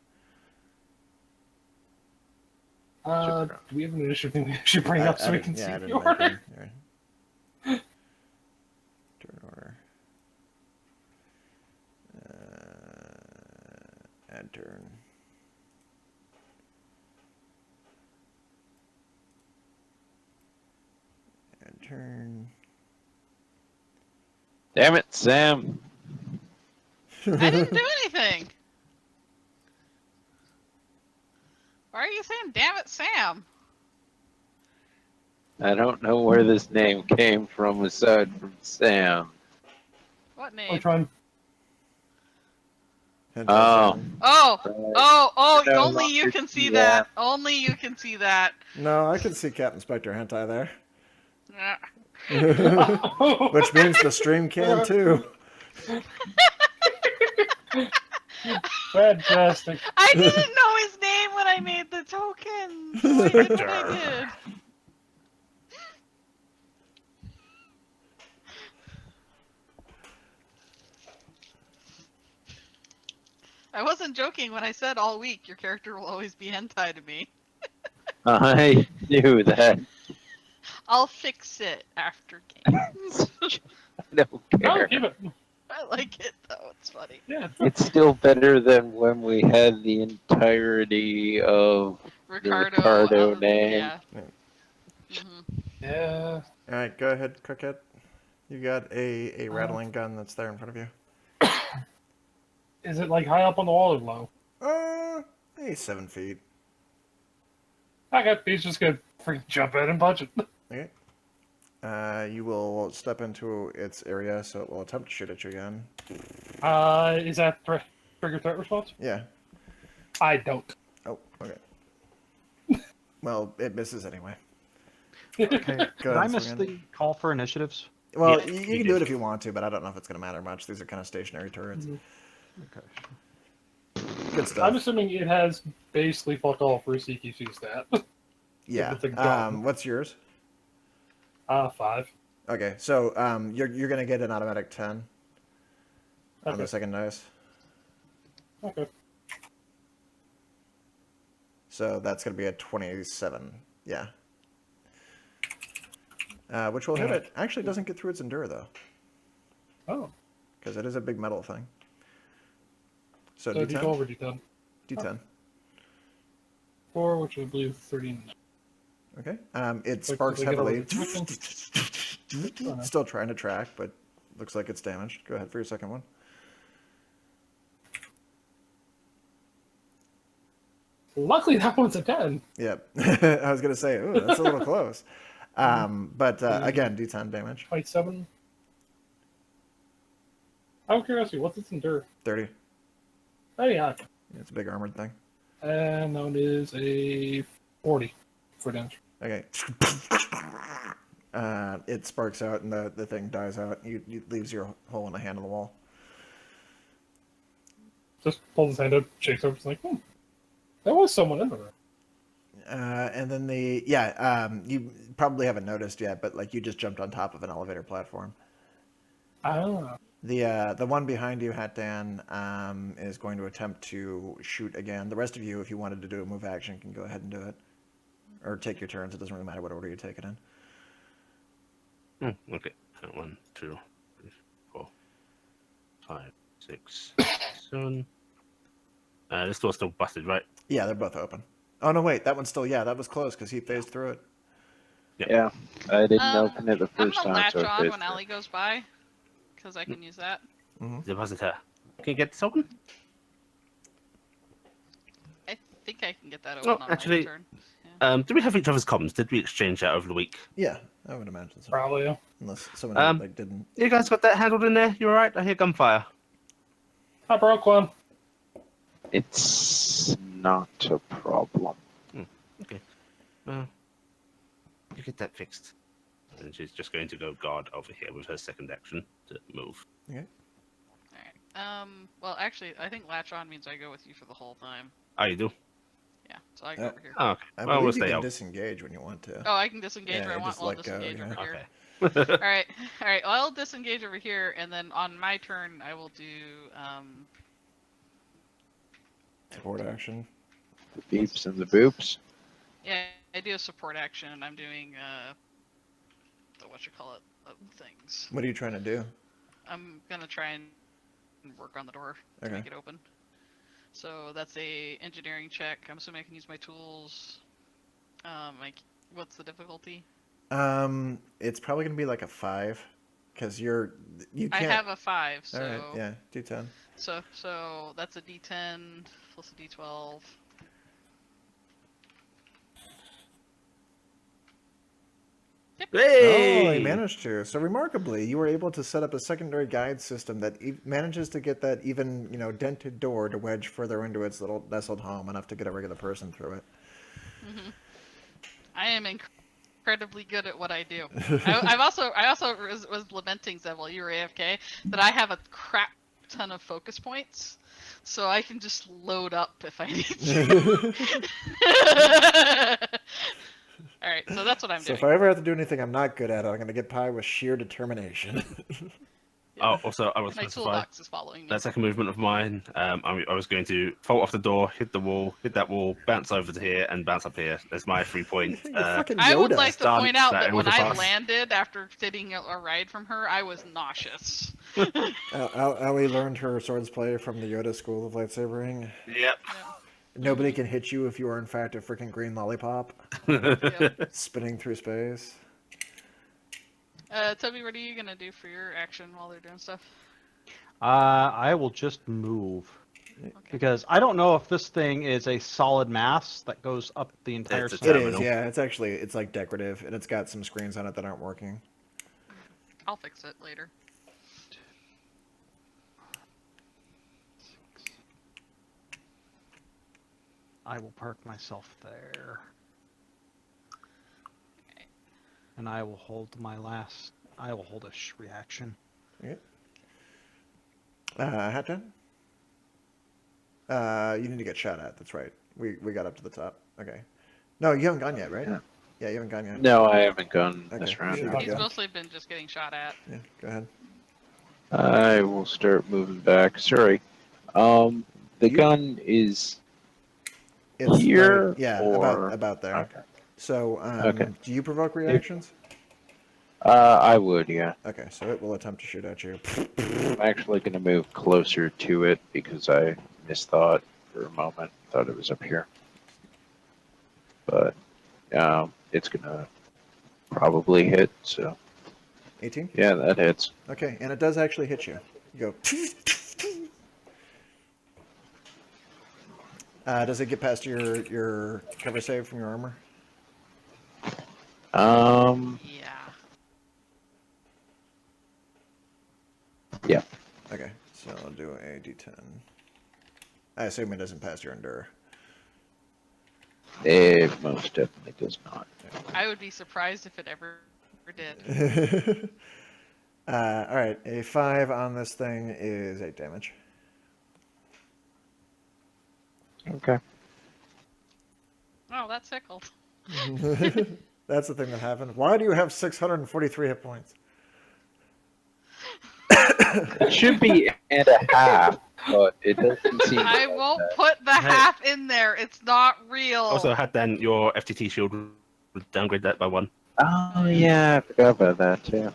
Do we have an initiative thing we should bring up so we can see I the didn't make order? one. All right. Turn order. Add turn. Add turn. Damn it, Sam. I didn't do anything. Why are you saying, damn it, Sam? I don't know where this name came from aside from Sam. What name? Which one? Oh. Oh, No, only not you this- can see yeah. that. Only you can see that. No, I can see Captain Spectre hentai there. Which means the stream can too. Fantastic. I didn't know his name when I made the token. So I did what I did. I wasn't joking when I said all week your character will always be hentai to me. I knew that. I'll fix it after games. I don't No, care. keep it. I like it though. It's funny. Yeah. It's still better than when we had the entirety of Ricardo name. Yeah. Yeah. Mhm. Yeah. All right, go ahead, Crooked. You got a rattling gun that's there in front of you. Is it like high up on the wall or low? Maybe 7 feet. Okay, he's just gonna freaking jump in and punch it. Okay. You will step into its area, so it will attempt to shoot at you again. Is that trigger threat response? Yeah. I don't. Oh, okay. Well, it misses anyway. Okay. Go Did I ahead, miss swing the call for initiatives? Well, Yeah, you you can do it did. if you want to, but I don't know if it's going to matter much. These are kind of stationary turrets. Okay. Good I'm stuff. assuming it has basically fuck all for a CQC stat. Yeah. it's a gun. What's yours? 5. Okay, so you're going to get an automatic 10 on Okay. the second dice. Okay. So that's going to be a 27. Yeah. Which will hit it. Actually, it doesn't get through its endure, though, Oh. because it is a big metal thing. So So D10? D12 or D10? D10. 4, which I believe 13. Okay. It Wait, sparks did they get all heavily. the Still trying to track, but looks like it's damaged. Go ahead for your second one. Luckily, that one's a 10. Yep. I was going to say, ooh, that's a little close. But again, D10 damage. 27. Out of curiosity, what's its endure? 30. Oh, yeah. It's a big armored thing. And that one is a 40 for damage. Okay. It sparks out and the thing dies out. You leaves your hole in the hand on the wall. Just pulls his hand up, shakes over, it's like, there was someone in there. And then you probably haven't noticed yet, but like you just jumped on top of an elevator platform. Ah. The one behind you, Hatdan, is going to attempt to shoot again. The rest of you, if you wanted to do a move action, can go ahead and do it. Or take your turns. It doesn't really matter what order you take it in. Okay. 1, 2, 3, 4, 5, 6, 7. This door's still busted, right? Yeah, they're both open. Oh, no, wait. That one's still, that was close because he phased through it. Yeah, I didn't Um, open it the I'm first gonna time, latch so I on faced when it. Allie goes by, because I can use that. Depositor. Can you get this open? I think I can get that open Oh, on actually- my turn. Yeah. Do we have each other's comms? Did we exchange that over the week? Yeah, I would imagine so. Probably, yeah. Unless someone didn't. You guys got that handled in there? You alright? I hear gunfire. I broke one. It's not a problem. You get that fixed. And she's just going to go guard over here with her second action to move. Okay. Alright. Well, actually, I think latch on means I go with you for the whole time. Oh, you do? Yeah, so I go over here. Oh, okay. I Well, we'll believe you stay can out. disengage when you want to. Oh, I can disengage Yeah, where I want. just Well, I'll let go, disengage yeah. over here. Okay. Alright, alright. Well, I'll disengage over here, and then on my turn, I will do, Support action. The beeps and the boops. yeah, I do a support action, and I'm doing, the whatchamacallit things. What are you trying to do? I'm gonna try and work on the door to Okay. make it open. So that's a engineering check. I'm assuming I can use my tools. What's the difficulty? It's probably gonna be like a 5, because you I can't. have a 5, so All right, yeah, D10. so that's a D10 plus a D12. Hey! Oh, he managed to. So remarkably, you were able to set up a secondary guide system that manages to get that even, dented door to wedge further into its little nestled home, enough to get a regular person through it. I am incredibly good at what I do. I also was lamenting, Zeb, while you were AFK, that I have a crap ton of focus points, so I can just load up if I need to. All right, so that's what I'm So doing. if I ever have to do anything I'm not good at, I'm gonna get by with sheer determination. Oh, also, I will My specify toolbox is following me. that second movement of mine. I was going to fall off the door, hit the wall, hit that wall, bounce over to here, and bounce up here. That's my 3-point. You're fucking I would Yoda. like to Done. point out That that when was a I pass. landed after getting a ride from her, I was nauseous. Ellie learned her swords play from the Yoda School of Lightsabering. Yep. Yeah. Nobody can hit you if you are in fact a freaking green lollipop spinning through space. Toby, what are you gonna do for your action while they're doing stuff? I will just move. Okay. Because I don't know if this thing is a solid mass that goes up the entire It's a It side. is, Terminal. yeah. It's like decorative, and it's got some screens on it that aren't working. I'll fix it later. I will park myself there. And I will hold my last. I will hold a reaction. Hat done? You need to get shot at. That's right. We got up to the top. Okay. No, you haven't gone yet, right? Yeah. Yeah, you haven't gone yet. No, I haven't gone Okay. this round. Should Yeah. He's go. mostly been just getting shot at. Yeah, go ahead. I will start moving back. Sorry. The You- gun is It's here right- yeah, or about there. okay. So, Okay. do you provoke reactions? I would, yeah. Okay, so it will attempt to shoot at you. I'm actually going to move closer to it because I misthought for a moment. Thought it was up here. But it's going to probably hit, so 18? yeah, that hits. Okay, and it does actually hit you. You go. Does it get past your cover save from your armor? Yeah. Yeah. Okay, so I'll do a d10. I assume it doesn't pass your endure. It most definitely does not. I would be surprised if it ever did. All right, a 5 on this thing is 8 damage. Okay. Oh, that's tickled. That's the thing that happened. Why do you have 643 hit points? It should be and a half, but it doesn't seem. I like won't that. put the Hey. half in there. It's not real. Also, had then your FTT shield would downgrade that by 1. Oh yeah, I forgot about that too.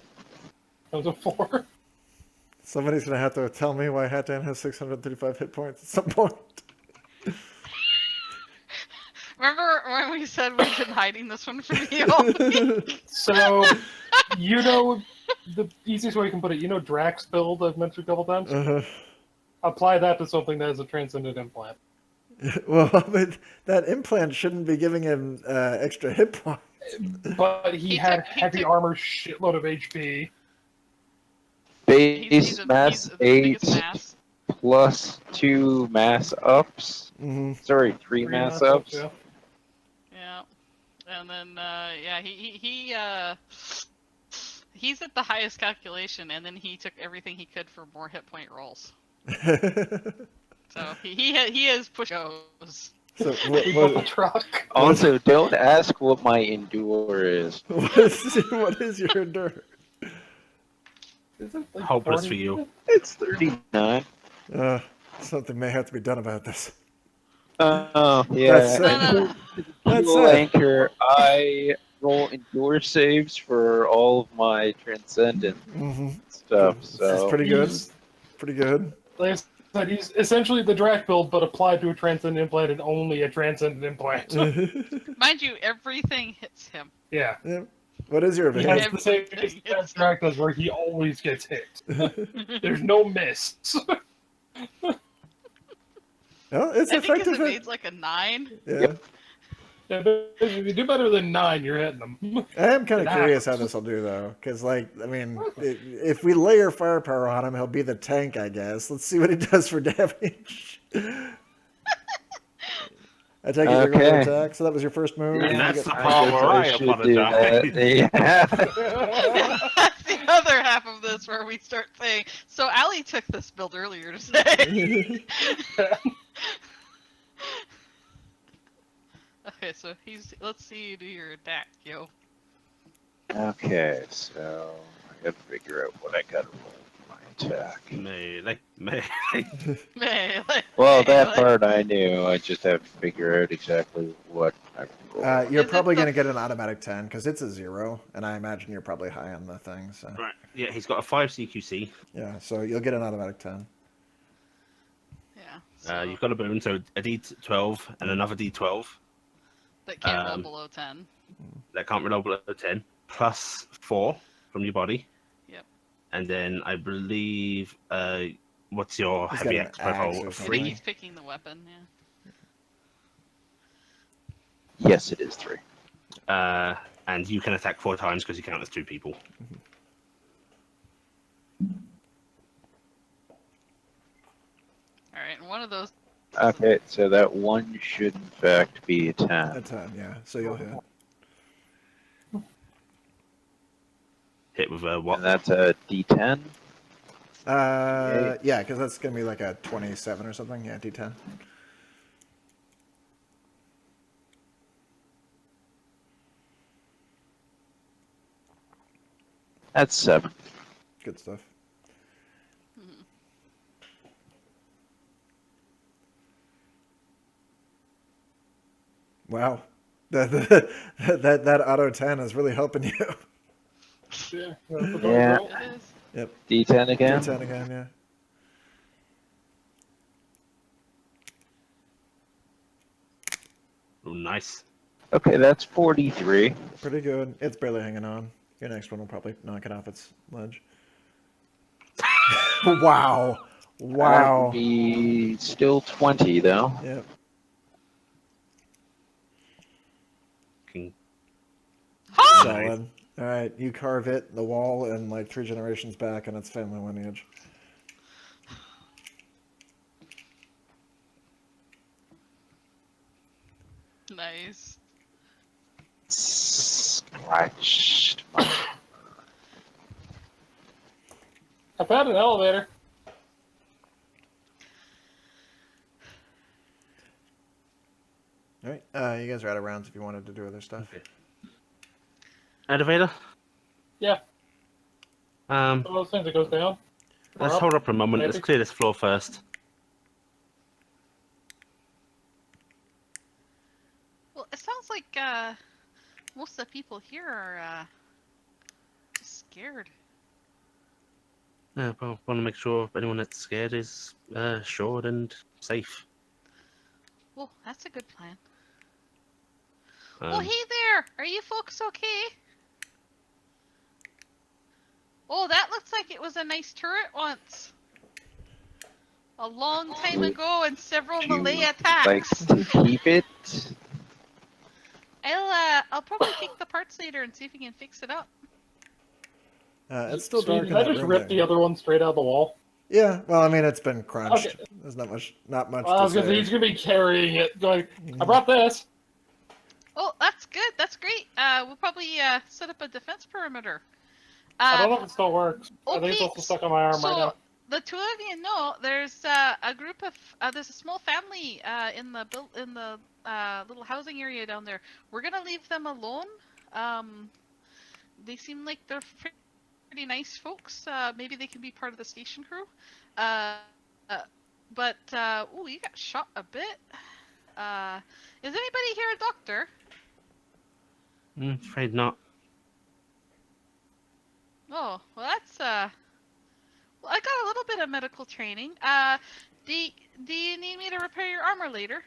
That was a 4. Somebody's gonna have to tell me why Hatan has 635 hit points at some point. Remember when we said we've been hiding this one from you all week? So, you know, the easiest way you can put it, you know Drax build I've mentioned a couple times? Uh-huh. Apply that to something that has a transcendent implant. Well, but that implant shouldn't be giving him extra hit points. But he He had took- he heavy took- armor, shitload of HP. Base mass he's the biggest 8 mass. plus 2 mass ups. Mm-hmm. Sorry, 3 Three mass mass ups. yeah. Yeah. And then yeah, he's at the highest calculation, and then he took everything he could for more hit point rolls. So he has push goes. So We built a truck. Also, don't ask what my endure is. what is your endure? Is it like Hopeless 40? for you. It's 39. Something may have to be done about this. Oh, yeah. That's, No, no, no. That's Fuel it. anchor. I roll endure saves for all of my transcendent Mm-hmm. stuff. This is So pretty good. He's- Pretty good. Like I said, he's essentially the Drac build, but applied to a transcendent implant and only a transcendent implant. Mind you, everything hits him. Yeah. Yeah. What is your He advantage? has the same Everything as is- Drac does, where he always gets hit. There's no miss. Oh, it's I think his effective. evade's like a 9. Yeah. Yep. Yeah, but if you do better than 9, you're hitting them. I am kind of It curious how happens. this will do, though, because, like, I mean, if we layer firepower on him, he'll be the tank, I guess. Let's see what he does for damage. I take it you're going to Okay. attack. So that was your first move. Yeah, And that's the You part guess where I should do that. apologize. Yeah. That's the other half of this where we start saying. So Ali took this build earlier today. Okay, so he's. Let's see you do your attack, yo. Okay, so I gotta figure out what I gotta roll for my attack. Melee. Melee. Well, that Melee. part I knew. I just have to figure out exactly what I roll. You're Is it probably the- going to get an automatic 10 because it's a 0, and I imagine you're probably high on the thing. So Right. Yeah, he's got a 5 CQC. yeah, so you'll get an automatic 10. Yeah. So You've got a boon, so a D12 and another D12 that can't roll um, below 10. that can't roll below 10, plus 4 from your body. Yep. And then I believe, what's your He's heavy got an expert axe roll? or I think something. he's picking the weapon. Yeah. Yes, it is 3. And you can attack 4 times because you count as 2 people. All right, and one of those. Okay, so that one should in fact be a 10. A 10, yeah. So you'll hit. Hit with a what? And that's a D10. Yeah, because that's going to be like a 27 or something. Yeah, D10. That's 7. Good stuff. Mhm. Wow. That auto 10 is really helping you. Yeah. That's what Yeah. I roll. It is. Yep. D10 again? D10 again, yeah. Oh, nice. Okay, that's 43. Pretty good. It's barely hanging on. Your next one will probably knock it off its ledge. Wow. That Wow. would be still 20 though. Yep. King. Ha! Solid. All right, you carve it, the wall, and like 3 generations back, and its family lineage. Nice. Scratched my... I found an elevator. All right, you guys are out of rounds if you wanted to do other stuff. Okay. Elevator? Yeah. Um, One of those things that goes down. let's up, hold up for a moment. Let's maybe. clear this floor first. Well, it sounds like most of the people here are just scared. Yeah, well, want to make sure anyone that's scared is assured and safe. Well, that's a good plan. Oh, Um, hey there! Are you folks okay? Oh, that looks like it was a nice turret once. A long time ago, and several Do you Malay like attacks. to keep it? I'll probably take the parts later and see if we can fix it up. It's still Sweet. dark in Can I that just room rip there. the other one straight out of the wall? Yeah, well, I mean, it's been crunched. Okay. There's not much I to was gonna say he's say. gonna be carrying it, going, I brought this. Oh, that's good. That's great. We'll probably set up a defense perimeter. I don't know if it still works. I think it's okay, also stuck on my arm right now. the two of you know there's a group of there's a small family in the little housing area down there. We're gonna leave them alone. They seem like they're pretty nice folks. Maybe they can be part of the station crew. But oh, you got shot a bit. Is anybody here a doctor? afraid not. Oh, well, that's well, I got a little bit of medical training. Do you need me to repair your armor later?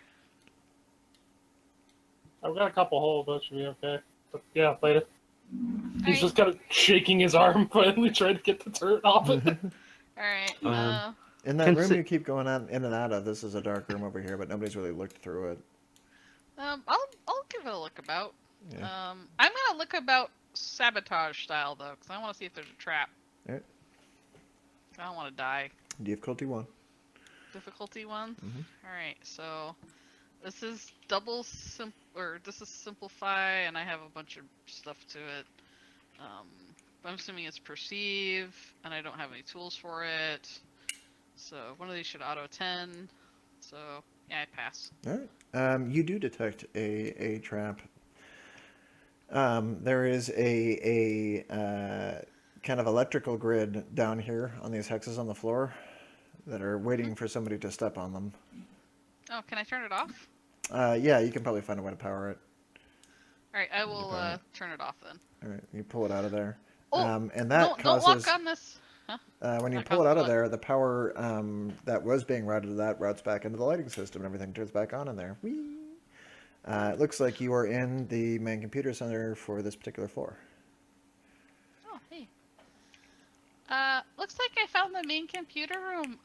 I've got a couple holes, that should be okay. But yeah, later. He's Alright. just kind of shaking his arm, finally trying to get the turret off it. All right. In that Can room see- you keep going in and out of, this is a dark room over here, but nobody's really looked through it. I'll give it a look about. Yeah. I'm gonna look about sabotage style though, because I want to see if there's a trap. Alright. I don't want to die. Difficulty 1. Difficulty 1. Mhm. All right. So, This is double or this is simplify, and I have a bunch of stuff to it. But I'm assuming it's perceive, and I don't have any tools for it. So one of these should auto attend. So yeah, I pass. All right. You do detect a trap. There is a kind of electrical grid down here on these hexes on the floor that are waiting for somebody to step on them. Oh, can I turn it off? Yeah, you can probably find a way to power it. All right, I will Deployment. turn it off then. All right, you pull it out of there. Oh, And that don't causes, walk on this. when you That pull it out causes of there, the power that was being routed to that routes back into the lighting system and everything turns back on in there. Whee! It looks like you are in the main computer center for this particular floor. Oh, hey. Looks like I found the main computer room.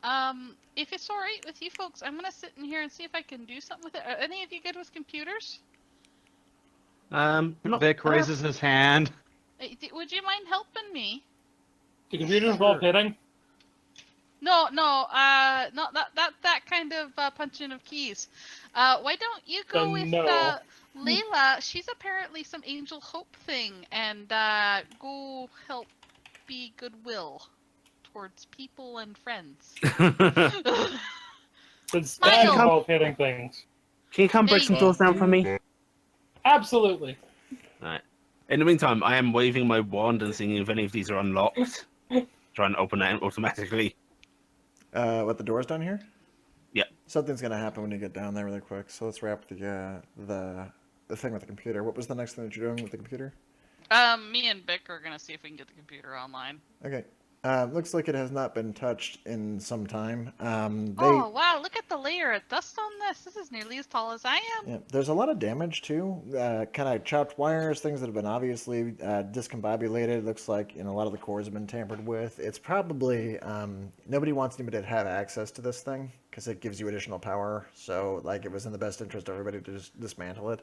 If it's alright with you folks, I'm gonna sit in here and see if I can do something with it. Are any of you good with computers? Not- Vic raises his hand. Would you mind helping me? Do computers involve hitting? No, not that kind of punching of keys. Why don't you go with no. Layla? She's apparently some Angel Hope thing, and go help be goodwill towards people and friends. Does Smile. that involve hitting things? Can you come break some Maybe. doors down for me? Absolutely. Alright. In the meantime, I am waving my wand and seeing if any of these are unlocked. Trying to open it automatically. What, the doors down here? Yeah. Something's gonna happen when you get down there really quick. So let's wrap the thing with the computer. What was the next thing that you're doing with the computer? Me and Vic are gonna see if we can get the computer online. Okay. Looks like it has not been touched in some time. Oh wow, look at the layer of dust on this. This is nearly as tall as I am. Yeah, there's a lot of damage too. Kind of chopped wires, things that have been obviously discombobulated. Looks like a lot of the cores have been tampered with. It's probably nobody wants anybody to have access to this thing because it gives you additional power. So like it was in the best interest of everybody to just dismantle it.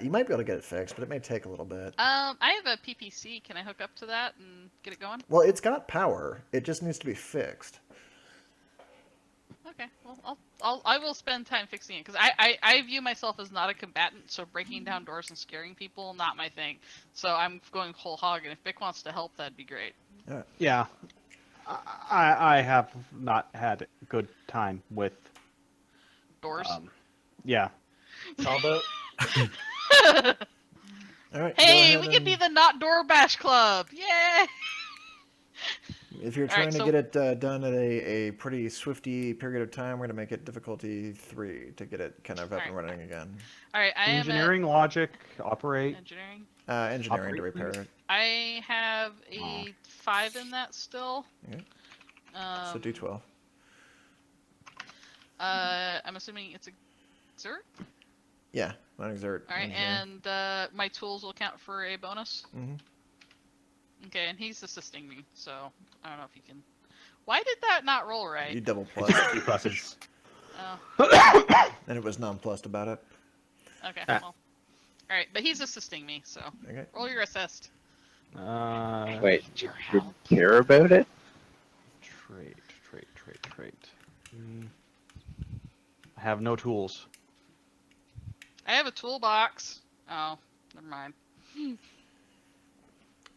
You might be able to get it fixed, but it may take a little bit. I have a PPC. Can I hook up to that and get it going? Well, it's got power. It just needs to be fixed. Okay. Well, I will spend time fixing it because I view myself as not a combatant, so breaking down doors and scaring people not my thing. So I'm going whole hog, and if Vic wants to help, that'd be great. Yeah. I have not had a good time with. Doors. Yeah. Combo. All right. go Hey, ahead we could be and- the not door bash club. Yay! If you're All trying right, to so- get it done at a pretty swifty period of time, we're gonna make it difficulty 3 to get it kind of up and running again. All right, I am Engineering, logic, at operate. engineering. Engineering to Operate, repair please. it. I have a 5 in that still. Okay. Um, So D12. I'm assuming it's a exert. Yeah, not exert. All right, engineering. and my tools will count for a bonus. Mhm. Okay, and he's assisting me, so I don't know if he can. Why did that not roll right? You double It's plus, 2 pluses. Oh, and it was nonplussed about it. okay. Ah. Well, all right, but he's assisting me, so Okay. roll your assist. Wait, Your you help. care about it? Trait. I have no tools. I have a toolbox. Oh, never mind.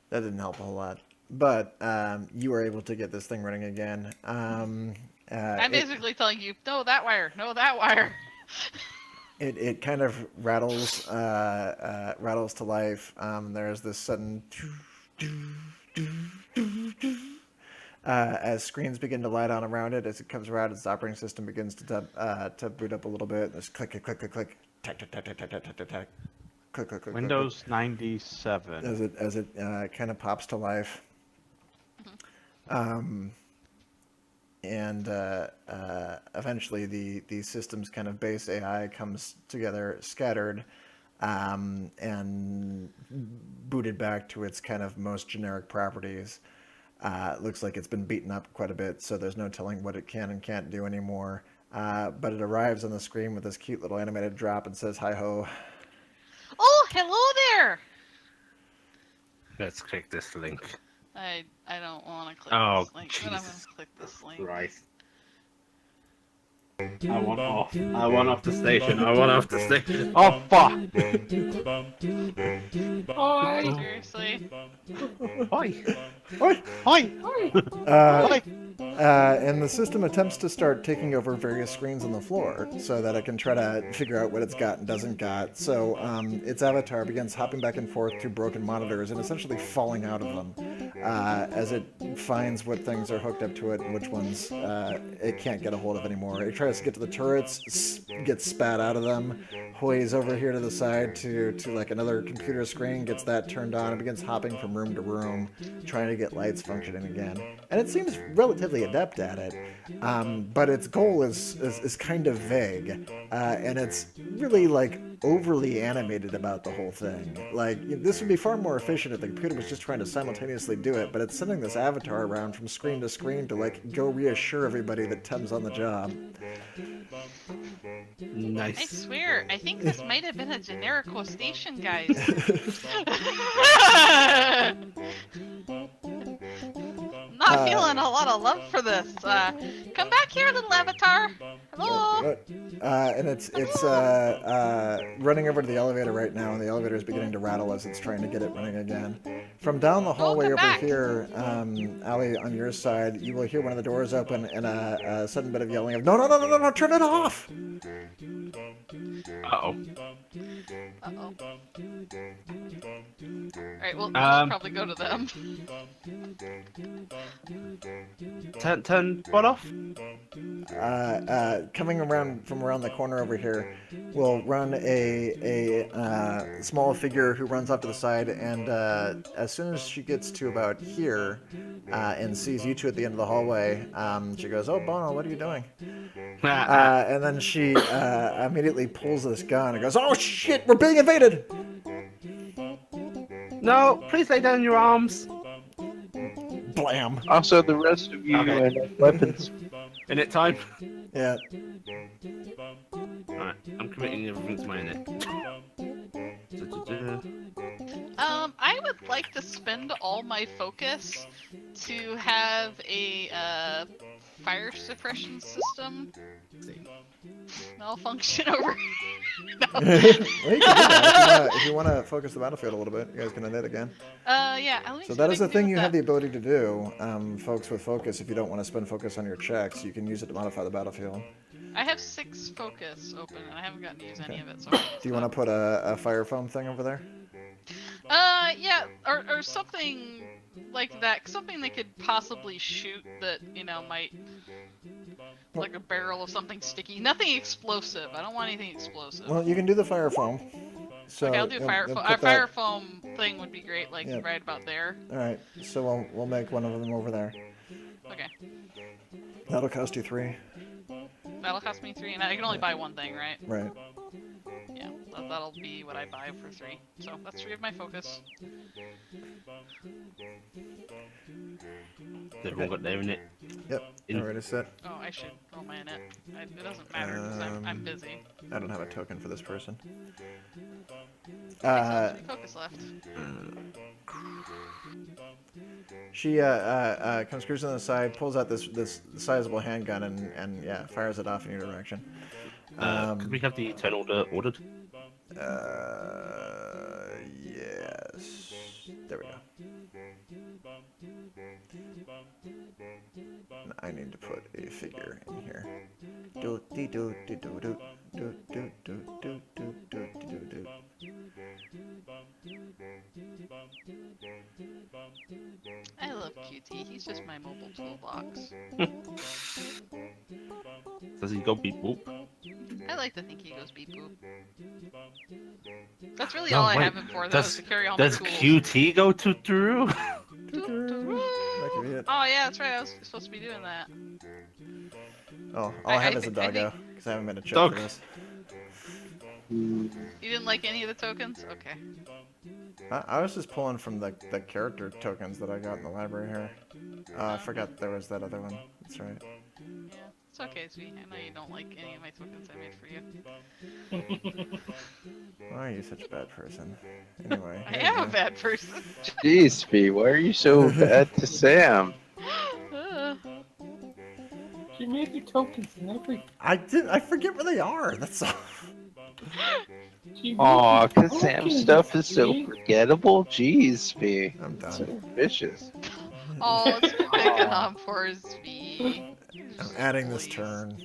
That didn't help a whole lot, but you were able to get this thing running again. I'm It, basically telling you, no, that wire, no, that wire. it kind of rattles rattles to life. There's this sudden as screens begin to light on around it as it comes around. Its operating system begins to boot up a little bit. There's click, click, click, click, click, tack, tack, tack, tack, tack, tack, tack, tack, click, click, click, click, Windows 97. as it kind of pops to life. And eventually the system's kind of base AI comes together scattered and booted back to its kind of most generic properties. Looks like it's been beaten up quite a bit, so there's no telling what it can and can't do anymore. But it arrives on the screen with this cute little animated drop and says, "Hi ho." Oh, hello there. Let's click this link. I don't want to click Oh, this link, but I'm gonna Jesus click this link. Right. I want off. I want off the station. I want off the station. Oh fuck! Hi. Seriously. Oi! Oi! Oi! Uh, and the system attempts to start taking over various screens on the floor so that it can try to figure out what it's got and doesn't got. So its avatar begins hopping back and forth to broken monitors and essentially falling out of them as it finds what things are hooked up to it and which ones it can't get a hold of anymore. It tries to get to the turrets, gets spat out of them, hoys over here to the side to like another computer screen, gets that turned on, and begins hopping from room to room, trying to get lights functioning again. And it seems relatively adept at it, but its goal is kind of vague, and it's really like overly animated about the whole thing. Like, this would be far more efficient if the computer was just trying to simultaneously do it, but it's sending this avatar around from screen to screen to like go reassure everybody that Tim's on the job. I Nice. swear, I think this might have been a Generico station, guys. Not feeling a lot of love for this. Come back here, little avatar. Hello. And it's running over to the elevator right now, and the elevator is beginning to rattle as it's trying to get it running again. From down the hallway come over back. here, Ali, on your side, you will hear one of the doors open and a sudden bit of yelling of, no, turn it off! Uh-oh. Uh-oh. Alright, well, Um, probably go to them. Turn what off? Coming around from around the corner over here, will run a small figure who runs off to the side, and as soon as she gets to about here and sees you two at the end of the hallway, she goes, "Oh, Bono, what are you doing?" And then she immediately pulls this gun and goes, "Oh shit, we're being invaded!" No, please lay down your arms. Blam. Also, the rest of you Okay. and weapons. Init time. Yeah. Alright, I'm committing everything to my init. I would like to spend all my focus to have a fire suppression system malfunction over. No. Well, you can do that if you want to focus the battlefield a little bit. You guys can edit again. Yeah. Let me So see that what is I the can do thing with you that. have the ability to do, folks with focus. If you don't want to spend focus on your checks, you can use it to modify the battlefield. I have 6 focus open, and I haven't gotten to use any of it. So. Do you want to put a fire foam thing over there? Yeah, or something like that. Something they could possibly shoot that might. Like a barrel of something sticky. Nothing explosive. I don't want anything explosive. Well, you can do the fire foam. So Okay, I'll do fire you'll foam. put Our that- fire foam thing would be great, like Yeah. right about there. All right. So we'll make one of them over there. Okay. That'll cost you 3. That'll cost me 3, and I can only buy one thing, right? Right. Yeah, that'll be what I buy for 3. So that's 3 of my focus. Everyone got their init. Yep. In- Already set. Oh, I should roll my init. It doesn't matter because I'm busy. I don't have a token for this person. I still have 3 focus left. She comes cruising to the side, pulls out this sizable handgun, and yeah, fires it off in your direction. Could we have the Eternal ordered? Yes. There we go. And I need to put a figure in here. Do dee do dee do do do do do do do do do do. I love QT. He's just my mobile toolbox. Does he go beep whoop? I like to think he goes beep boop. That's really No, all I wait, have him for, though, is does- to carry all my Does tools. QT go to through? That could be it. Oh yeah, that's right. I was supposed to be doing that. Oh, all I have I is a thi- I doggo because I haven't made a chip Dog. for this. You didn't like any of the tokens? Okay. I was just pulling from the character tokens that I got in the library here. I forgot there was that other one. That's right. Yeah, it's okay, sweet. I know you don't like any of my tokens I made for you. Why are you such a bad person? Anyway. I here am you a go. bad person. Jeez, Fee, why are you so bad to Sam? Uh, She made you tokens in every. I forget where they are. That's all. Gee, Aw, tokens, cause Sam's stuff is so see? forgettable. Jeez, V. I'm done. So vicious. Oh, it's picking on poor V. I'm adding this turn.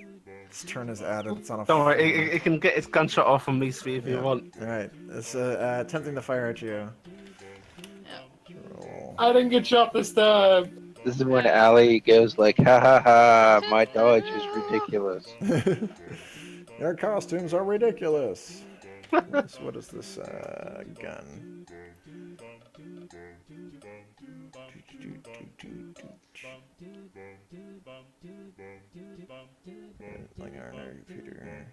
This turn is added. It's on a. Don't worry, it can get its gunshot off from me, Svi, if you Yeah. want. All right. It's attempting to fire at you. Yeah. Roll. I didn't get shot this time. This is when Allie goes like, ha ha ha, my dodge is ridiculous. Your costumes are ridiculous. What is this gun? Like our computer.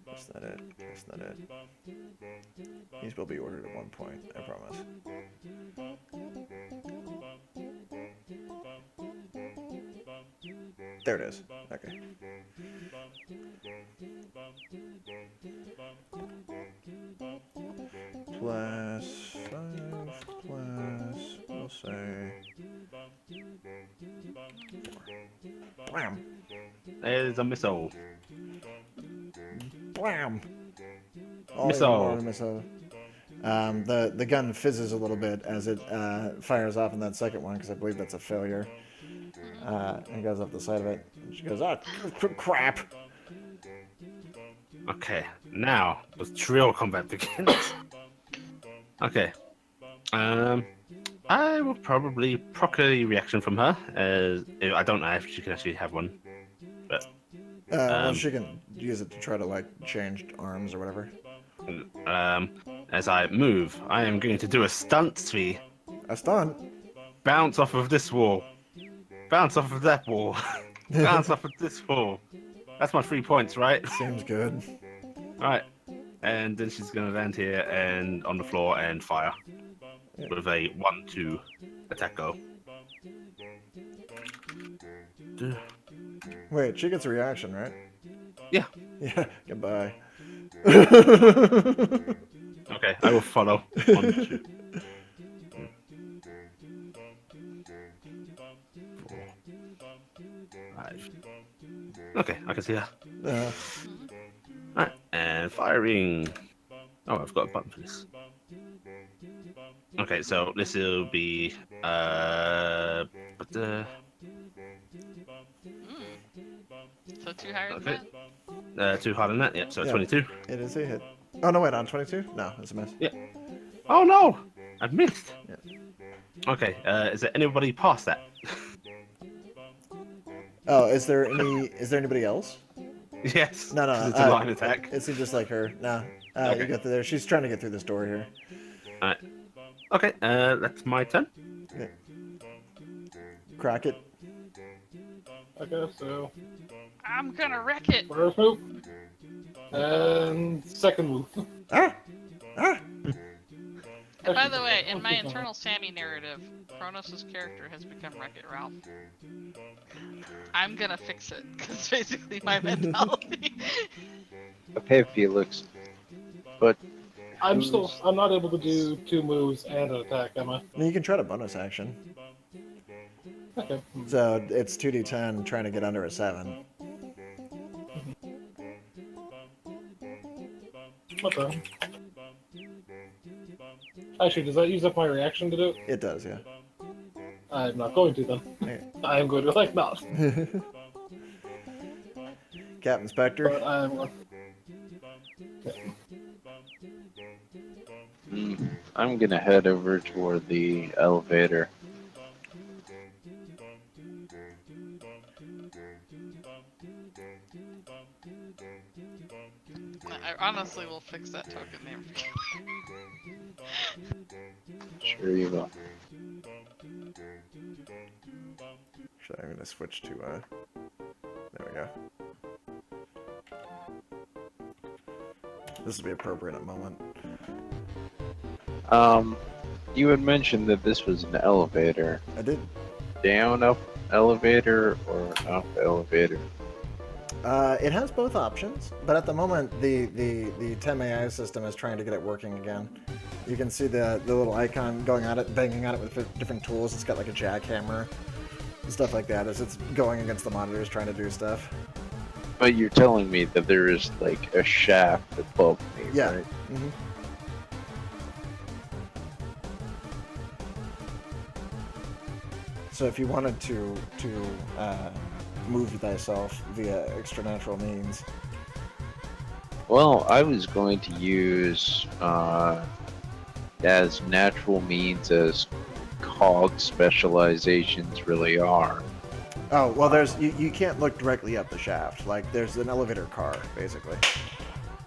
That's not it. That's not it. These will be ordered at one point, I promise. There it is. Okay. Plus 5 plus, we'll say. Blam! There's a missile. Blam! Oh, Missile. even more missile. The gun fizzes a little bit as it fires off in that second one because I believe that's a failure. And goes up the side of it. And she goes, "Ah, crap!" Okay, now the real combat begins. Okay. I will probably proc a reaction from her. As I don't know if she can actually have one. Well, she can use it to try to like change arms or whatever. As I move, I am going to do a stunt, Svi. A stunt. Bounce off of this wall. Bounce off of that wall. Bounce off of this wall. That's my 3 points, right? Seems good. Alright. And then she's going to land here and on the floor and fire. Yeah. With a 1-2 attack go. Wait, she gets a reaction, right? Yeah. Yeah. Goodbye. Okay, I will follow. 1, 2. 4, 5. Okay, I can see her. Alright, and firing. Oh, I've got a button for this. Okay, so this will be So 2 higher than Okay. that? 2 higher than that. Yep, so Yeah. 22. It is a hit. Oh no, wait, on 22? No, it's a miss. Oh no, I missed. Yeah. Okay, is there anybody past that? Oh, is there anybody else? Yes. No, 'cause it's a line attack. It seems just like her. No. Okay. You get through there. She's trying to get through this door here. Alright. Okay, that's my turn. Crack it. Okay, so I'm gonna wreck it. first move and second move. Ah! Ah! And by the way, in my internal Sammy narrative, Kronos' character has become Wreck-It Ralph. I'm gonna fix it, because basically my mentality. Okay, Felix. But I'm not able to do 2 moves and an attack, am I? You can try to bonus action. Okay. So it's 2d10 trying to get under a 7. What the? Actually, does that use up my reaction to do it? It does, yeah. I'm not going to then. Okay. I am going to like not. Captain Spectre. But I'm. I'm gonna head over toward the elevator. I honestly will fix that token name for you. Sure you will. Actually, I'm gonna switch to there we go. This would be appropriate at the moment. You had mentioned that this was an elevator. I did. Down, up elevator, or up elevator? It has both options, but at the moment, the TEM AI system is trying to get it working again. You can see the little icon going at it, banging on it with different tools. It's got like a jackhammer stuff like that as it's going against the monitors trying to do stuff. But you're telling me that there is like a shaft above me, Yeah. right? Hmm. So if you wanted to move thyself via extranatural means, Well, I was going to use as natural means as cog specializations really are. oh well, there's you can't look directly up the shaft. Like there's an elevator car basically.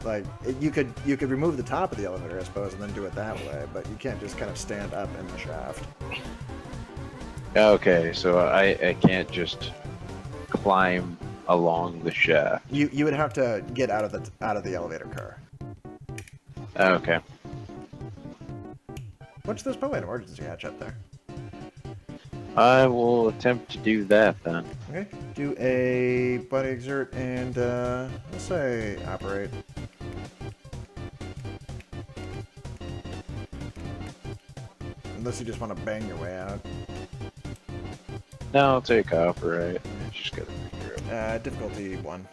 Like you could remove the top of the elevator, I suppose, and then do it that way. But you can't just kind of stand up in the shaft. Okay, so I can't just climb along the shaft. You would have to get out of the elevator car. Okay. What's this probably an emergency hatch up there? I will attempt to do that then. Okay. Do a body exert and let's say operate. Unless you just want to bang your way out. No, I'll take operate. I just gotta figure it. Difficulty 1.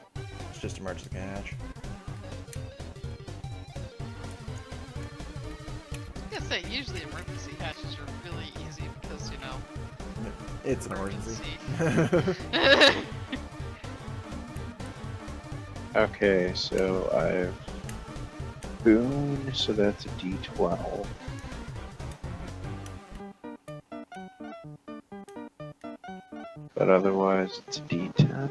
It's just emergency hatch. I was gonna say, usually emergency hatches are really easy because, you know, It's an emergency. Okay, so I've boon, so that's a D12. But otherwise, it's a D10.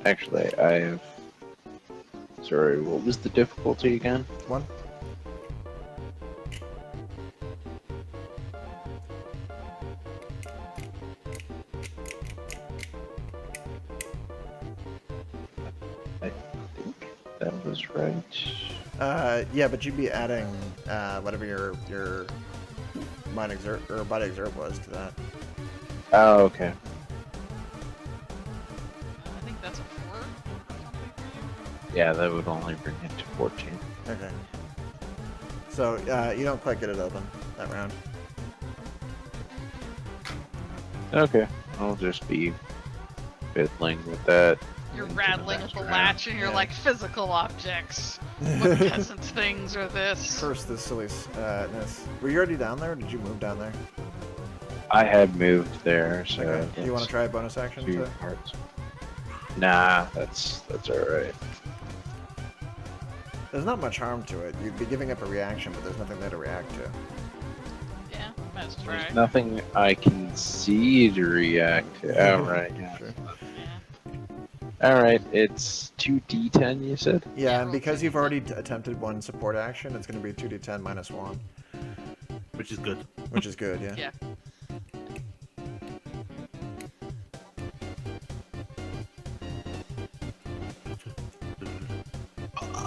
Actually, I have. Sorry, what was the difficulty again? 1. I think that was right. Yeah, but you'd be adding whatever your mind exert or body exert was to that. Oh, okay. I think that's a 4 or something for you. Yeah, that would only bring it to 14. Okay. So you don't quite get it open that round. Okay, I'll just be fiddling with that. You're into the rattling next with the round. latch and you're Yeah. like, physical objects. What peasant things are this? First, this silliness. Were you already down there, or did you move down there? I had moved there, so. Okay. Do you want that's to try a bonus action? 2 To... parts. Nah, that's alright. There's not much harm to it. You'd be giving up a reaction, but there's nothing there to react to. Yeah, let's try. There's nothing I can see to react to. Alright, yeah. Sure. Yeah. Alright, it's 2d10, you said? Yeah, Yeah, and roll because 2d10. you've already attempted one support action, it's going to be 2d10 minus 1, Which is good. which is good, yeah. Yeah.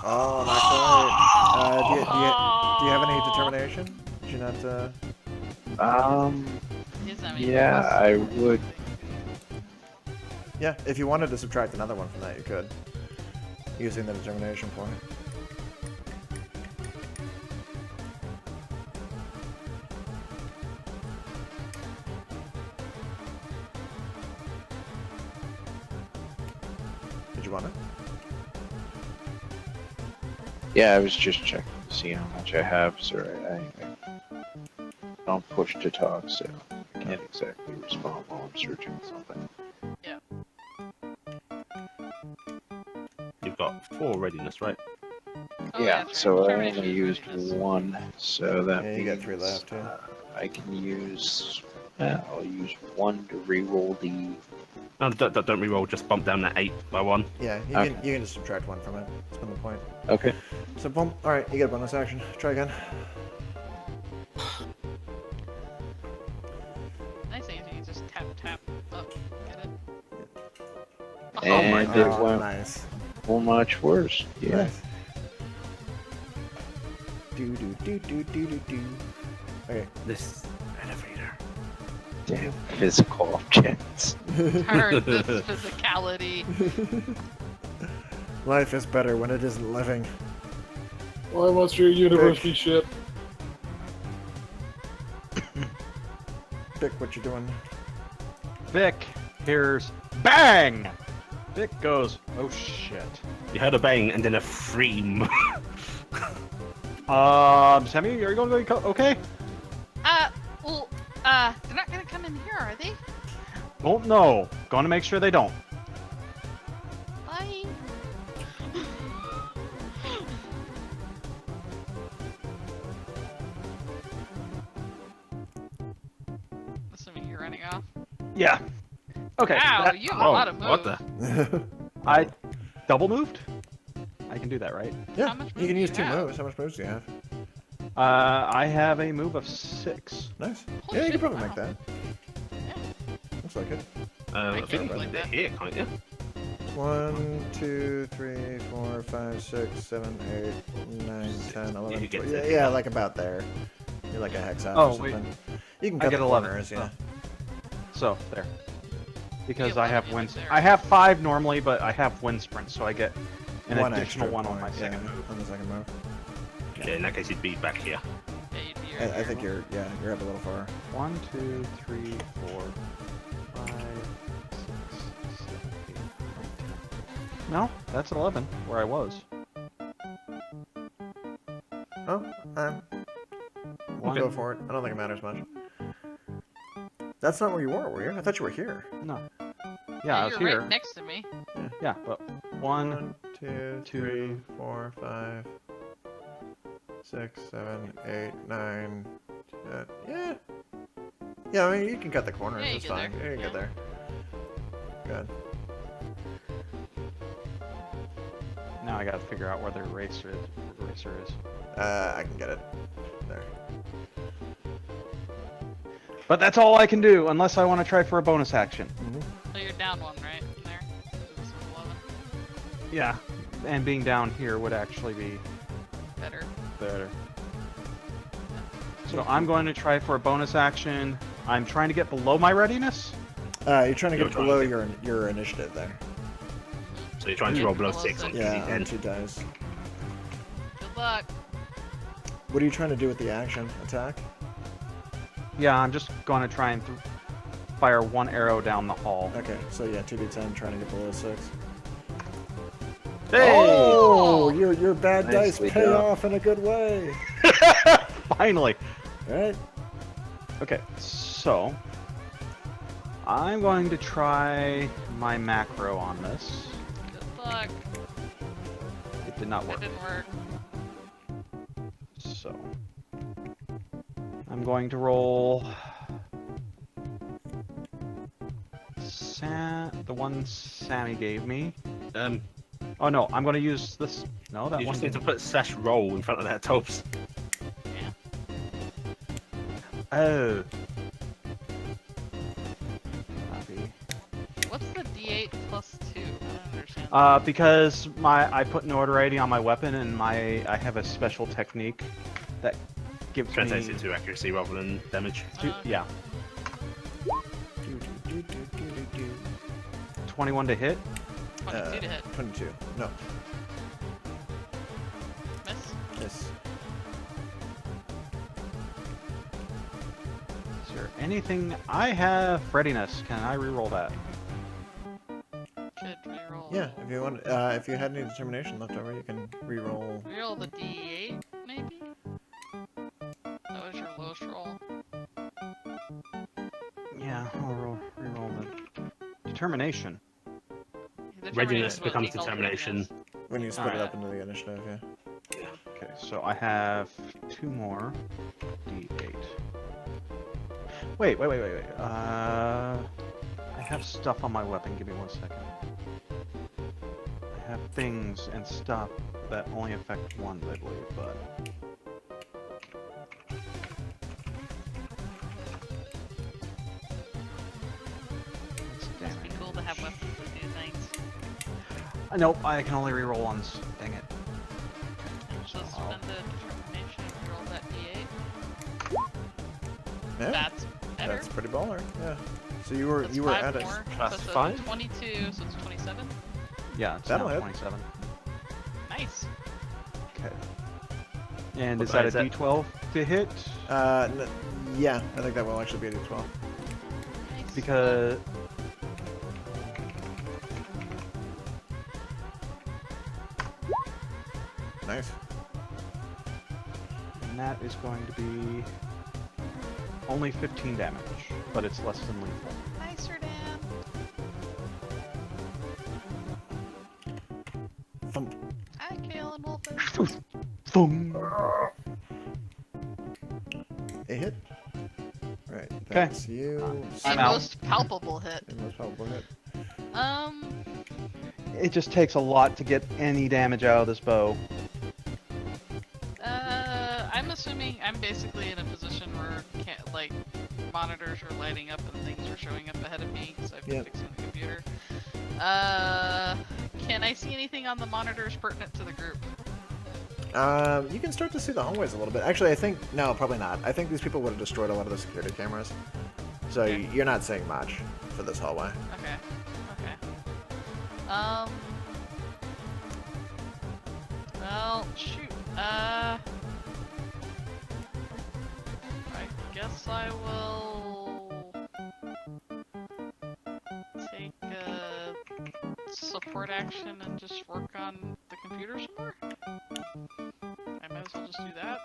Oh, not quite. Do you have any determination? Did you not, He doesn't have any Yeah, plus- I would. Yeah, if you wanted to subtract another one from that, you could. Using the determination point. Did you want it? Yeah, I was just checking to see how much I have. Sorry, I don't push to talk, so I can't exactly respond while I'm searching something. You've got 4 readiness, right? Oh, Yeah, that's so right. I only Determination used readiness. 1, so that Yeah, you got 3 means, left, too. I can use. I'll use 1 to reroll the. No, don't reroll. Just bump down that 8 by 1. Yeah, Okay. you can just subtract 1 from it. That's been the point. Okay. So, boom. Alright, you get a bonus action. Try again. Nice thing is you can just tap, tap. Oh, get it? And my it god. went Nice. so much worse. Yeah. Nice. Do do do do do do do. Okay. This elevator. Damn physical objects. Turn this physicality. Life is better when it isn't living. Why must your university ship? Vic, what you doing? Vic hears bang. Vic goes, oh shit. You heard a bang and then a fream. Sammy, are you going to go okay? Well, they're not gonna come in here, are they? Don't know. Going to make sure they don't. Bye. Assuming you're running off. Yeah. Okay. Wow, that- you have a lot of moves. What the? I double moved. I can do that, right? Yeah, How much you moves can do use you 2 have? moves. How much moves do you have? I have a move of 6. Nice. Holy Yeah, you shit, can probably wow. make that. Looks like it. I can't think believe they're that. here, can't you? 1, 2, 3, 4, 5, 6, 7, 8, 9, 10, 11, You get 12. to- Yeah, like about there. You're like a hex out Oh, or wait. something. You can I cut get the 11. corners, yeah. So there. Because Yeah, I have yeah, wind. there. I have 5 normally, but I have wind sprint, so I get an One additional extra 1 on my point, second yeah, move. on the second move. Yeah, in that case, you'd be back here. Yeah, you'd be right I here. think you're up a little far. 1, 2, 3, 4, 5, 6, 7, 8. No, that's 11 where I was. Oh, we'll Okay. go for it. I don't think it matters much. That's not where you were you? I thought you were here. No. Yeah, I was you're here. right next to me. Yeah, but 1, 1, 2, 3, 4, 5, 6, 7, 8, 9, 10. Yeah. Yeah, I mean, you can cut the corners. Yeah, you It's get fine. there. Yeah, you get there. Good. now I gotta figure out where the eraser is. I can get it. There. But that's all I can do, unless I want to try for a bonus action. So you're down 1, right? There. This was 11. Yeah, and being down here would actually be Better. better. So I'm going to try for a bonus action. I'm trying to get below my readiness. You're trying to You're get trying below to- your initiative there. So you're trying to roll below Below 6 on six. Yeah, on D10. 2 dice. Good luck. What are you trying to do with the action? Attack? Yeah, I'm just going to try and fire 1 arrow down the hall. Okay, so yeah, 2d10, trying to get below 6. Hey! Oh, your bad Nicely dice pay done. off in a good way. Finally! Alright? Okay, so I'm going to try my macro on this. Good luck. It did not That work. didn't work. So I'm going to roll the one Sammy gave me. Oh no, I'm going to use this. No, that You one just need to didn't. put slash roll in front of that tops. Oh. Copy. What's the D8 plus 2? I don't understand. Because I put notoriety on my weapon and I have a special technique that gives Translates me into accuracy rather than damage. yeah, 21 to hit. 22 to hit. 22. No. Miss? Yes. Is there anything I have readiness? Can I reroll that? Should reroll. Yeah, if you want, if you had any determination left over, you can re-roll. Reroll the D8, maybe? That was your lowest roll. Yeah, I'll reroll the determination. The Readiness determination becomes was equal to determination. readiness. When you split it Alright. up into the initiative, yeah. Okay, so I have 2 more D8. Wait. I have stuff on my weapon. Give me 1 second. I have things and stuff that only affect ones, I believe, but. That's Must be damage. cool to have weapons that do things. Nope, I can only reroll ones. Dang it. So So I'll- spend the determination and roll that D8. Yeah? That's Better. That's pretty baller. Yeah. So you were That's you were 5 at it. more. Plus so it's 5? 22, so it's 27. Yeah, it's That'll now hit. 27. Nice. Okay. And What is that a is that? D12 to hit? Yeah, I think that will actually be a D12. Nice. Because Nice. and that is going to be only 15 damage, but it's less than lethal. Nicer, Dan. Thump. Hi, Kale and Wolfen. Thung. A hit. Right. That's you. The I'm out. most palpable hit. The most probable hit. It just takes a lot to get any damage out of this bow. I'm assuming I'm basically in a position where like monitors are lighting up and things are showing up ahead of me because I've been Yep. fixing the computer. Can I see anything on the monitors pertinent to the group? You can start to see the hallways a little bit. Actually, I think no, probably not. I think these people would have destroyed a lot of the security cameras, so Okay. you're not seeing much for this hallway. Okay. Okay. Well, shoot. I guess I will take a support action and just work on the computer some more. I might as well just do that.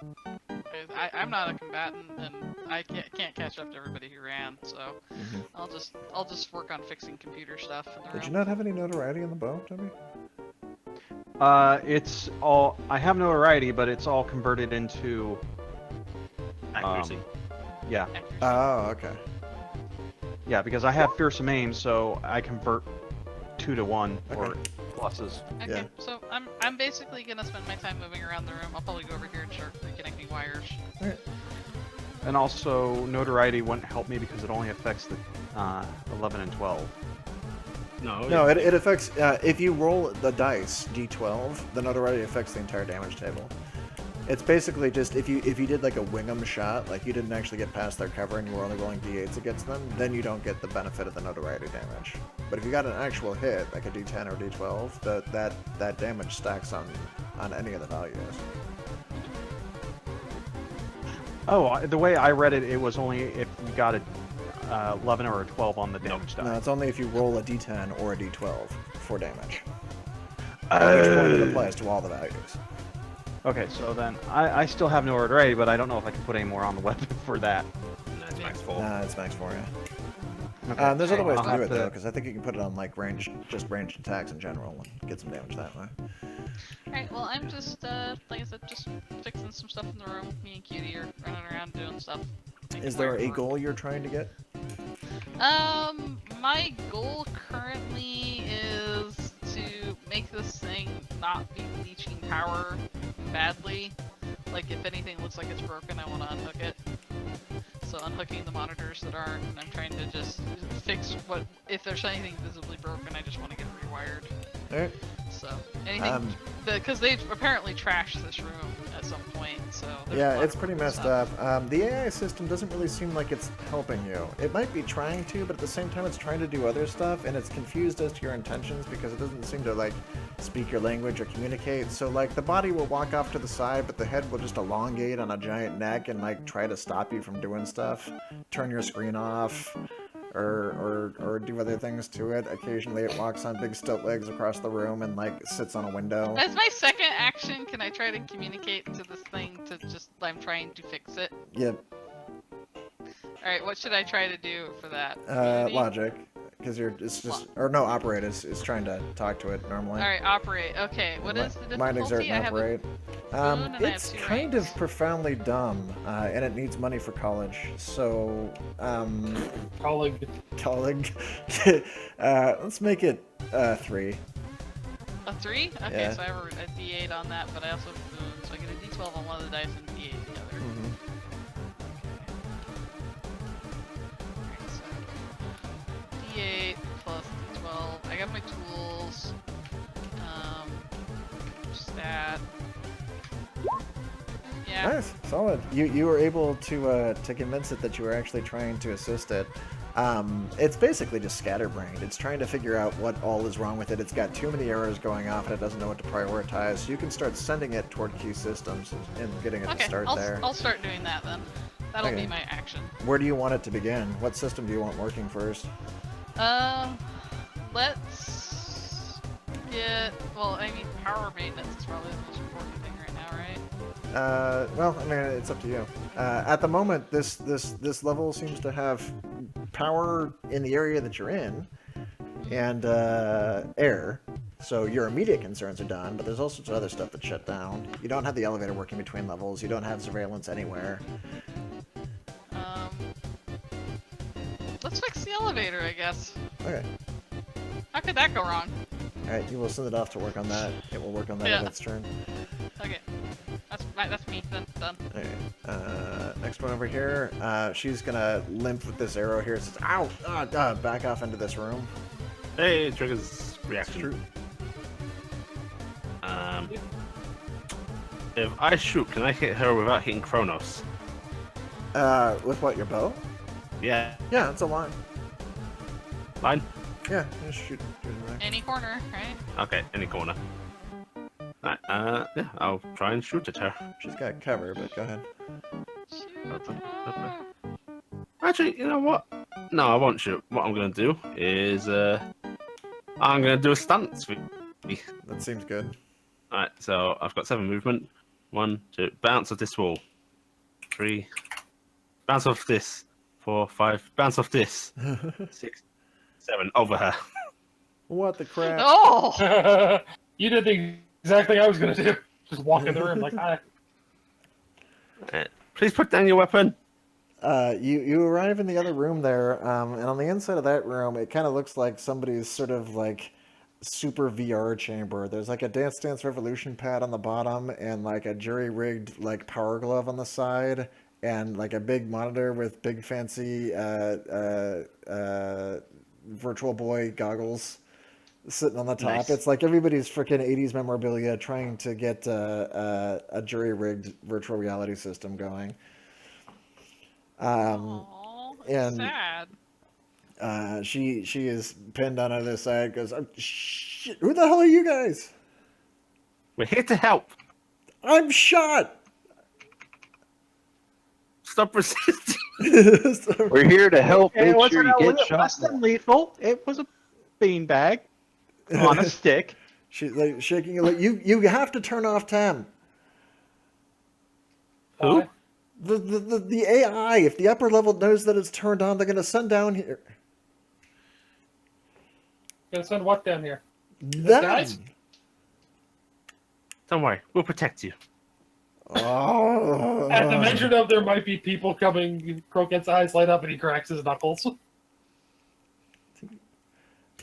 I'm not a combatant, and I can't catch up to everybody who ran, so I'll just work on fixing computer stuff in the Did you room. not have any notoriety in the bow, Toby? It's all. I have notoriety, but it's all converted into. Accuracy. Yeah, Accuracy. Oh, okay. yeah, because I have fearsome aim, so I convert 2 to 1 for Okay. pluses. Okay, Yeah. so I'm basically gonna spend my time moving around the room. I'll probably go over here and start reconnecting wires. And also, notoriety wouldn't help me because it only affects the 11 and 12. No, it affects if you roll the dice D12, the notoriety affects the entire damage table. It's basically just if you did like a wing'em shot, like you didn't actually get past their cover and you were only rolling D8s against them, then you don't get the benefit of the notoriety damage. But if you got an actual hit, like a D10 or D12, that damage stacks on any of the values. Oh, the way I read it, it was only if you got a 11 or a 12 on the damage No, die. it's only if you roll a D10 or a D12 for damage. Which one it applies to all the values. Okay, so then I still have notoriety, but I don't know if I can put any more on the weapon for that. No, it's max 4. Nah, it's max for you. Okay. There's other ways I'll to do have it though, because I think you can put it on like ranged attacks in general and get some damage that way. Alright, well I'm just like I said, just fixing some stuff in the room. Me and Cutie are running around doing stuff. making Is there wire a work. goal you're trying to get? My goal currently is to make this thing not be leeching power badly. Like if anything looks like it's broken, I want to unhook it. So unhooking the monitors that aren't, and I'm trying to just fix what, if there's anything visibly broken, I just want to get it rewired. Alright. So anything, because they've apparently trashed this room at some point. So there's a Yeah, lot it's of pretty broken messed stuff. up. The AI system doesn't really seem like it's helping you. It might be trying to, but at the same time it's trying to do other stuff, and it's confused as to your intentions because it doesn't seem to, like, speak your language or communicate. So, like, the body will walk off to the side, but the head will just elongate on a giant neck and, like, try to stop you from doing stuff. Turn your screen off. Or do other things to it. Occasionally it walks on big stilt legs across the room and, like, sits on a window. As my second action, can I try to communicate to this thing to just, I'm trying to fix it? Yep. Alright, what should I try to do for that? Logic. Because it's just... Or no, operate is trying to talk to it normally. Alright, operate. Okay, what is the difficulty? Mind exert and I have a operate. and I have It's 2 kind ranks. of profoundly dumb, and it needs money for college. So, Colleague. colleague, let's make it 3. A 3? Okay, Yeah. so I have a D8 on that, but I also have a boon, so I get a D12 on one of the dice and a D8 the other. Mm-hmm. Alright, so D8 plus D12. I got my tools. Stat. Yeah, Yeah. Nice, solid. You were able to convince it that you were actually trying to assist it. It's basically just scatterbrained. It's trying to figure out what all is wrong with it. It's got too many errors going off, and it doesn't know what to prioritize. You can start sending it toward key systems and getting it to Okay, start there. I'll start doing that then. That'll Okay. be my action. Where do you want it to begin? What system do you want working first? Let's get. Well, I mean, power maintenance is probably the most important thing right now, right? Well, I mean, it's up to you. At the moment, this level seems to have power in the area that you're in, and air. So your immediate concerns are done, but there's all sorts of other stuff that's shut down. You don't have the elevator working between levels. You don't have surveillance anywhere. Let's fix the elevator, I guess. Okay. How could that go wrong? All right. You will send it off to work on that. It will work on that Yeah. in its turn. Okay. That's me. Then done. Okay. Next one over here. She's gonna limp with this arrow here. It says, "Ow!" Back off into this room. Hey, it triggers reaction. True. If I shoot, can I hit her without hitting Kronos? With what? Your bow? Yeah. Yeah, it's a line. Line? Yeah, just shoot it in there. Any corner, right? Okay, any corner. Right, yeah, I'll try and shoot at her. She's got cover, but go ahead. Actually, you know what? No, I won't shoot. What I'm gonna do is, I'm gonna do a stance. That seems good. Alright, so I've got 7 movement. 1, 2, bounce off this wall. 3, bounce off this. 4, 5, bounce off this. 6, 7, over her. What the crap? Oh! You did the exact thing I was gonna do. Just walk in the room like, hi. Please put down your weapon. You arrive in the other room there, and on the inside of that room, it kind of looks like somebody's sort of like super VR chamber. There's like a Dance Dance Revolution pad on the bottom, and like a jury-rigged like power glove on the side, and like a big monitor with big fancy Virtual Boy goggles sitting on the top. Nice. It's like everybody's freaking 80s memorabilia trying to get a jury-rigged virtual reality system going. Aw, and- sad. She is pinned on either side. Goes, oh, shit! Who the hell are you guys? We're here to help. I'm shot. Stop resisting. We're here to help It make wasn't sure you get less shot. than lethal. It was a beanbag on a stick. She's like shaking. Like you have to turn off Tem. Who? The AI. If the upper level knows that it's turned on, they're gonna send down here. Gonna send what down here? Them. guys? Don't worry, we'll protect you. Oh. At the mention of there might be people coming, Croquette's eyes light up and he cracks his knuckles.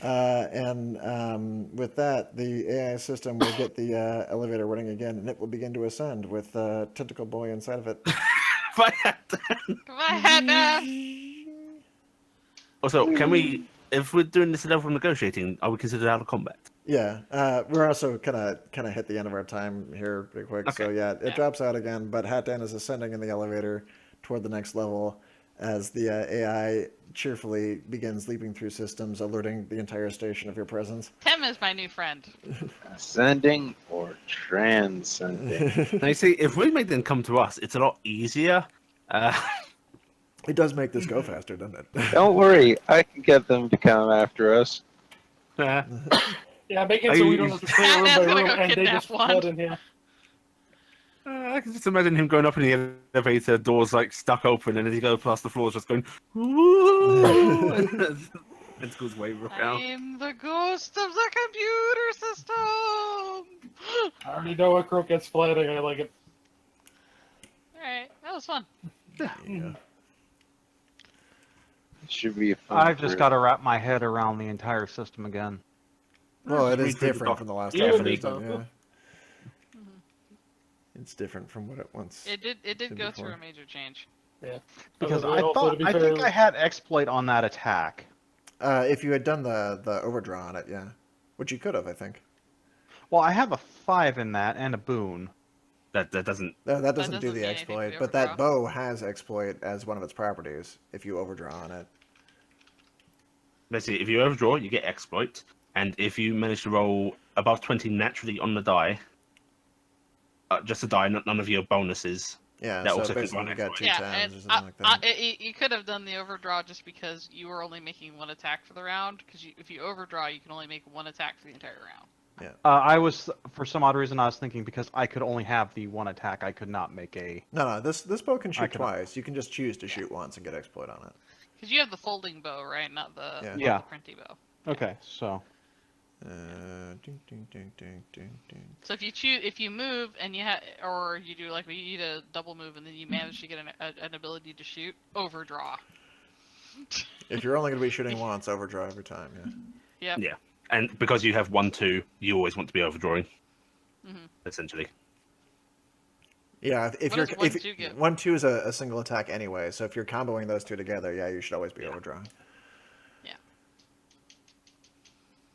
With that, the AI system will get the elevator running again, and it will begin to ascend with Tentacle Boy inside of it. If I had to- Come on, Hannah. Also, can we, if we're doing this level of negotiating, are we considered out of combat? Yeah, we're also kind of hit the end of our time here pretty quick. So Okay. yeah, it Yeah. drops out again, but Hattan is ascending in the elevator toward the next level as the AI cheerfully begins leaping through systems, alerting the entire station of your presence. Tem is my new friend. Ascending or transcending? Now, you see, if we make them come to us, it's a lot easier. It does make this go faster, doesn't it? Don't worry, I can get them to come after us. Yeah, make it Are so we you- don't have to clear room Hannah's by gonna room go and they kidnap just one. flood in here. I can just imagine him going up in the elevator, doors like stuck open, and as he goes past the floors, just going, "Woo!" and goes way around. I'm the ghost of the computer system. I already know what Croquette's planning. I like it. Alright, that was fun. Yeah. It should be a fun I've just group. got to wrap my head around the entire system again. Well, it Read is through the different doc- from the last Yeah, time. it is. Yeah. It's different from what it once. It did Did go before. through a major change. Because Although I also, to be I fair, think I had exploit on that attack. If you had done the overdraw on it, yeah, which you could have, I think. Well, I have a 5 in that and a boon. That doesn't. That doesn't do doesn't the mean anything exploit, to but that overdraw. bow has exploit as one of its properties if you overdraw on it. Basically, if you overdraw, you get exploit, and if you manage to roll above 20 naturally on the die, just a die, none of your bonuses. Yeah, That so also can basically run you got exploit. two Yeah, tens and or something like that. you could have done the overdraw just because you were only making one attack for the round. Because if you overdraw, you can only make one attack for the entire round. I was, for some odd reason, I was thinking because I could only have the one attack, I could not make a. No, this bow can shoot cannot- twice. You can just choose to shoot once and get exploit on it. Because you have the folding bow, right? Not the Yeah. not Yeah. the printy bow. Okay, so Ding, ding, ding, ding, ding, ding. So if you move and you or you do like you need a double move and then you manage to get an ability to shoot, overdraw. If you're only going to be shooting once, overdraw every time. Yeah. Yep. Yeah. And because you have 1/2, you always want to be overdrawing. Mhm. Essentially. Yeah, if What you're does if 1/2 give? 1/2 is a single attack anyway, so if you're comboing those two together, yeah, you should always be Yeah. overdrawing.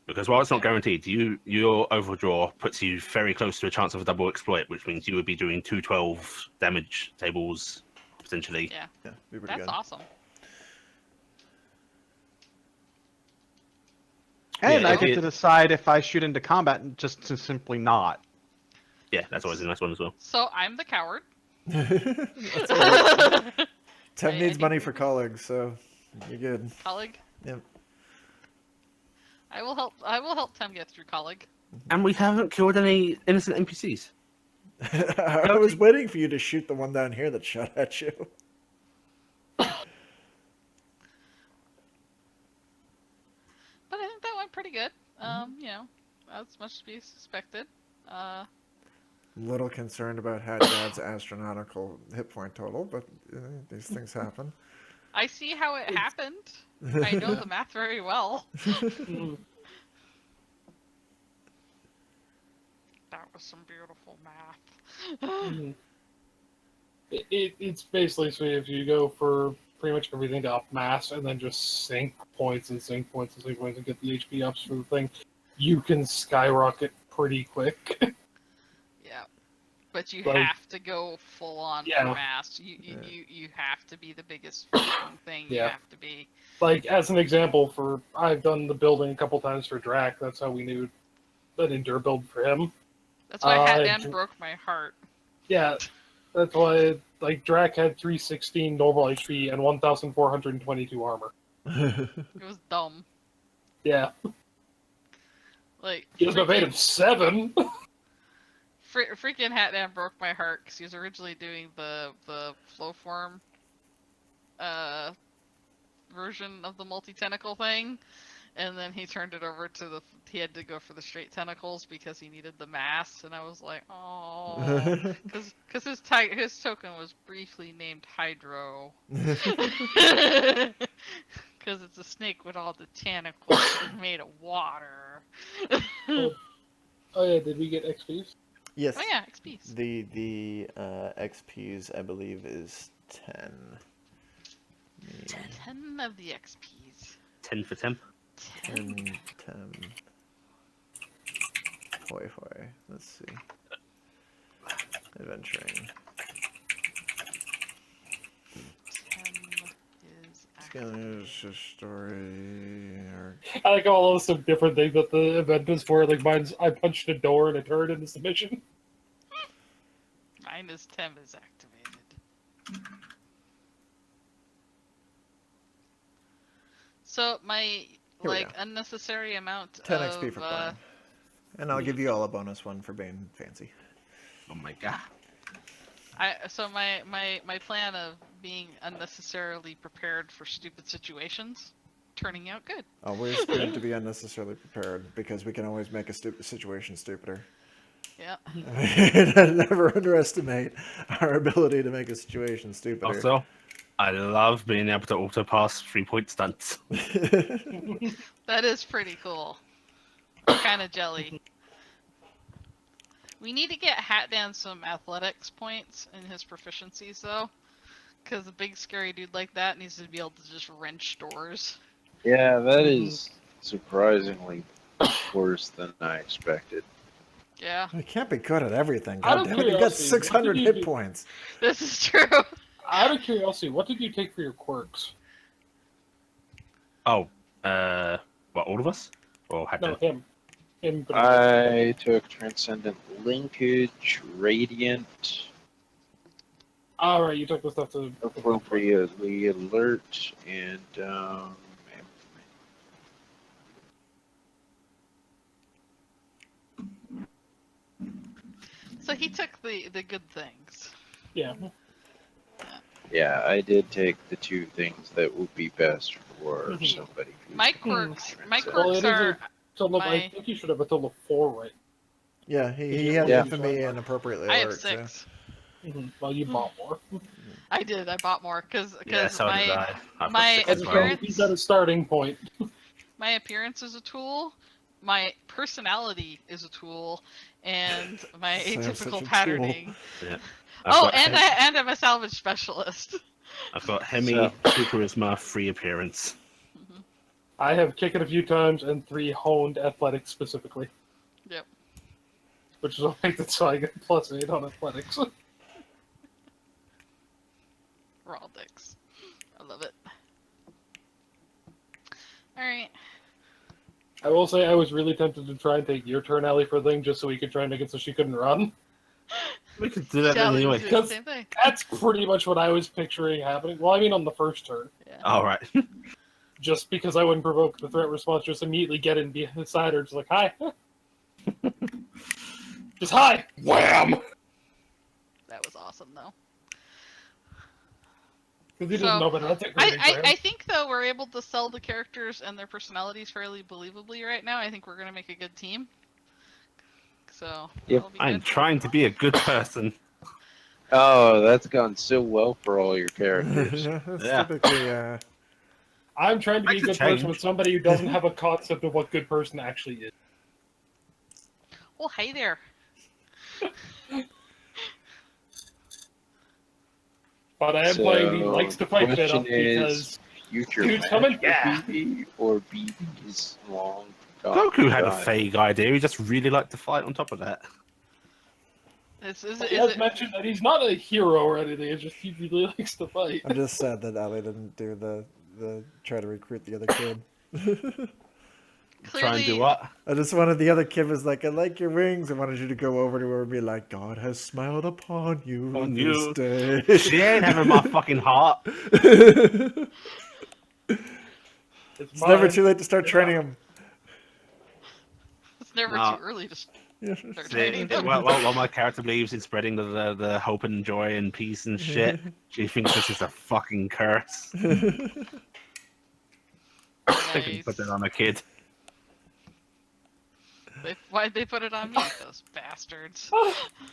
Because while it's not guaranteed, your overdraw puts you very close to a chance of a double exploit, which means you would be doing 212 damage tables potentially. Yeah, Yeah, be pretty that's good. awesome. and Yeah, I if get it- to decide if I shoot into combat and just to simply not. Yeah, that's always a nice one as well. So I'm the coward. That's all right. Tem I needs need- money for colleagues, so you're good. Colleague. Yep. I will help Tim get through colleague. And we haven't killed any innocent NPCs. I was waiting for you to shoot the one down here that shot at you. But I think that went pretty good. You know, that's much to be suspected. Little concerned about Hadgad's astronomical hit point total, but these things happen. I see how it happened. I know the math very well. That was some beautiful math. It's basically so if you go for pretty much everything to up mass and then just sink points and sink points and sink points and get the HP ups for the thing, you can skyrocket pretty quick. Yeah, but you Like- have to go full on Yeah. for mass. You have to be the biggest freaking thing. You Yeah. have to be. Like as an example, I've done the building a couple times for Drac. That's how we knew an endure build for him. That's why Uh, Hatman broke my heart. Yeah, that's why like Drac had 316 normal HP and 1,422 armor. It was dumb. Yeah, Like he was made of 7. freaking Hatman broke my heart because he was originally doing the flow form version of the multi-tentacle thing, and then he turned it over to he had to go for the straight tentacles because he needed the mass, and I was like, oh, because his token was briefly named Hydro, because it's a snake with all the tentacles and made of water. Oh yeah, did we get XPs? Yes. Oh yeah, XPs. The XPs I believe is 10. 10 of the XPs. 10 for 10. 10. Hoi hoi. Let's see. Adventuring. 10 is It's a story. Or... I like all those some different things that the event was for. Like mine's, I punched a door and it turned into submission. Mine is 10 is activated. So my Here we like go. unnecessary amount 10 of XP for playing. And I'll give you all a bonus one for being fancy. Oh my god. my plan of being unnecessarily prepared for stupid situations turning out good. Always good to be unnecessarily prepared because we can always make a stupid situation stupider. Yeah. Never underestimate our ability to make a situation stupider. Also, I love being able to auto pass 3-point stunts. That is pretty cool. Kind of jelly. We need to get Hatman some athletics points in his proficiencies, though. Because a big scary dude like that needs to be able to just wrench doors. Yeah, that is surprisingly worse than I expected. Yeah, I can't be good at everything. Out of God damn it, you got curiosity, what 600 did you hit do? points. this is true. Out of curiosity, what did you take for your quirks? Oh, what, all of us? Or had No, to? him. Him. particularly. I took Transcendent Linkage, Radiant, All right, you took the stuff to. appropriately alert, and So he took the good things. Yeah. yeah, I did take the two things that would be best for Mhm. somebody who's My gonna quirks, transcend. my Well, quirks it is a are. total. I My- think you should have a total of 4, right? Yeah, he had Yeah. infamy and appropriately I have alert. too. 6. Well, you bought more. I did. I bought more because Yeah, so did my I. I've got my 6 as well. appearance- He's at a starting point. my appearance is a tool, my personality is a tool, and my So I'm such a atypical tool. patterning. I've Oh, got and Hem- I'm a salvage specialist. I've got Hemi, So- 2 charisma, 3 appearance. I have kicked it a few times and 3 honed athletics specifically. Yep. Which is what makes it so I get +8 on athletics. We're all dicks. I love it. Alright. I will say I was really tempted to try and take your turn, Ellie, for a thing just so we could try and make it so she couldn't run. We could do that Sally was anyway. doing the Because- same thing. That's pretty much what I was picturing happening. Well, I mean on the first turn. Yeah. Alright. Just because I wouldn't provoke the threat response, just immediately get in beside her, just like, hi. Just hi! Wham! That was awesome, though. Because he So, doesn't know better. That's a great I think, though, we're able to sell the characters and their personalities fairly believably right now. I think we're going to make a good team. So, Yep. that'll be I'm good. trying to be a good person. Oh, that's gone so well for all your characters. That's Yeah. typically, I'm trying to be a Makes a good person change. with somebody who doesn't have a concept of what good person actually is. Oh, hey there. But I am So, playing the likes to fight bit question up is- because Future Dude's match coming? for Yeah. BB or BB's long Goku had a gone. vague idea. He just really liked to fight on top of that. he has mentioned that he's not a hero or anything. It's just he really likes to fight. I'm just sad that Ali didn't do the try to recruit the other kid. Try and do Clearly- what? I just wanted the other kid was like, I like your wings. I wanted you to go over to her and be like, God has smiled upon you On this you. day. She ain't having my fucking heart. It's It's never mine. too late to start training him. It's never No. too early to Yeah. start See, training them. while my character believes in spreading the hope and joy and peace and shit, she thinks this is a fucking curse. I can put that Nice. on a kid. Why'd they put it on me, those bastards?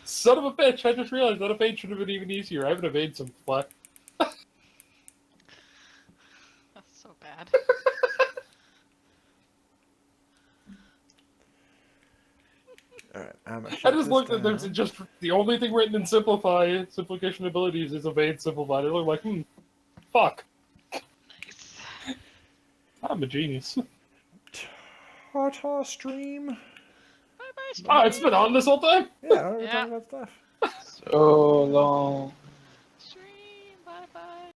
Son of a bitch! I just realized that evade should have been even easier. I haven't evaded some fly. That's so bad. Alright, I'm gonna I shut just this looked at down. there's just the only thing written in simplification abilities is evade simplify. I look like, fuck. Nice. I'm a genius. Tata stream. Bye-bye, Oh, it's been on this whole time? Yeah, we're Yeah. talking about stuff. So long.